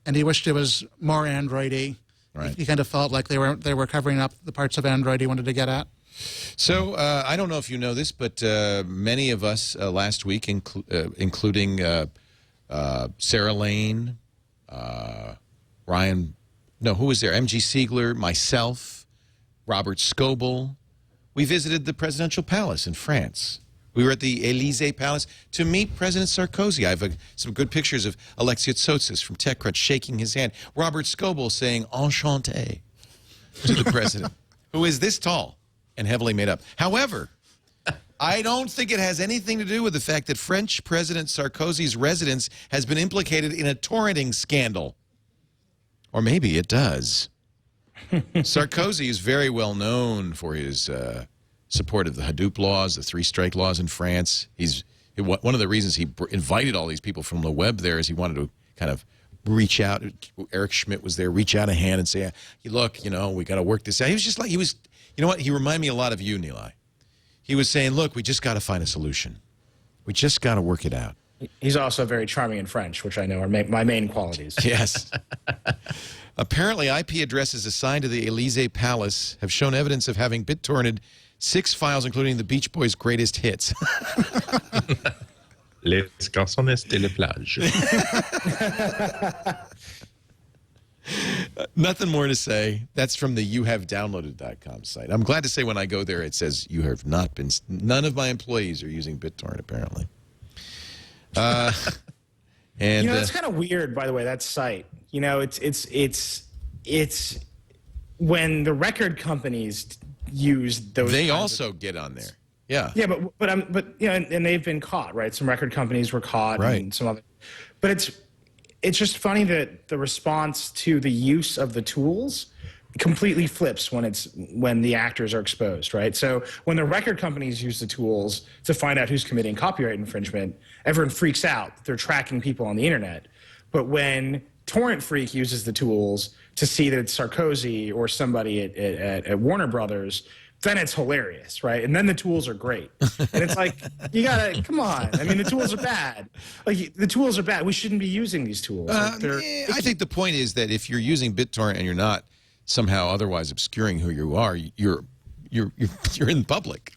and he wished it was more Android-y. Right. He kind of felt like they were covering up the parts of Android he wanted to get at. So I don't know if you know this, but many of us last week, including Sarah Lane, Ryan, no, who was there? M.G. Siegler, myself, Robert Scoble. We visited the presidential palace in France. We were at the Élysée Palace to meet President Sarkozy. I have some good pictures of Alexia Tsotsis from TechCrunch shaking his hand. Robert Scoble saying enchanté to the president, who is this tall and heavily made up. However, I don't think it has anything to do with the fact that French President Sarkozy's residence has been implicated in a torrenting scandal. Or maybe it does. Sarkozy is very well known for his support of the Hadoop laws, the 3-strike laws in France. One of the reasons he invited all these people from the web there is he wanted to kind of reach out. Eric Schmidt was there, reach out a hand and say, look, we got to work this out. He was just like, you know what? He reminded me a lot of you, Nilay. He was saying, look, we just got to find a solution. We just got to work it out. He's also very charming in French, which I know are my main qualities. Yes. Apparently, IP addresses assigned to the Elysee Palace have shown evidence of having BitTorrented 6 files, including the Beach Boys' greatest hits. Les garçons de la plage. Nothing more to say. That's from the youhavedownloaded.com site. I'm glad to say when I go there, it says you have not been. None of my employees are using BitTorrent, apparently. And it's kind of weird, by the way, that site. It's when the record companies use those. They also get on there. Yeah. Yeah, but and they've been caught, right? Some record companies were caught, right? And some other. But it's just funny that the response to the use of the tools completely flips when the actors are exposed, right? So when the record companies use the tools to find out who's committing copyright infringement, everyone freaks out that they're tracking people on the internet. But when Torrent Freak uses the tools to see that it's Sarkozy or somebody at Warner Brothers, then it's hilarious, right? And then the tools are great. And it's like, you gotta, come on. I mean, the tools are bad. Like, the tools are bad. We shouldn't be using these tools. I think the point is that if you're using BitTorrent and you're not somehow otherwise obscuring who you are, you're in public.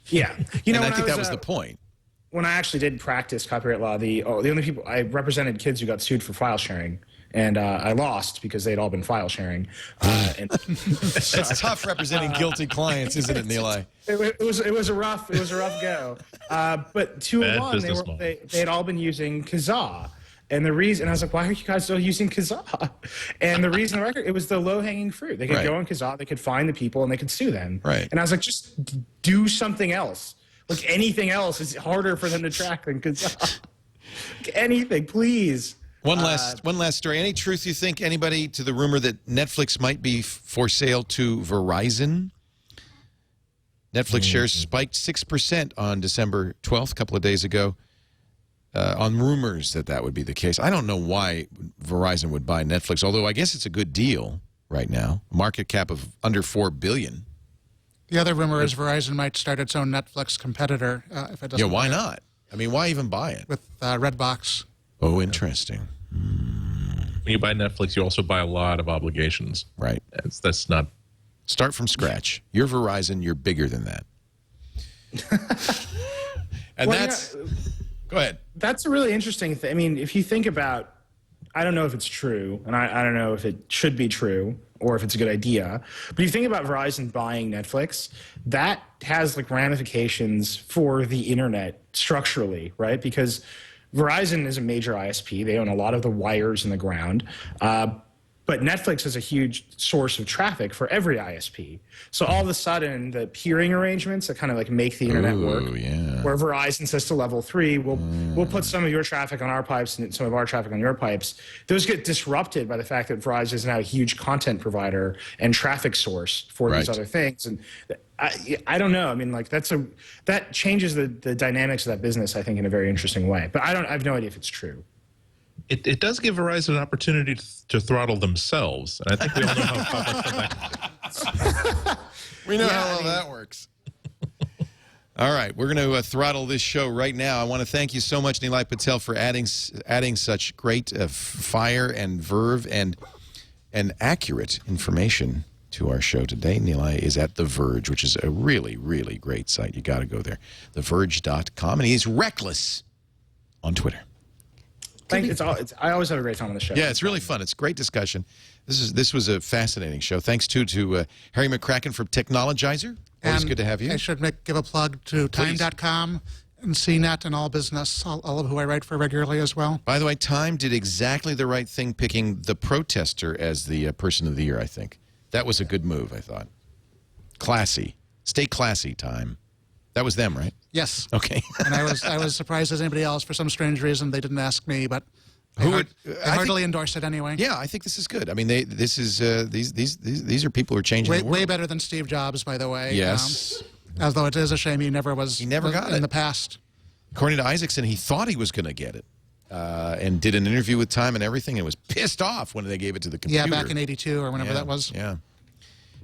Yeah. And I think that was the point. When I actually did practice copyright law, the only people, I represented kids who got sued for file sharing. And I lost because they'd all been file sharing. It's tough representing guilty clients, isn't it, Nilay? It was a rough go. But 201, they had all been using Kazaa. And the reason, I was like, why are you guys still using Kazaa? And the reason, it was the low-hanging fruit. They could go on Kazaa, they could find the people, and they could sue them. Right. And I was like, just do something else. Like, anything else is harder for them to track than Kazaa. Anything, please. One last story. Any truth, you think, anybody, to the rumor that Netflix might be for sale to Verizon? Netflix shares spiked 6% on December 12th, a couple of days ago, on rumors that would be the case. I don't know why Verizon would buy Netflix, although I guess it's a good deal right now. Market cap of under $4 billion. The other rumor is Verizon might start its own Netflix competitor if it doesn't. Yeah, why not? I mean, why even buy it? With Redbox. Oh, interesting. When you buy Netflix, you also buy a lot of obligations. Right. That's not... Start from scratch. You're Verizon. You're bigger than that. And that's... Go ahead. That's a really interesting thing. I mean, if you think about... I don't know if it's true, and I don't know if it should be true or if it's a good idea, but if you think about Verizon buying Netflix, that has like ramifications for the internet structurally, right? Because Verizon is a major ISP. They own a lot of the wires in the ground. But Netflix is a huge source of traffic for every ISP. So all of a sudden, the peering arrangements that kind of like make the internet work, where Verizon says to level 3, we'll put some of your traffic on our pipes and some of our traffic on your pipes. Those get disrupted by the fact that Verizon is now a huge content provider and traffic source for these other things. And I don't know. I mean, like that changes the dynamics of that business, I think, in a very interesting way. But I have no idea if it's true. It does give Verizon an opportunity to throttle themselves, and I think we all know how we know how well that works. All right, we're going to throttle this show right now. I want to thank you so much, Nilay Patel, for adding such great fire and verve and accurate information to our show today. Nilay is at The Verge, which is a really, really great site. You got to go there, theverge.com, and he's reckless on Twitter. I always have a great time on the show. Yeah, it's really fun. It's a great discussion. This was a fascinating show. Thanks, too, to Harry McCracken from Technologizer. Always good to have you. I should give a plug to Time.com and CNET and All Business, all of who I write for regularly as well. By the way, Time did exactly the right thing picking The Protester as the Person of the Year, I think. That was a good move, I thought. Classy. Stay classy, Time. That was them, right? Yes. Okay. And I was surprised as anybody else. For some strange reason, they didn't ask me, but I heartily endorse it anyway. Yeah, I think this is good. I mean, these are people who are changing the world. Way better than Steve Jobs, by the way. Yes. Although it is a shame he never got it in the past. According to Isaacson, he thought he was going to get it, and did an interview with Time and everything, and was pissed off when they gave it to the computer. Yeah, back in '82 or whenever that was. Yeah.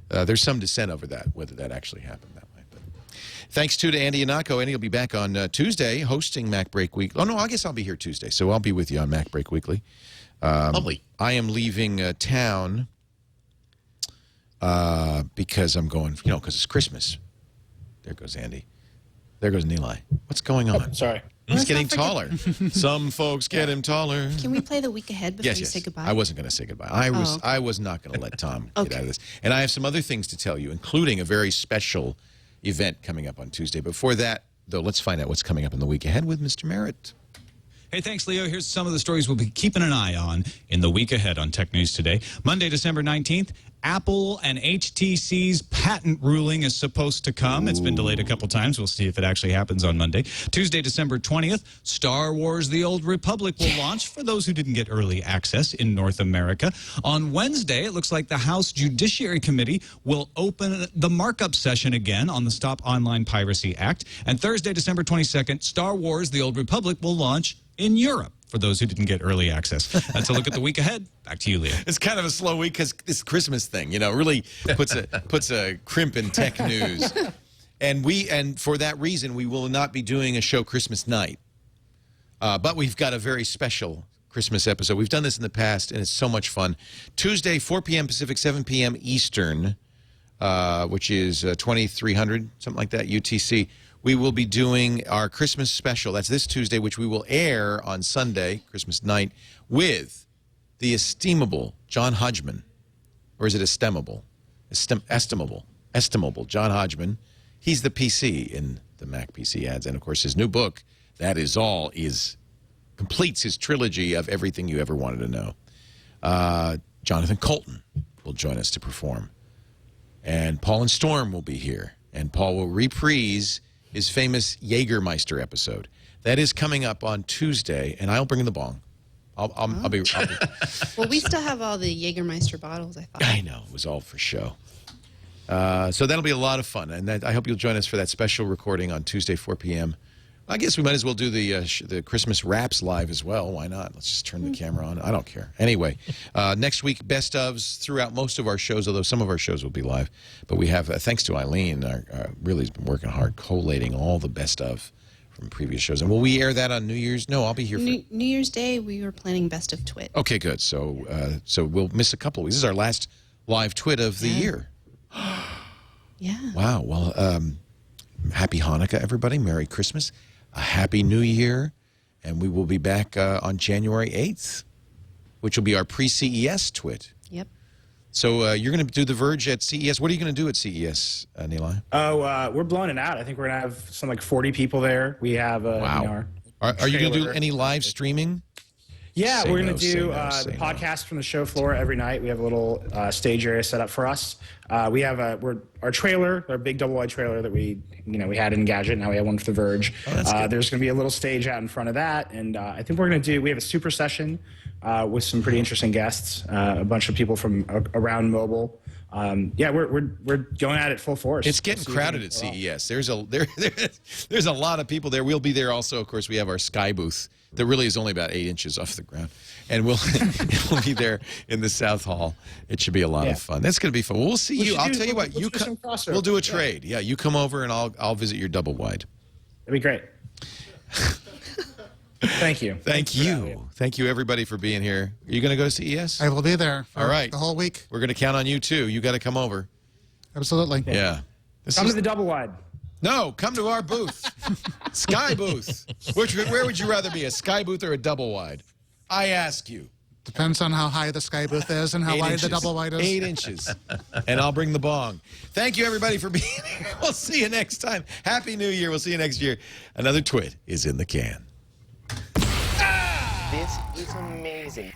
There's some dissent over that, whether that actually happened that way. But thanks, too, to Andy Ihnatko. Andy will be back on Tuesday hosting Mac Break Week. Oh, no, I guess I'll be here Tuesday, so I'll be with you on Mac Break Weekly. Lovely. I am leaving town because I'm going, because it's Christmas. There goes Andy. There goes Nilay. What's going on? Sorry. He's getting taller. Some folks get him taller. Can we play the week ahead before you say goodbye? I wasn't going to say goodbye. I was not going to let Tom get out of this. And I have some other things to tell you, including a very special event coming up on Tuesday. Before that, though, let's find out what's coming up in the week ahead with Mr. Merritt. Hey, thanks, Leo. Here's some of the stories we'll be keeping an eye on in the week ahead on Tech News Today. Monday, December 19th, Apple and HTC's patent ruling is supposed to come. It's been delayed a couple times. We'll see if it actually happens on Monday. Tuesday, December 20th, Star Wars The Old Republic will launch for those who didn't get early access in North America. On Wednesday, it looks like the House Judiciary Committee will open the markup session again on the Stop Online Piracy Act. And Thursday, December 22nd, Star Wars The Old Republic will launch in Europe for those who didn't get early access. That's a look at the week ahead. Back to you, Leo. It's kind of a slow week because this Christmas thing, really puts a crimp in tech news. And for that reason, we will not be doing a show Christmas night. But we've got a very special Christmas episode. We've done this in the past, and it's so much fun. Tuesday, 4 p.m. Pacific, 7 p.m. Eastern, which is 2300, something like that, UTC. We will be doing our Christmas special. That's this Tuesday, which we will air on Sunday, Christmas night, with the estimable John Hodgman. Or is it estimable? Estimable John Hodgman. He's the PC in the Mac PC ads. And, of course, his new book, That Is All, completes his trilogy of everything you ever wanted to know. Jonathan Colton will join us to perform. And Paul and Storm will be here. And Paul will reprise his famous Jägermeister episode. That is coming up on Tuesday, and I'll bring the bong. I'll be. Well, we still have all the Jägermeister bottles, I thought. I know. It was all for show. So that'll be a lot of fun, and I hope you'll join us for that special recording on Tuesday, 4 p.m. I guess we might as well do the Christmas Wraps live as well. Why not? Let's just turn the camera on. I don't care. Anyway, next week, best ofs throughout most of our shows, although some of our shows will be live. But we have, thanks to Eileen, really has been working hard collating all the best of from previous shows. And will we air that on New Year's? No, I'll be here for New Year's Day, we were planning best of TWiT. Okay, good. So we'll miss a couple of weeks. This is our last live TWiT of the year. Yeah. Wow. Well, happy Hanukkah, everybody. Merry Christmas. A Happy New Year. And we will be back on January 8th, which will be our pre-CES TWiT. Yep. So you're going to do The Verge at CES. What are you going to do at CES, Nilay? Oh, we're blowing it out. I think we're going to have some 40 people there. We have wow. Are you going to do any live streaming? Yeah, we're going to do the podcast from the show floor every night. We have a little stage area set up for us. We have our trailer, our big double-wide trailer that we had in Gadget. Now we have one for The Verge. Oh, there's going to be a little stage out in front of that, and I think we're going to do. We have a super session with some pretty interesting guests, a bunch of people from around mobile. Yeah, we're going at it full force. It's getting crowded at CES. There's a lot of people there. We'll be there also. Of course, we have our Sky booth that really is only about 8 inches off the ground, and we'll be there in the South Hall. It should be a lot of fun. That's going to be fun. We'll see you. I'll tell you what. We'll do a trade. Yeah, you come over and I'll visit your double wide. That'd be great. Thank you. Thank you, everybody, for being here. Are you going to go to CES? I will be there for all right. the whole week. We're going to count on you, too. You got to come over. Absolutely. Yeah. Come to the double wide. No, come to our booth. Sky booth. Where would you rather be, a Sky booth or a double wide? I ask you. Depends on how high the Sky booth is and how wide the double wide is. 8 inches. And I'll bring the bong. Thank you, everybody, for being here. We'll see you next time. Happy New Year. We'll see you next year. Another TWiT is in the can. This is amazing.